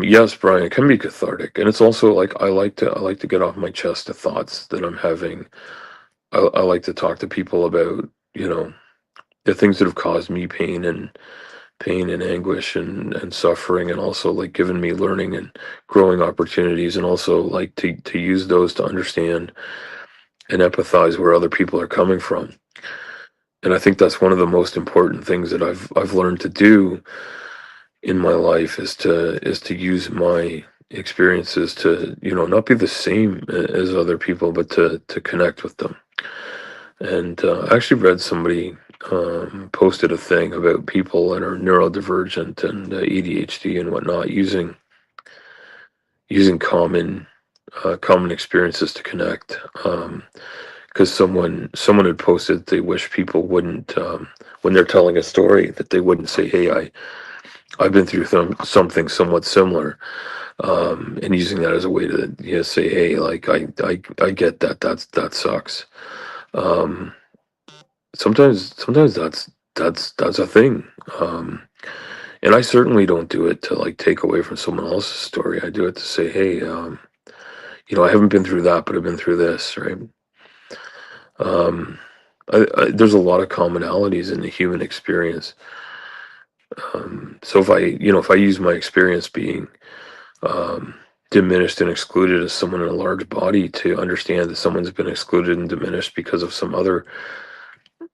Yes, Brian, it can be cathartic, and it's also like I like to get off my chest the thoughts that I'm having. I like to talk to people about the things that have caused me pain and anguish and suffering, and also like given me learning and growing opportunities, and also like to use those to understand and empathize where other people are coming from. And I think that's one of the most important things that I've learned to do in my life, is to use my experiences to, not be the same as other people, but to connect with them. And I actually read somebody posted a thing about people that are neurodivergent and ADHD and whatnot, using common experiences to connect. Because someone had posted they wish people wouldn't, when they're telling a story, that they wouldn't say, "Hey, I've been through something somewhat similar," and using that as a way to, say, "Hey, like I get that. That sucks." Um, sometimes that's a thing. And I certainly don't do it to like take away from someone else's story. I do it to say, "Hey, I haven't been through that, but I've been through this," right? Um, there's a lot of commonalities in the human experience. So if I use my experience being um, diminished and excluded as someone in a large body, to understand that someone's been excluded and diminished because of some other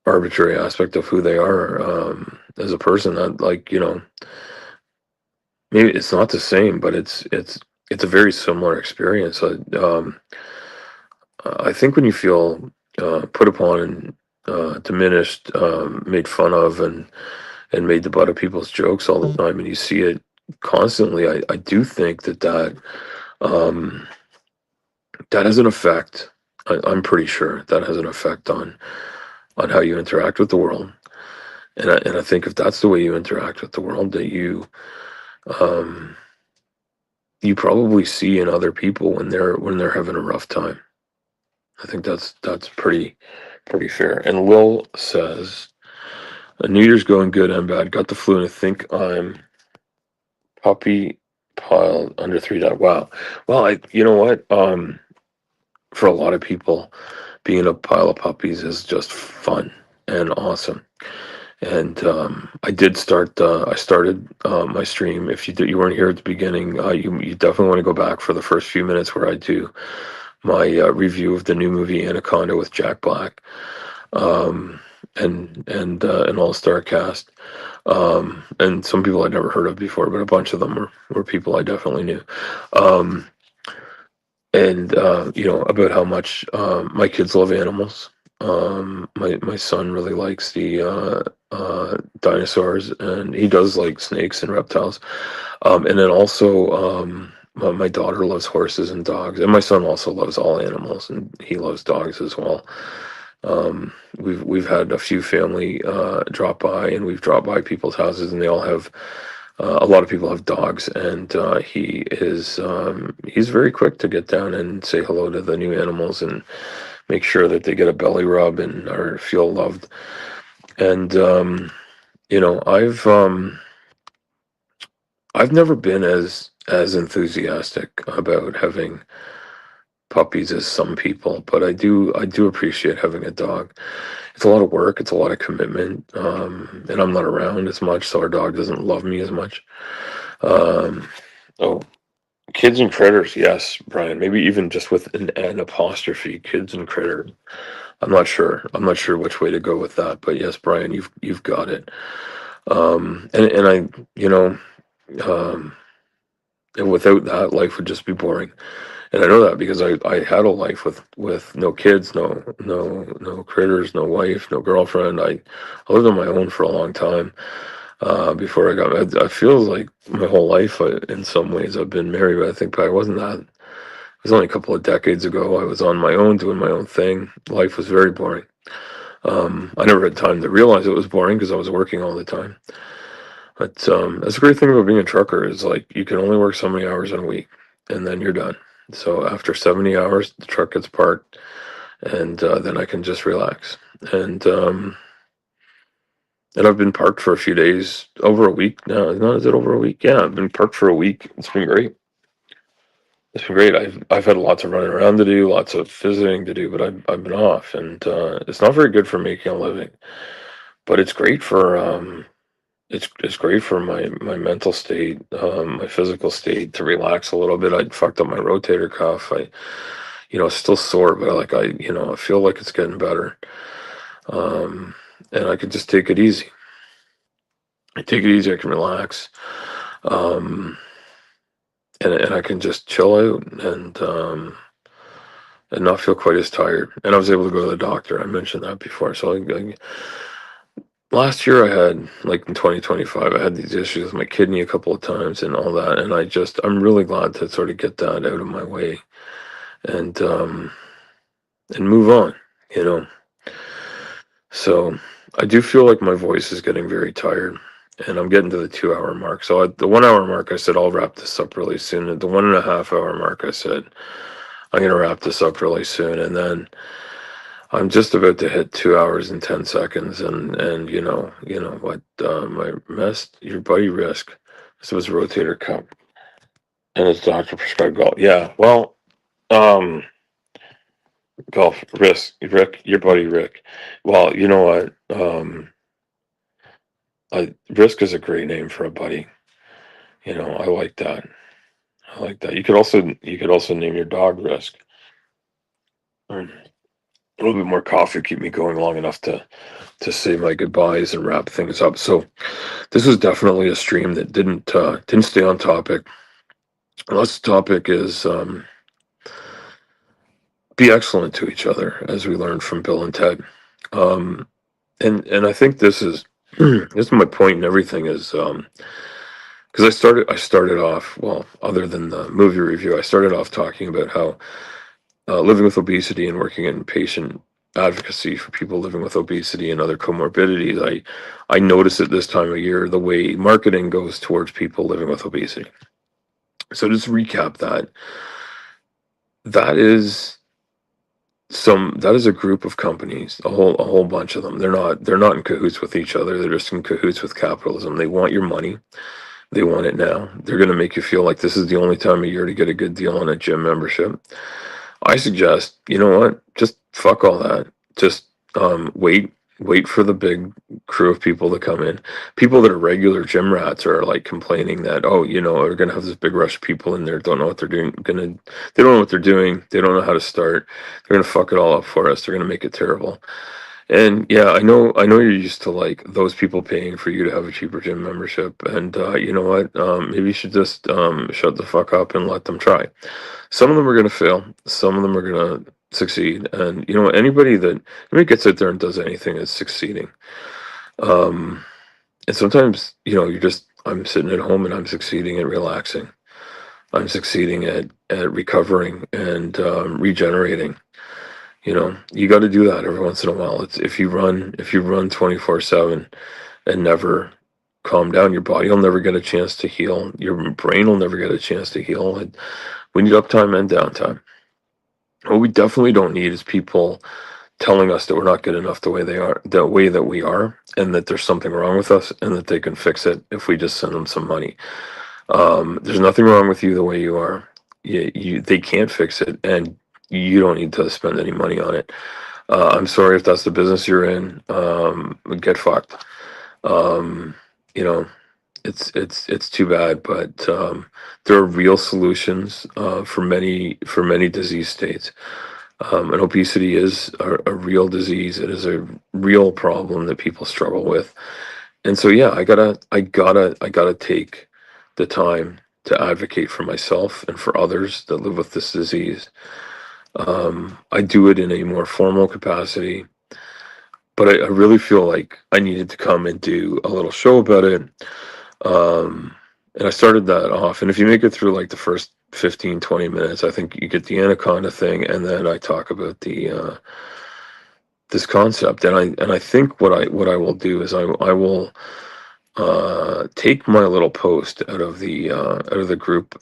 arbitrary aspect of who they are, as a person, that, like, maybe it's not the same, but it's a very similar experience. I think when you feel put upon and diminished, made fun of, and made the butt of people's jokes all the time, and you see it constantly, I do think um, that has an effect. I'm pretty sure that has an effect on how you interact with the world. And I think if that's the way you interact with the world, that um, you probably see in other people when they're having a rough time. I think that's pretty fair. And Will says, New Year's going good and bad. Got the flu and I think I'm puppy piled under 3 dot. Wow. Well, you know what? For a lot of people, being a pile of puppies is just fun and awesome. And I started my stream. If you weren't here at the beginning, you definitely want to go back for the first few minutes where I do my review of the new movie Anaconda with Jack Black, um, and an all-star cast, and some people I'd never heard of before, but a bunch of them were people I definitely knew. Um, and about how much my kids love animals. My son really likes the dinosaurs, and he does like snakes and reptiles. And then also, my daughter loves horses and dogs, and my son also loves all animals, and he loves dogs as well. We've had a few family drop by, and we've dropped by people's houses, and they all have a lot of people have dogs, and he's very quick to get down and say hello to the new animals and make sure that they get a belly rub and or feel loved. And you know, I've never been as enthusiastic about having puppies as some people, but I do appreciate having a dog. It's a lot of work, it's a lot of commitment, and I'm not around as much, so our dog doesn't love me as much. Um, oh, kids and critters, yes, Brian. Maybe even just with an apostrophe, kids and critters. I'm not sure. I'm not sure which way to go with that, but yes, Brian, you've got it. And I, um, and without that, life would just be boring. And I know that because I had a life with no kids, no critters, no wife, no girlfriend. I lived on my own for a long time before I got married. I feel like my whole life, in some ways, I've been married, but I think back, wasn't that? It was only a couple of decades ago. I was on my own, doing my own thing. Life was very boring. I never had time to realize it was boring because I was working all the time. But that's the great thing about being a trucker, is like you can only work so many hours in a week, and then you're done. So after 70 hours, the truck gets parked, and then I can just relax. And I've been parked for a few days, over a week now. No, is it over a week? Yeah, I've been parked for a week. It's been great. It's been great. I've had lots of running around to do, lots of visiting to do, but I've been off, and it's not very good for making a living. but it's great for it's great for my mental state, my physical state to relax a little bit. I fucked up my rotator cuff. It's still sore, but I feel like it's getting better. Um, and I can just take it easy. I take it easy. I can relax. Um, and I can just chill out and not feel quite as tired. And I was able to go to the doctor. I mentioned that before. So last year I had, like in 2025, I had these issues with my kidney a couple of times and all that. And I'm really glad to sort of get that out of my way and move on, you know. So I do feel like my voice is getting very tired, and I'm getting to the 2 hour mark. So at the 1 hour mark, I said I'll wrap this up really soon. At the 1.5 hour mark, I said I'm gonna wrap this up really soon, and then I'm just about to hit 2 hours and 10 seconds, and you know what? I messed your buddy Risk. This was rotator cuff, and his doctor prescribed golf. Yeah, well, um, golf Rick, your buddy Rick. Well, you know what? Risk is a great name for a buddy. I like that. I like that. You could also name your dog Risk. Mm. A little bit more coffee keep me going long enough to say my goodbyes and wrap things up. So this was definitely a stream that didn't stay on topic. Unless the topic is be excellent to each other, as we learned from Bill and Ted. Um, and I think this is this is my point in everything is because I started off, well, other than the movie review, I started off talking about how living with obesity and working in patient advocacy for people living with obesity and other comorbidities, I notice at this time of year the way marketing goes towards people living with obesity. So just recap that is that is a group of companies, a whole bunch of them. They're not in cahoots with each other. They're just in cahoots with capitalism. They want your money. They want it now. They're going to make you feel like this is the only time of year to get a good deal on a gym membership. I suggest, you know what? Just fuck all that. Just wait for the big crew of people to come in. People that are regular gym rats are like complaining that, oh, we're gonna have this big rush of people in there, don't know what they're doing, they don't know what they're doing, they don't know how to start, they're gonna fuck it all up for us, they're gonna make it terrible. And yeah, I know you're used to like those people paying for you to have a cheaper gym membership. And you know what? Maybe you should just shut the fuck up and let them try. Some of them are gonna fail. Some of them are gonna succeed. And anybody gets out there and does anything is succeeding. Um, and sometimes I'm sitting at home and I'm succeeding at relaxing. I'm succeeding at recovering and regenerating. You got to do that every once in a while. It's if you run 24/7 and never calm down, your body will never get a chance to heal. Your brain will never get a chance to heal. And we need uptime and downtime. What we definitely don't need is people telling us that we're not good enough the way they are, the way that we are, and that there's something wrong with us, and that they can fix it if we just send them some money. There's nothing wrong with you the way you are. They can't fix it, and you don't need to spend any money on it. I'm sorry if that's the business you're in. Get fucked. Um, you know, it's too bad, but there are real solutions for many disease states. And obesity is a real disease. It is a real problem that people struggle with. And so, yeah, I gotta take the time to advocate for myself and for others that live with this disease. I do it in a more formal capacity, but I really feel like I needed to come and do a little show about it. Um, and I started that off. And if you make it through like the first 15, 20 minutes, I think you get the anaconda thing, and then I talk about the this concept. And I think what I will do is I will take my little post out of the group,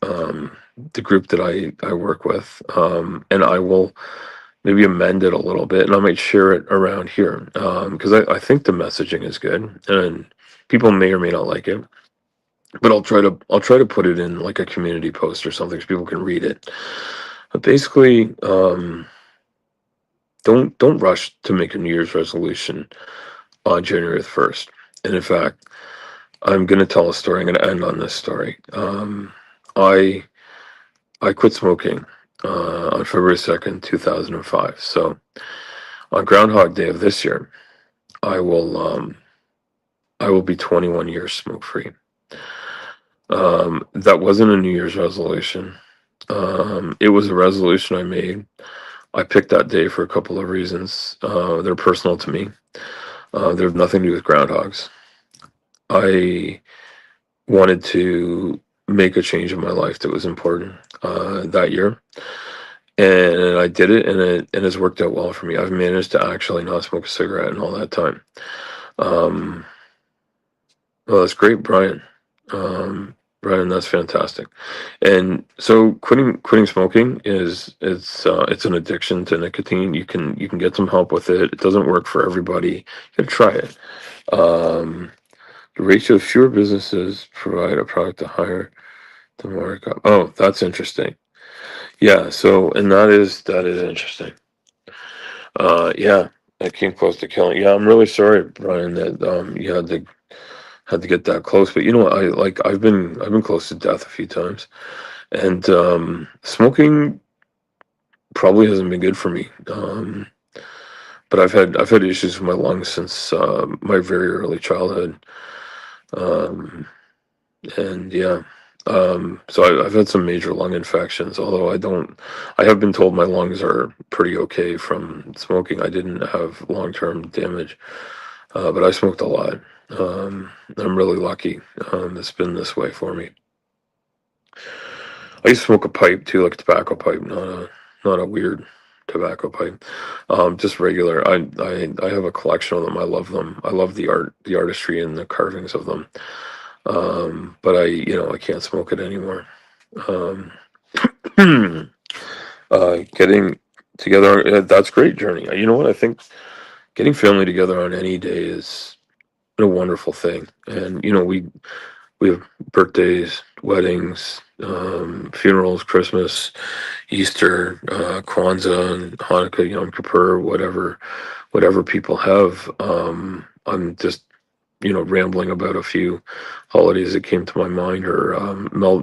the group that I work with, and I will maybe amend it a little bit, and I might share it around here, because I think the messaging is good, and people may or may not like it, but I'll try to put it in like a community post or something so people can read it. But basically, don't rush to make a New Year's resolution. on January the 1st. And in fact, I'm going to tell a story. I'm going to end on this story. I I quit smoking on February 2nd, 2005. So on Groundhog Day of this year, I will I will be 21 years smoke free. That wasn't a New Year's resolution. It was a resolution I made. I picked that day for a couple of reasons. They're personal to me. They have nothing to do with groundhogs. I wanted to make a change in my life that was important that year, and I did it, and it has worked out well for me. I've managed to actually not smoke a cigarette in all that time. Um, well, that's great, Brian. Brian, that's fantastic. And so quitting smoking it's an addiction to nicotine. You can get some help with it. It doesn't work for everybody. You gotta try it. Um, the ratio of fewer businesses provide a product to higher the more it got. Oh, that's interesting. Yeah, so and that is interesting. Yeah, that came close to killing. Yeah, I'm really sorry, Brian, that you had to get that close. But you know what? I've been close to death a few times, and smoking probably hasn't been good for me. But I've had issues with my lungs since my very early childhood. Um, and yeah. So I've had some major lung infections, although I have been told my lungs are pretty okay from smoking. I didn't have long-term damage, but I smoked a lot. I'm really lucky. It's been this way for me. I used to smoke a pipe too, like a tobacco pipe, not a weird tobacco pipe. Just regular. I have a collection of them. I love them. I love the art, the artistry, and the carvings of them. But I can't smoke it anymore. Um, getting together, that's great journey. You know what? I think getting family together on any day is a wonderful thing. And we have birthdays, weddings, funerals, Christmas, Easter, Kwanzaa, and Hanukkah, Yom Kippur, whatever people have. I'm just rambling about a few holidays that came to my mind, or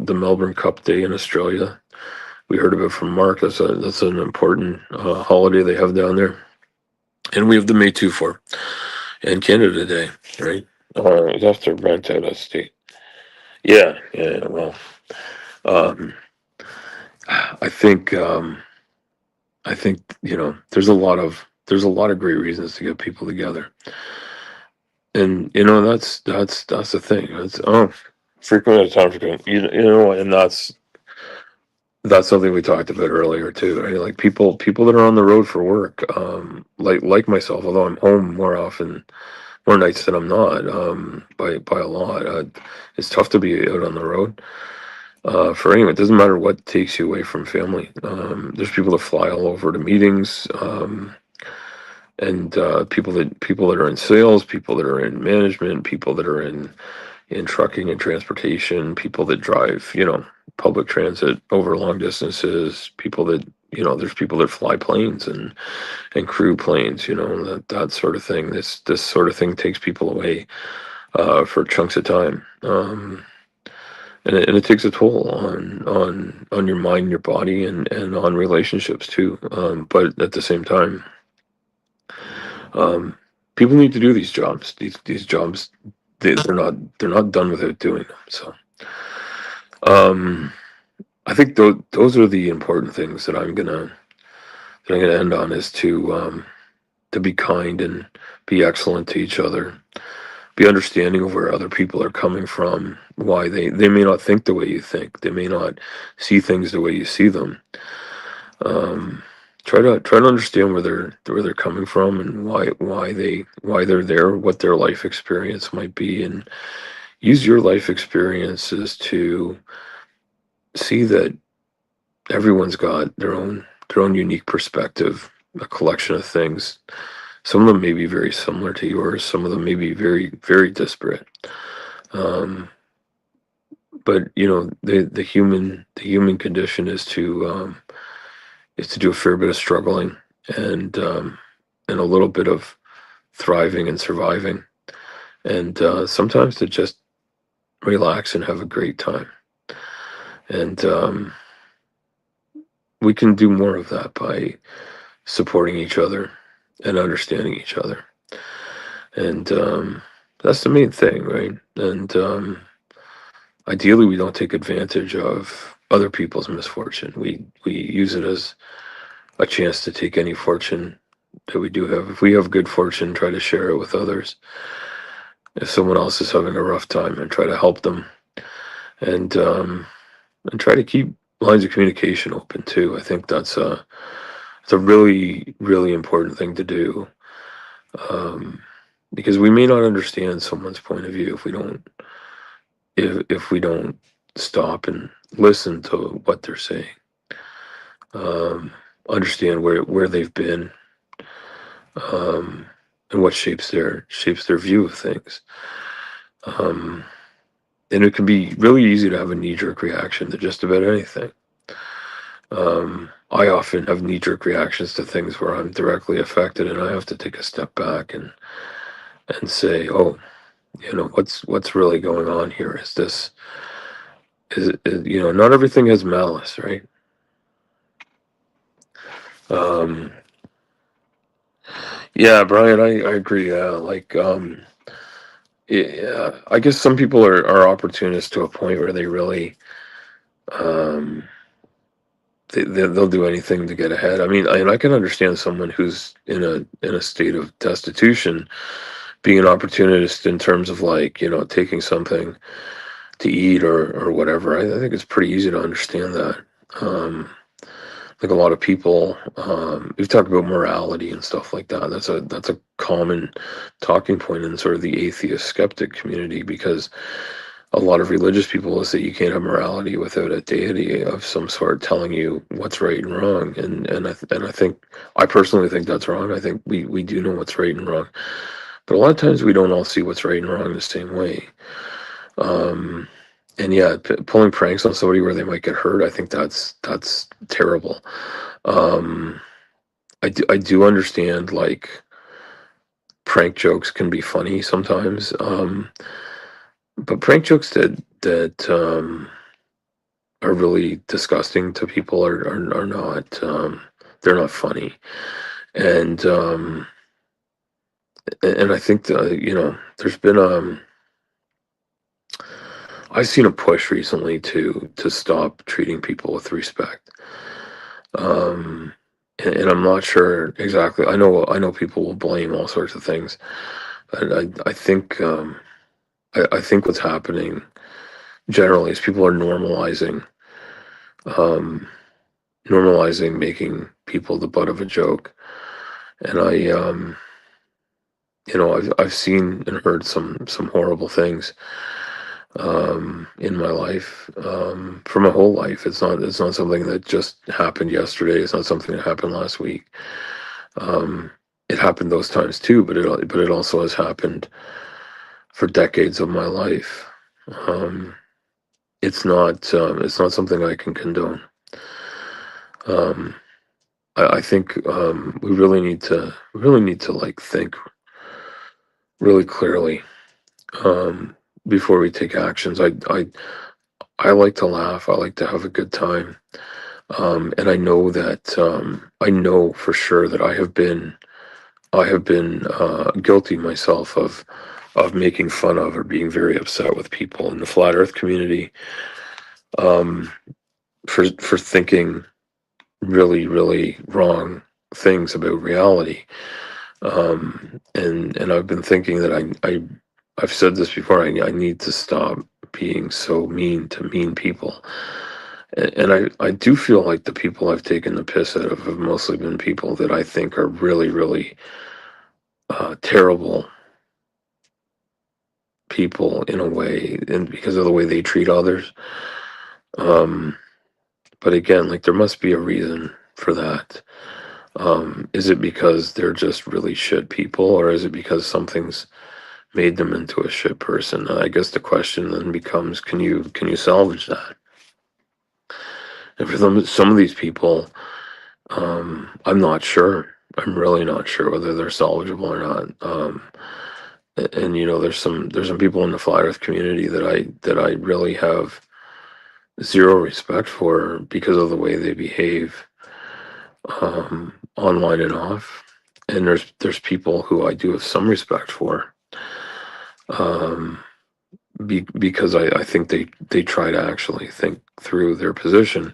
the Melbourne Cup Day in Australia. We heard about from Mark. That's an important holiday they have down there, and we have the May 4 and Canada Day, right? You have to rent out a state. Yeah, yeah. Well, um, I think there's a lot of great reasons to get people together, and that's the thing. It's frequent at a time for good. And that's something we talked about earlier too, right? Like people that are on the road for work, like myself, although I'm home more nights than I'm not, by a lot. It's tough to be out on the road. For anyone, it doesn't matter what takes you away from family. There's people that fly all over to meetings, and people that are in sales, people that are in management, people that are in trucking and transportation, people that drive, public transit over long distances, people that there's people that fly planes and crew planes, that sort of thing. This sort of thing takes people away for chunks of time. And it takes a toll on your mind, your body, and on relationships too. But at the same time, um, people need to do these jobs. These jobs, they're not done without doing them. So um, I think those are the important things that I'm gonna end on, is to be kind and be excellent to each other, be understanding of where other people are coming from, why they may not think the way you think, they may not see things the way you see them. um, try to understand where they're coming from, and why they're there, what their life experience might be, and use your life experiences to see that everyone's got their own unique perspective, a collection of things. Some of them may be very similar to yours, some of them may be very, very disparate. Um, but the human condition is to do a fair bit of struggling, and a little bit of thriving and surviving, and sometimes to just relax and have a great time. And we can do more of that by supporting each other and understanding each other. And that's the main thing, right? And ideally, we don't take advantage of other people's misfortune. We use it as a chance to take any fortune that we do have. If we have good fortune, try to share it with others. If someone else is having a rough time, and try to help them, and try to keep lines of communication open too. I think that's it's a really really important thing to do, um, because we may not understand someone's point of view if we don't stop and listen to what they're saying, um, understand where they've been, um, and what shapes their view of things. Um, and it can be really easy to have a knee jerk reaction to just about anything. I often have knee jerk reactions to things where I'm directly affected, and I have to take a step back and say, oh, what's really going on here? Not everything has malice, right? Um, yeah, Brian, I agree. Yeah, I guess some people are opportunists to a point where they really, um, they'll do anything to get ahead. I mean, I can understand someone who's in a state of destitution being an opportunist in terms of, like, taking something to eat or whatever. I think it's pretty easy to understand that. Um, like a lot of people, we've talked about morality and stuff like that. That's a common talking point in sort of the atheist skeptic community, because a lot of religious people will say you can't have morality without a deity of some sort telling you what's right and wrong. And I think, I personally think that's wrong. I think we do know what's right and wrong, but a lot of times we don't all see what's right and wrong the same way. Um, and yeah, pulling pranks on somebody where they might get hurt, I think that's terrible. Um, I do understand, like, prank jokes can be funny sometimes, but prank jokes that are really disgusting to people are not, they're not funny. And and I think that, there's been, I've seen a push recently to stop treating people with respect. Um, and I'm not sure exactly. I know people will blame all sorts of things, and I think, I think what's happening generally is people are um, normalizing making people the butt of a joke. And I've seen and heard some horrible things, in my life, for my whole life. It's not something that just happened yesterday. It's not something that happened last week. Um, it happened those times too, but it also has happened for decades of my life. Um, it's not something I can condone. Um, I think, we really need to like think really clearly, um, before we take actions. I like to laugh. I like to have a good time. And I know for sure that I have been guilty myself of making fun of or being very upset with people in the flat Earth community, um, for thinking really really wrong things about reality. And I've been thinking that I've said this before. I need to stop being so mean to mean people. And I do feel like the people I've taken the piss out of have mostly been people that I think are really, really, terrible people in a way, and because of the way they treat others. Um, but again, like, there must be a reason for that. Is it because they're just really shit people, or is it because something's made them into a shit person? I guess the question then becomes, can you salvage that? And for some of these people, I'm not sure. I'm really not sure whether they're salvageable or not. And there's some people in the flat Earth community that I really have zero respect for because of the way they behave, online and off. And there's people who I do have some respect for, um, because I think they try to actually think through their position.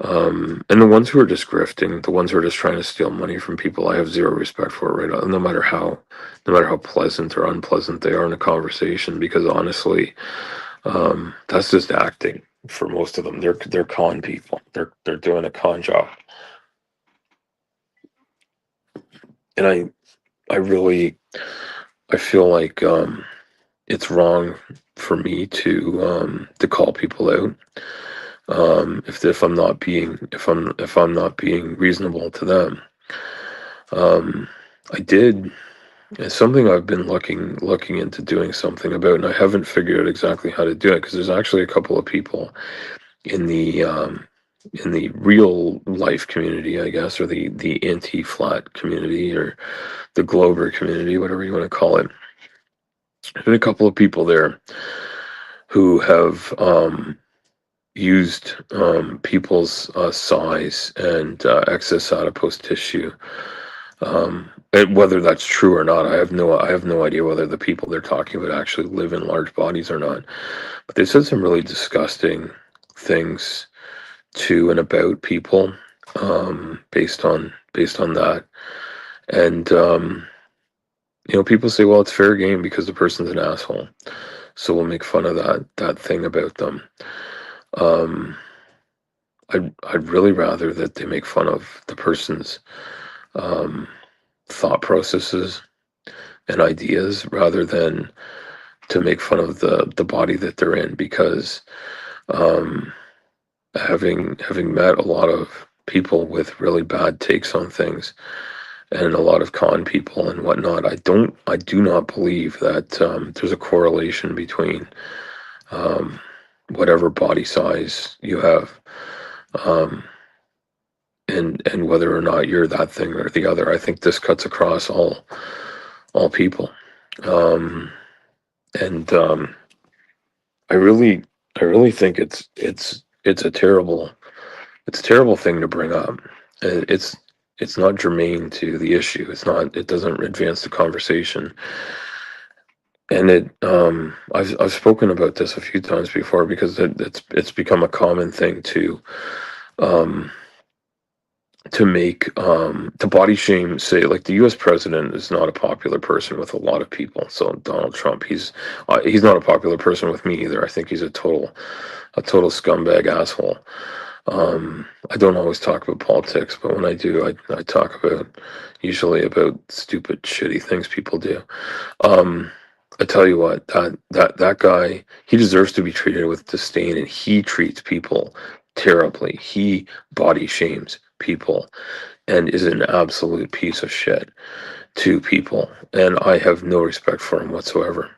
And the ones who are just grifting, the ones who are just trying to steal money from people, I have zero respect for right now, no matter how pleasant or unpleasant they are in a conversation. Because honestly, that's just acting for most of them. They're con people. They're doing a con job, and I feel like, it's wrong for me to call people out, if I'm not being reasonable to them. Um, I did. It's something I've been looking into doing something about, and I haven't figured out exactly how to do it because there's actually a couple of people in the real life community, I guess, or the anti-flat community, or the Glober community, whatever you want to call it. There's been a couple of people there who have, used, people's, size and, excess adipose tissue. And whether that's true or not, I have no idea whether the people they're talking about actually live in large bodies or not. But they said some really disgusting things to and about people, based on that. And, people say, well, it's fair game because the person's an asshole, so we'll make fun of that thing about them. Um, I'd really rather that they make fun of the person's, um, thought processes and ideas rather than to make fun of the body that they're in. Because, um, having met a lot of people with really bad takes on things and a lot of con people and whatnot, I do not believe that, there's a correlation between, um, whatever body size you have, um, and whether or not you're that thing or the other. I think this cuts across all people, um, and I really I really think it's a terrible thing to bring up. It's not germane to the issue. It doesn't advance the conversation. And I've spoken about this a few times before because it's become a common thing um, to make, to body shame. Say, like, the U.S. president is not a popular person with a lot of people. So Donald Trump, he's not a popular person with me either. I think he's a total scumbag asshole. I don't always talk about politics, but when I do, I talk usually about stupid, shitty things people do. Um, I tell you what, that guy, he deserves to be treated with disdain, and he treats people terribly. He body shames people and is an absolute piece of shit to people, and I have no respect for him whatsoever.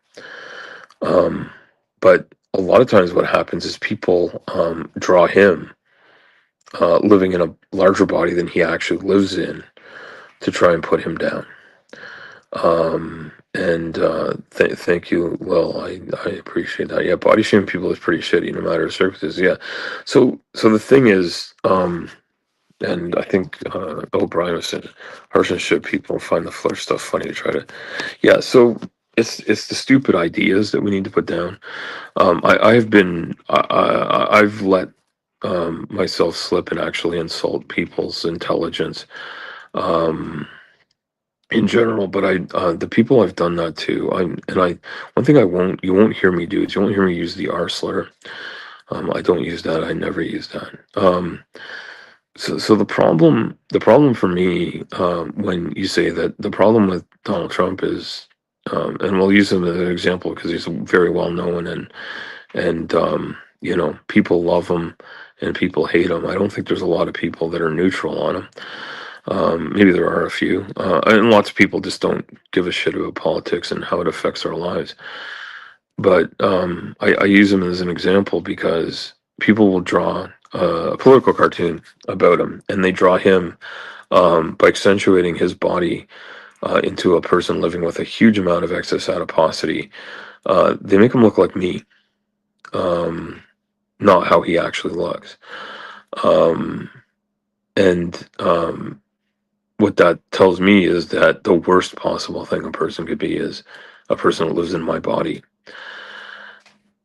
Um, but a lot of times, what happens is people, draw him, living in a larger body than he actually lives in, to try and put him down. And thank you. Well, I appreciate that. Yeah, body shaming people is pretty shitty, no matter the circumstances. Yeah. So the thing is, and I think, O'Brien was saying, Harsonship people find the flirt stuff funny to try to. Yeah. So it's the stupid ideas that we need to put down. I've let, myself slip and actually insult people's intelligence, um, in general. But the people I've done that to, one thing you won't hear me do is you won't hear me use the R slur. I don't use that. I never use that. So the problem for me, when you say that the problem with Donald Trump is, and we'll use him as an example because he's very well known, and people love him and people hate him. I don't think there's a lot of people that are neutral on him. Maybe there are a few, and lots of people just don't give a shit about politics and how it affects our lives. But, I use him as an example because people will draw a political cartoon about him, and they draw him by accentuating his body into a person living with a huge amount of excess adiposity. They make him look like me, um, not how he actually looks. Um, and what that tells me is that the worst possible thing a person could be is a person that lives in my body.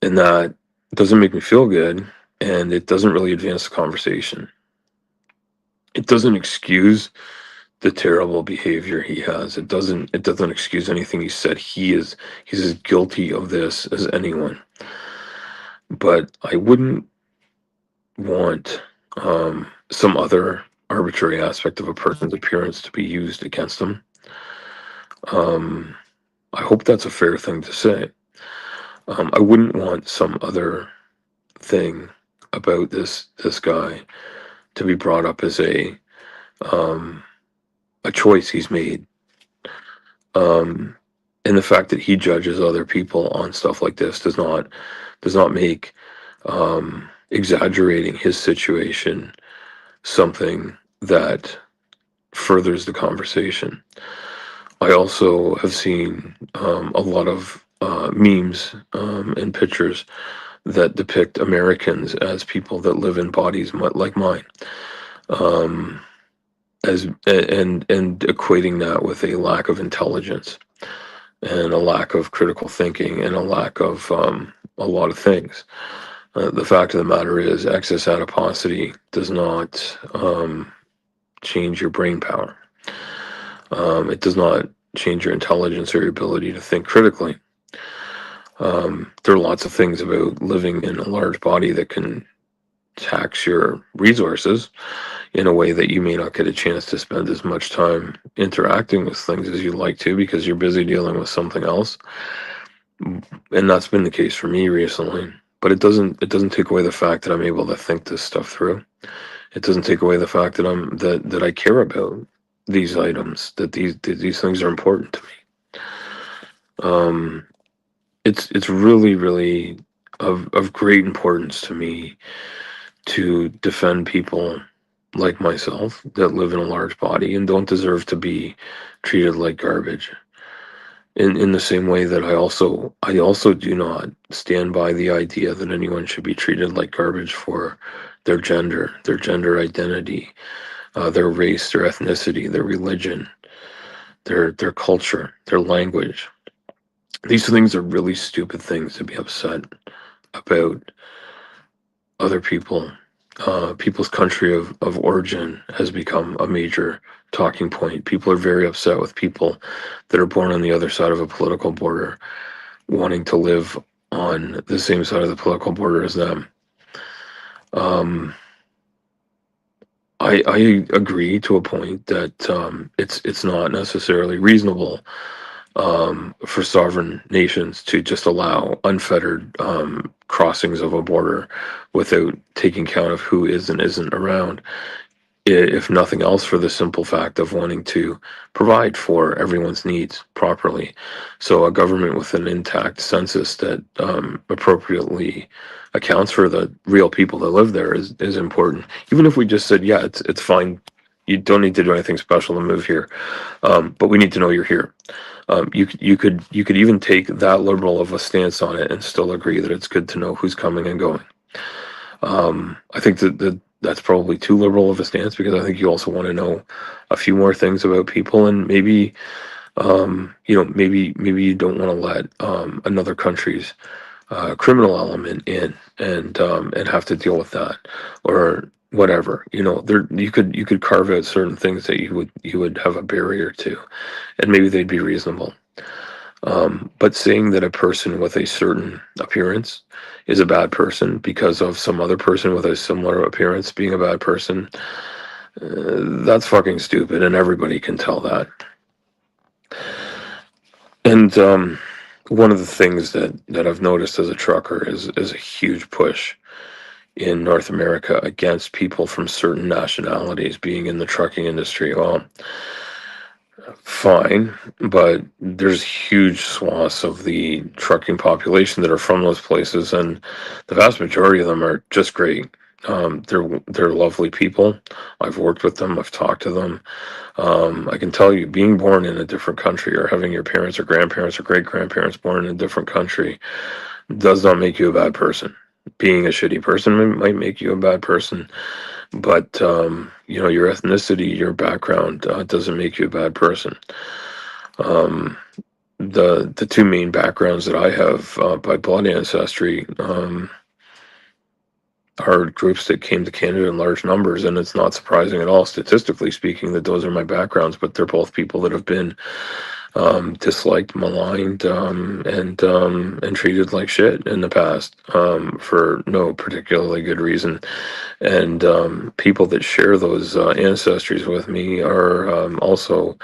And that doesn't make me feel good, and it doesn't really advance the conversation. It doesn't excuse the terrible behavior he has. It doesn't excuse anything he said. He's as guilty of this as anyone. But I wouldn't want some other arbitrary aspect of a person's appearance to be used against them. I hope that's a fair thing to say. I wouldn't want some other thing about this guy to be brought up as a choice he's made. And the fact that he judges other people on stuff like this does not make exaggerating his situation something that furthers the conversation. I also have seen a lot of memes and pictures that depict Americans as people that live in bodies like mine, as and equating that with a lack of intelligence and a lack of critical thinking and a lack of a lot of things. The fact of the matter is, excess adiposity does not change your brain power. It does not change your intelligence or your ability to think critically. There are lots of things about living in a large body that can tax your resources in a way that you may not get a chance to spend as much time interacting with things as you'd like to because you're busy dealing with something else. And that's been the case for me recently. But it doesn't take away the fact that I'm able to think this stuff through. It doesn't take away the fact that that I care about these items, that these things are important to me. It's really of great importance to me to defend people like myself that live in a large body and don't deserve to be treated like garbage. In the same way that I also do not stand by the idea that anyone should be treated like garbage for their gender identity, their race, their ethnicity, their religion, their culture, their language. These things are really stupid things to be upset about other people. People's country of origin has become a major talking point. People are very upset with people that are born on the other side of a political border wanting to live on the same side of the political border as them. I agree to a point that it's not necessarily reasonable for sovereign nations to just allow unfettered crossings of a border without taking count of who is and isn't around, if nothing else for the simple fact of wanting to provide for everyone's needs properly. So a government with an intact census that appropriately accounts for the real people that live there is important. Even if we just said, yeah, it's fine, you don't need to do anything special to move here, but we need to know you're here. You could even take that liberal of a stance on it and still agree that it's good to know who's coming and going. I think that's probably too liberal of a stance, because I think you also want to know a few more things about people, and maybe maybe you don't want to let another country's criminal element in and have to deal with that or whatever. There you could carve out certain things that you would have a barrier to, and maybe they'd be reasonable. But saying that a person with a certain appearance is a bad person because of some other person with a similar appearance being a bad person, that's fucking stupid, and everybody can tell that. And one of the things that I've noticed as a trucker is a huge push in North America against people from certain nationalities being in the trucking industry. Well, fine, but there's huge swaths of the trucking population that are from those places, and the vast majority of them are just great. They're lovely people. I've worked with them. I've talked to them. I can tell you, being born in a different country or having your parents or grandparents or great grandparents born in a different country does not make you a bad person. Being a shitty person might make you a bad person, but your ethnicity, your background doesn't make you a bad person. Um, the two main backgrounds that I have by blood ancestry are groups that came to Canada in large numbers, and it's not surprising at all, statistically speaking, that those are my backgrounds. But they're both people that have been disliked, maligned, and treated like shit in the past for no particularly good reason. And people that share those ancestries with me are also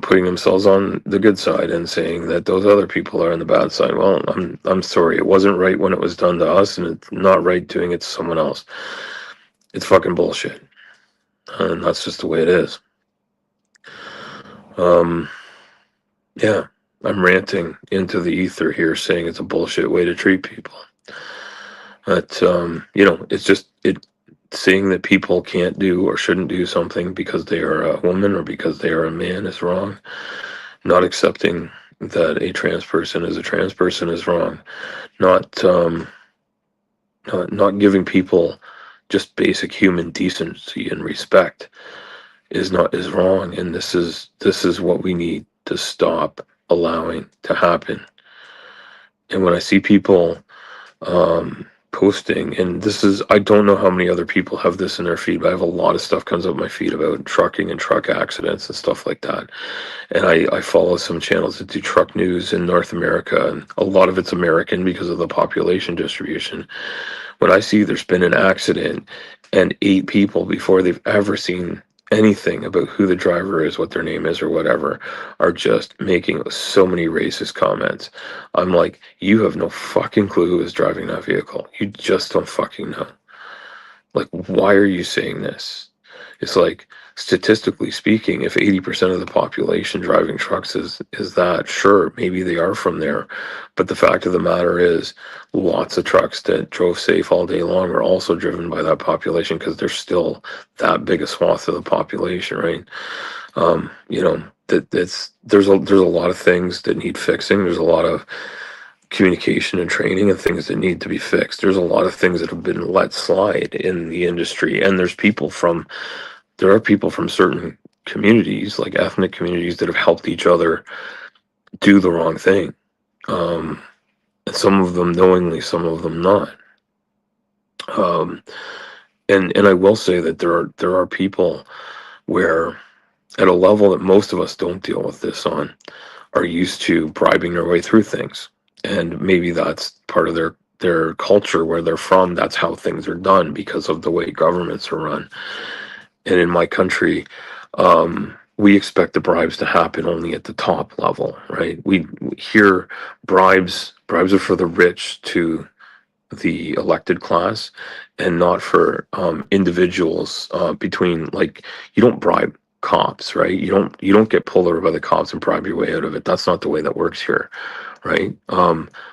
putting themselves on the good side and saying that those other people are on the bad side. Well, I'm sorry, it wasn't right when it was done to us, and it's not right doing it to someone else. It's fucking bullshit, and that's just the way it is. Yeah, I'm ranting into the ether here, saying it's a bullshit way to treat people. But it's just saying that people can't do or shouldn't do something because they are a woman or because they are a man is wrong. Not accepting that a trans person is a trans person is wrong. Not not giving people just basic human decency and respect is wrong. And this is what we need to stop allowing to happen. And when I see people posting, and I don't know how many other people have this in their feed, but I have a lot of stuff comes up my feed about trucking and truck accidents and stuff like that. And I follow some channels that do truck news in North America, and a lot of it's American because of the population distribution. When I see there's been an accident and 8 people before they've ever seen anything about who the driver is, what their name is, or whatever, are just making so many racist comments. I'm like, you have no fucking clue who is driving that vehicle. You just don't fucking know. Like, why are you saying this? It's like, statistically speaking, if 80% of the population driving trucks is that, sure, maybe they are from there. But the fact of the matter is, lots of trucks that drove safe all day long are also driven by that population because they're still that big a swath of the population, right? There's a lot of things that need fixing. There's a lot of communication and training and things that need to be fixed. There's a lot of things that have been let slide in the industry, and there are people from certain communities, like ethnic communities, that have helped each other do the wrong thing. And some of them knowingly, some of them not. And I will say that there are people where, at a level that most of us don't deal with this on, are used to bribing their way through things. And maybe that's part of their culture where they're from. That's how things are done because of the way governments are run. And in my country, we expect the bribes to happen only at the top level, right? We hear bribes are for the rich to the elected class, and not for individuals between, like, you don't bribe cops, right? You don't get pulled over by the cops and bribe your way out of it. That's not the way that works here, right?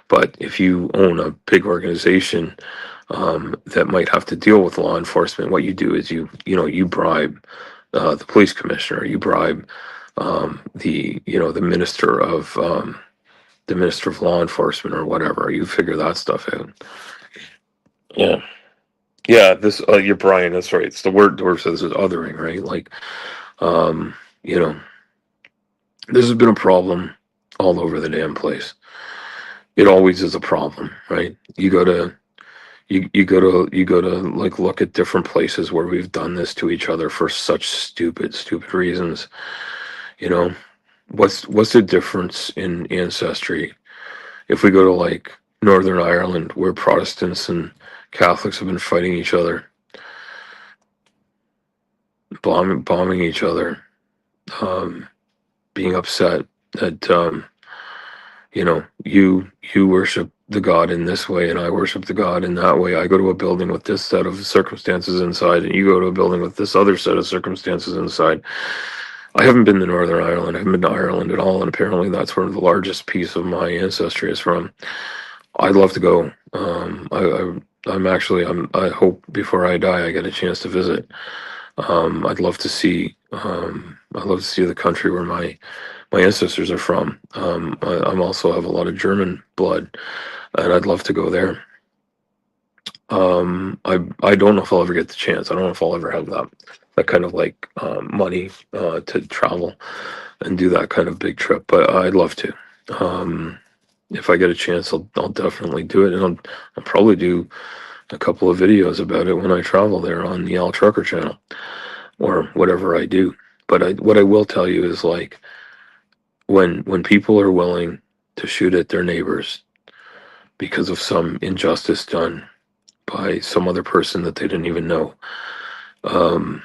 But if you own a big organization that might have to deal with law enforcement, what you do is you bribe the police commissioner, you bribe the minister of law enforcement or whatever. You figure that stuff out. Yeah. Yeah, this you're Brian, that's right. It's the word Dwarf says is othering, right? Like, um, you know, this has been a problem all over the damn place. It always is a problem, right? You go to like look at different places where we've done this to each other for such stupid reasons. You know, what's the difference in ancestry if we go to like Northern Ireland, where Protestants and Catholics have been fighting each other, bombing each other, being upset that you worship the God in this way and I worship the God in that way. I go to a building with this set of circumstances inside, and you go to a building with this other set of circumstances inside. I haven't been to Northern Ireland. I haven't been to Ireland at all, and apparently that's where the largest piece of my ancestry is from. I'd love to go. I hope before I die I get a chance to visit. I'd love to see. I'd love to see the country where my ancestors are from. I'm also have a lot of German blood, and I'd love to go there. I don't know if I'll ever get the chance. I don't know if I'll ever have that kind of like money to travel and do that kind of big trip, but I'd love to. Um, if I get a chance, I'll definitely do it, and I'll probably do a couple of videos about it when I travel there on the Al Trucker channel or whatever I do. But what I will tell you is like when people are willing to shoot at their neighbors because of some injustice done by some other person that they didn't even know, um,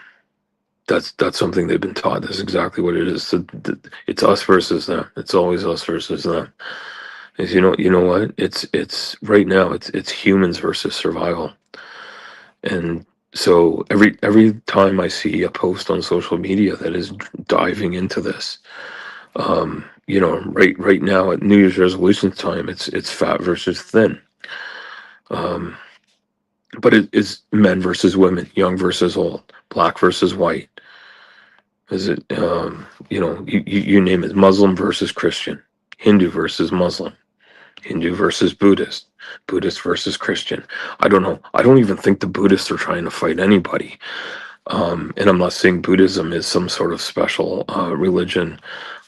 that's something they've been taught. That's exactly what it is. So it's us versus them. It's always us versus them. Is you know what? It's right now. It's humans versus survival. And so every time I see a post on social media that is diving into this, right now at New Year's resolution time, it's fat versus thin. Um, but it is men versus women, young versus old, black versus white. Is it you name it, Muslim versus Christian, Hindu versus Muslim, Hindu versus Buddhist, Buddhist versus Christian. I don't know. I don't even think the Buddhists are trying to fight anybody. And I'm not saying Buddhism is some sort of special religion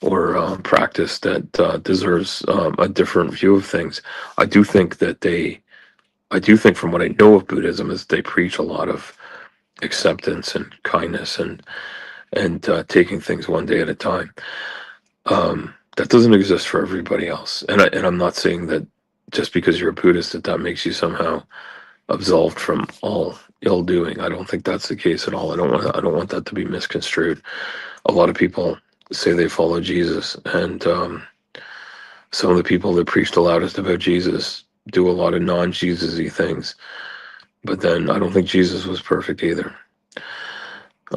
or practice that deserves a different view of things. I do think that I do think from what I know of Buddhism is they preach a lot of acceptance and kindness and taking things one day at a time. That doesn't exist for everybody else, and I'm not saying that just because you're a Buddhist that makes you somehow absolved from all ill doing. I don't think that's the case at all. I don't want that to be misconstrued. A lot of people say they follow Jesus, and some of the people that preach the loudest about Jesus do a lot of non-Jesus-y things. But then I don't think Jesus was perfect either.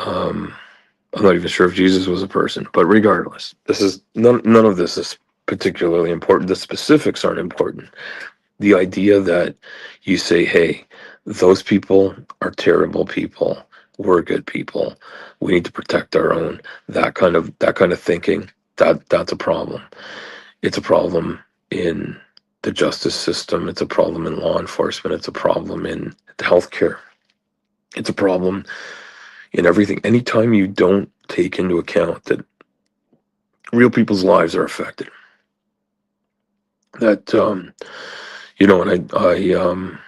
Um, I'm not even sure if Jesus was a person, but regardless, this is none of this is particularly important. The specifics aren't important. The idea that you say, hey, those people are terrible people, we're good people, we need to protect our own, that kind of thinking, that's a problem. It's a problem in the justice system, it's a problem in law enforcement, it's a problem in healthcare, it's a problem in everything. Anytime you don't take into account that real people's lives are affected, that and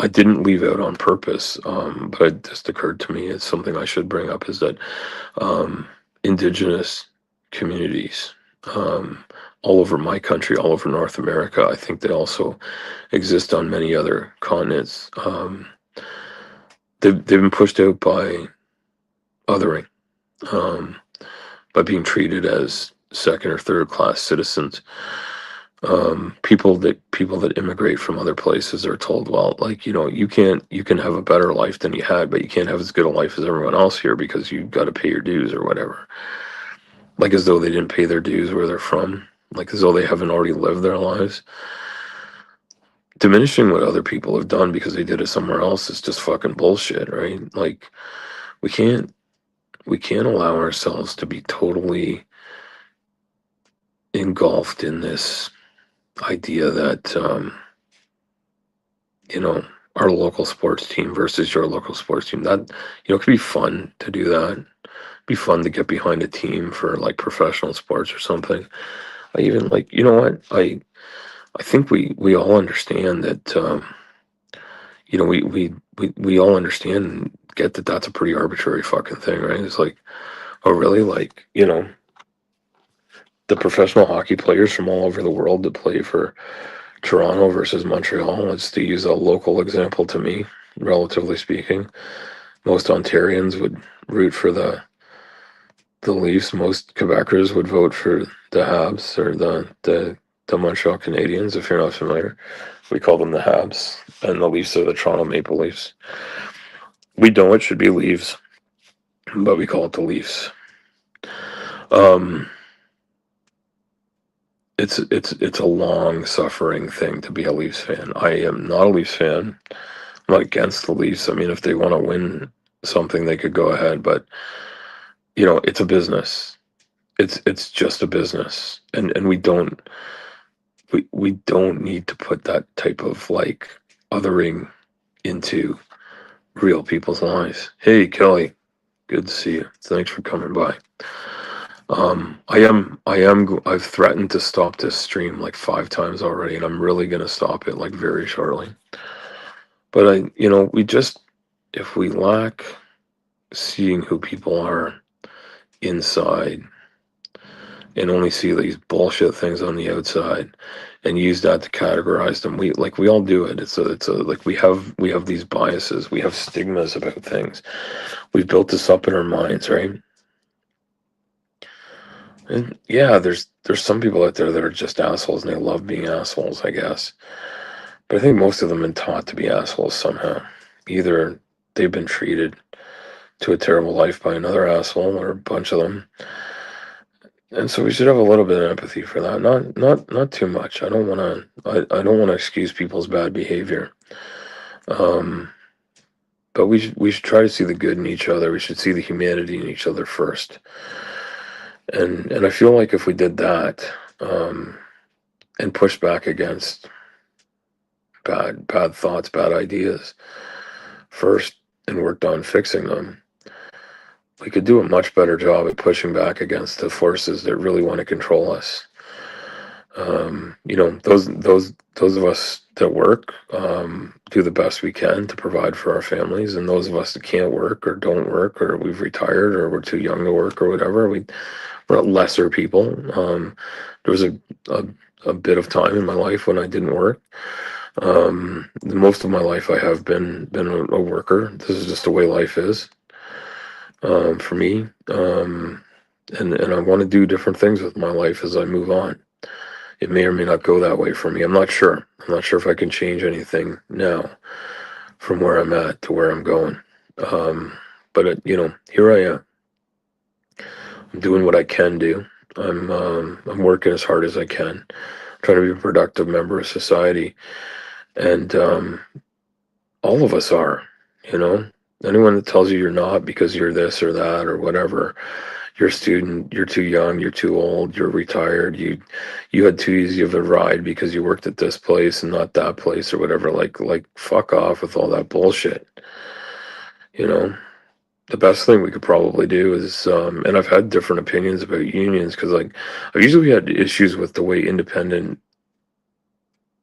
I didn't leave out on purpose, but it just occurred to me. It's something I should bring up, is that indigenous communities all over my country, all over North America, I think they also exist on many other continents. They've been pushed out by othering, by being treated as second or third class citizens. People that immigrate from other places are told, well, like, you can have a better life than you had, but you can't have as good a life as everyone else here because you got to pay your dues or whatever. Like as though they didn't pay their dues where they're from, like as though they haven't already lived their lives. Diminishing what other people have done because they did it somewhere else is just fucking bullshit, right? Like we can't allow ourselves to be totally engulfed in this idea that our local sports team versus your local sports team, that it could be fun to do that. It'd be fun to get behind a team for like professional sports or something. I even like, what, I think we all understand that we all understand and get that that's a pretty arbitrary fucking thing, right? It's like, oh really? Like, the professional hockey players from all over the world that play for Toronto versus Montreal, let's to use a local example to me, relatively speaking. Most Ontarians would root for the Leafs. Most Quebecers would vote for the Habs or the Montreal Canadiens, if you're not familiar. We call them the Habs, and the Leafs are the Toronto Maple Leafs. We know it should be Leaves, but we call it the Leafs. It's a long suffering thing to be a Leafs fan. I am not a Leafs fan. I'm not against the Leafs. I mean, if they want to win something, they could go ahead. But it's a business. It's just a business, and we don't need to put that type of like othering into real people's lives. Hey, Kelly, good to see you. Thanks for coming by. I've threatened to stop this stream like 5 times already, and I'm really gonna stop it like very shortly. But if we lack seeing who people are inside and only see these bullshit things on the outside and use that to categorize them, we all do it. It's a like we have these biases, we have stigmas about things. We've built this up in our minds, right? And yeah, there's some people out there that are just assholes and they love being assholes, I guess. But I think most of them have been taught to be assholes somehow. Either they've been treated to a terrible life by another asshole or a bunch of them. And so we should have a little bit of empathy for that. Not too much. I don't want to excuse people's bad behavior. But we should try to see the good in each other. We should see the humanity in each other first. And I feel like if we did that, and push back against bad thoughts, bad ideas first, and worked on fixing them, we could do a much better job at pushing back against the forces that really want to control us. Those of us that work do the best we can to provide for our families, and those of us that can't work or don't work or we've retired or we're too young to work or whatever, we're lesser people. There was a bit of time in my life when I didn't work. Most of my life I have been a worker. This is just the way life is for me. And I want to do different things with my life as I move on. It may or may not go that way for me. I'm not sure. I'm not sure if I can change anything now from where I'm at to where I'm going. But here I am. I'm doing what I can do. I'm working as hard as I can, trying to be a productive member of society, and all of us are. Anyone that tells you you're not because you're this or that or whatever, you're a student, you're too young, you're too old, you're retired, you had too easy of a ride because you worked at this place and not that place or whatever, like fuck off with all that bullshit. The best thing we could probably do is and I've had different opinions about unions because I've usually had issues with the way independent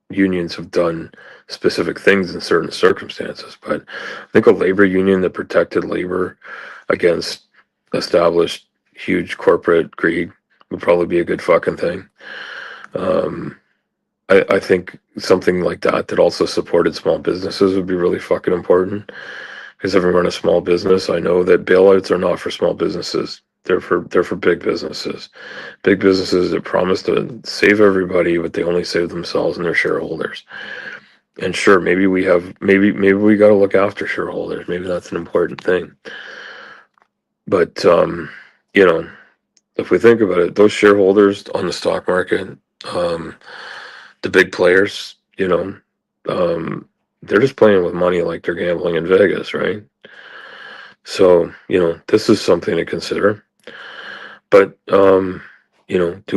unions have done specific things in certain circumstances, but I think a labor union that protected labor against established huge corporate greed would probably be a good fucking thing. I think something like that also supported small businesses would be really fucking important. Because having run a small business, I know that bailouts are not for small businesses. They're for big businesses. Big businesses that promise to save everybody, but they only save themselves and their shareholders. And sure, maybe we got to look after shareholders. Maybe that's an important thing. But if we think about it, those shareholders on the stock market, the big players, they're just playing with money like they're gambling in Vegas, right? So, this is something to consider. But, do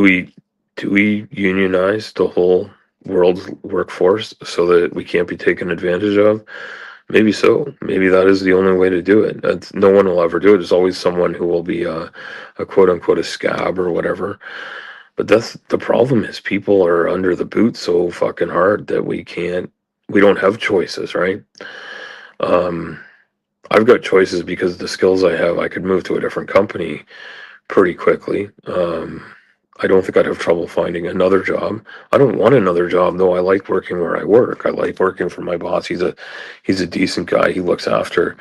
we unionize the whole world's workforce so that we can't be taken advantage of? Maybe so. Maybe that is the only way to do it. No one will ever do it. There's always someone who will be a quote unquote a scab or whatever. But that's the problem is people are under the boot so fucking hard that we don't have choices, right? I've got choices because the skills I have, I could move to a different company pretty quickly. I don't think I'd have trouble finding another job. I don't want another job though. I like working where I work. I like working for my boss. He's a decent guy. He looks after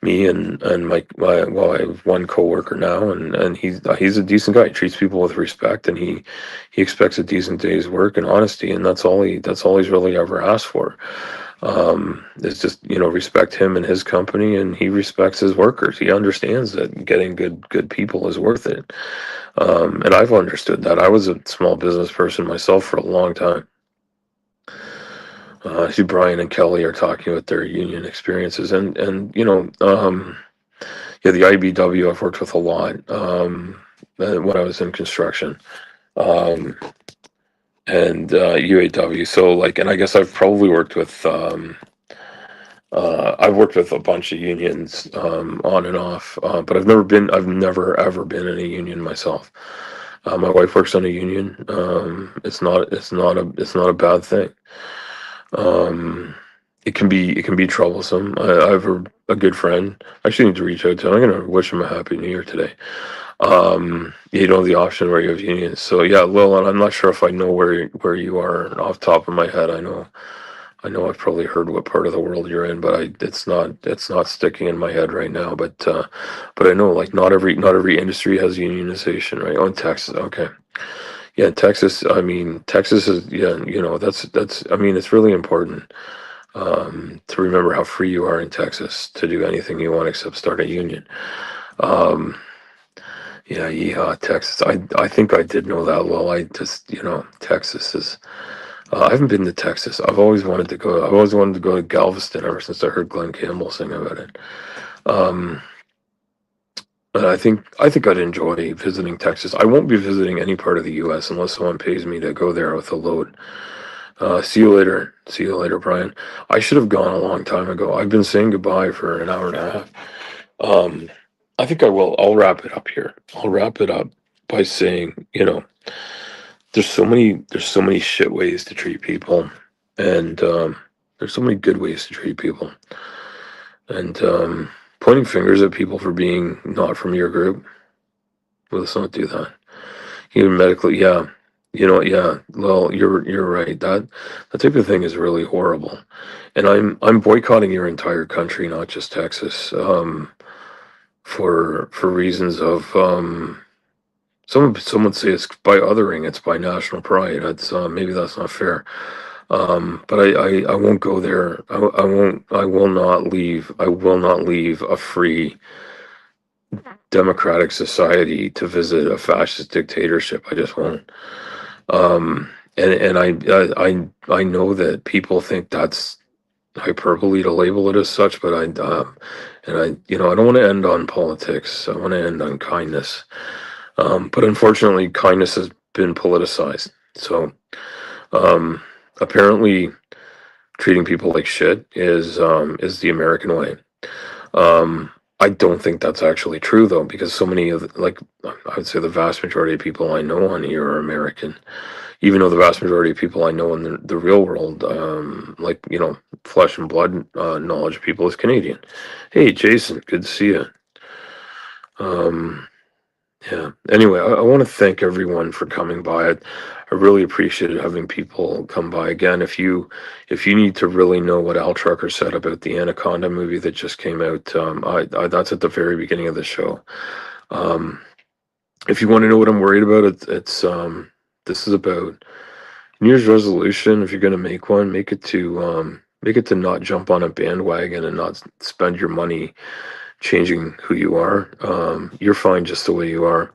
me and my I have one coworker now, and he's a decent guy. He treats people with respect, and he expects a decent day's work and honesty, and that's all he's really ever asked for. It's just respect him and his company, and he respects his workers. He understands that getting good people is worth it, and I've understood that. I was a small business person myself for a long time. I see Brian and Kelly are talking about their union experiences, and yeah, the IBW I've worked with a lot when I was in construction, um, and UAW. So like, and I guess I've probably worked with I've worked with a bunch of unions on and off, but I've never ever been in a union myself. My wife works on a union. It's not a bad thing. Um, it can be troublesome. I have a good friend. I actually need to reach out to him. I'm gonna wish him a happy new year today. You don't have the option where you have unions. So yeah, Lil, and I'm not sure if I know where you are off the top of my head. I know I've probably heard what part of the world you're in, but it's not sticking in my head right now. But I know like not every industry has unionization, right? Oh, in Texas, okay. Yeah, Texas. I mean, Texas is, yeah. That's. I mean, it's really important to remember how free you are in Texas to do anything you want except start a union. Um, yeah, Texas. I think I did know that. Well, I just, Texas is. I haven't been to Texas. I've always wanted to go. I've always wanted to go to Galveston ever since I heard Glenn Campbell sing about it. Um, and I think I'd enjoy visiting Texas. I won't be visiting any part of the U.S. unless someone pays me to go there with a load. See you later. See you later, Brian. I should have gone a long time ago. I've been saying goodbye for an hour and a half. Um, I think I will. I'll wrap it up here. I'll wrap it up by saying, there's so many shit ways to treat people, and there's so many good ways to treat people, and pointing fingers at people for being not from your group. Well, let's not do that. Even medically, yeah. Yeah. Well, you're right. That type of thing is really horrible, and I'm boycotting your entire country, not just Texas, for reasons of some would say it's by othering, it's by national pride. That's maybe that's not fair. But I won't go there. I will not leave. I will not leave a free democratic society to visit a fascist dictatorship. I just won't. And I know that people think that's hyperbole to label it as such, but I don't want to end on politics. I want to end on kindness. But unfortunately, kindness has been politicized. So apparently, treating people like shit is the American way. I don't think that's actually true though, because so many like I would say the vast majority of people I know on here are American, even though the vast majority of people I know in the real world, like flesh and blood knowledge of people is Canadian. Hey, Jason, good to see you. Um, yeah. Anyway, I want to thank everyone for coming by. I really appreciated having people come by. Again, if you need to really know what Al Trucker said about the Anaconda movie that just came out, I that's at the very beginning of the show. Um, if you want to know what I'm worried about, it's this is about New Year's resolution. If you're going to make one, make it to not jump on a bandwagon and not spend your money changing who you are. You're fine just the way you are.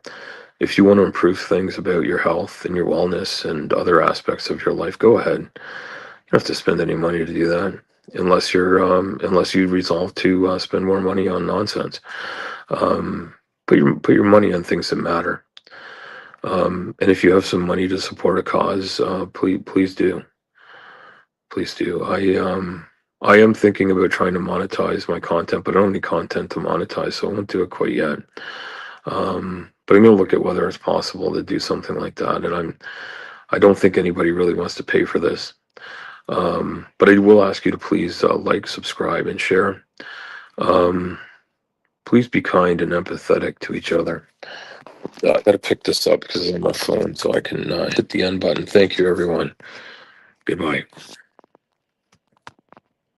If you want to improve things about your health and your wellness and other aspects of your life, go ahead. You don't have to spend any money to do that, unless you resolve to spend more money on nonsense. Put your money on things that matter. And if you have some money to support a cause, please do. Please do. I am thinking about trying to monetize my content, but I don't have any content to monetize, so I won't do it quite yet. But I'm going to look at whether it's possible to do something like that. And I don't think anybody really wants to pay for this. But I will ask you to please like, subscribe, and share. Please be kind and empathetic to each other. I got to pick this up because it's on my phone so I can hit the end button. Thank you, everyone. Goodbye.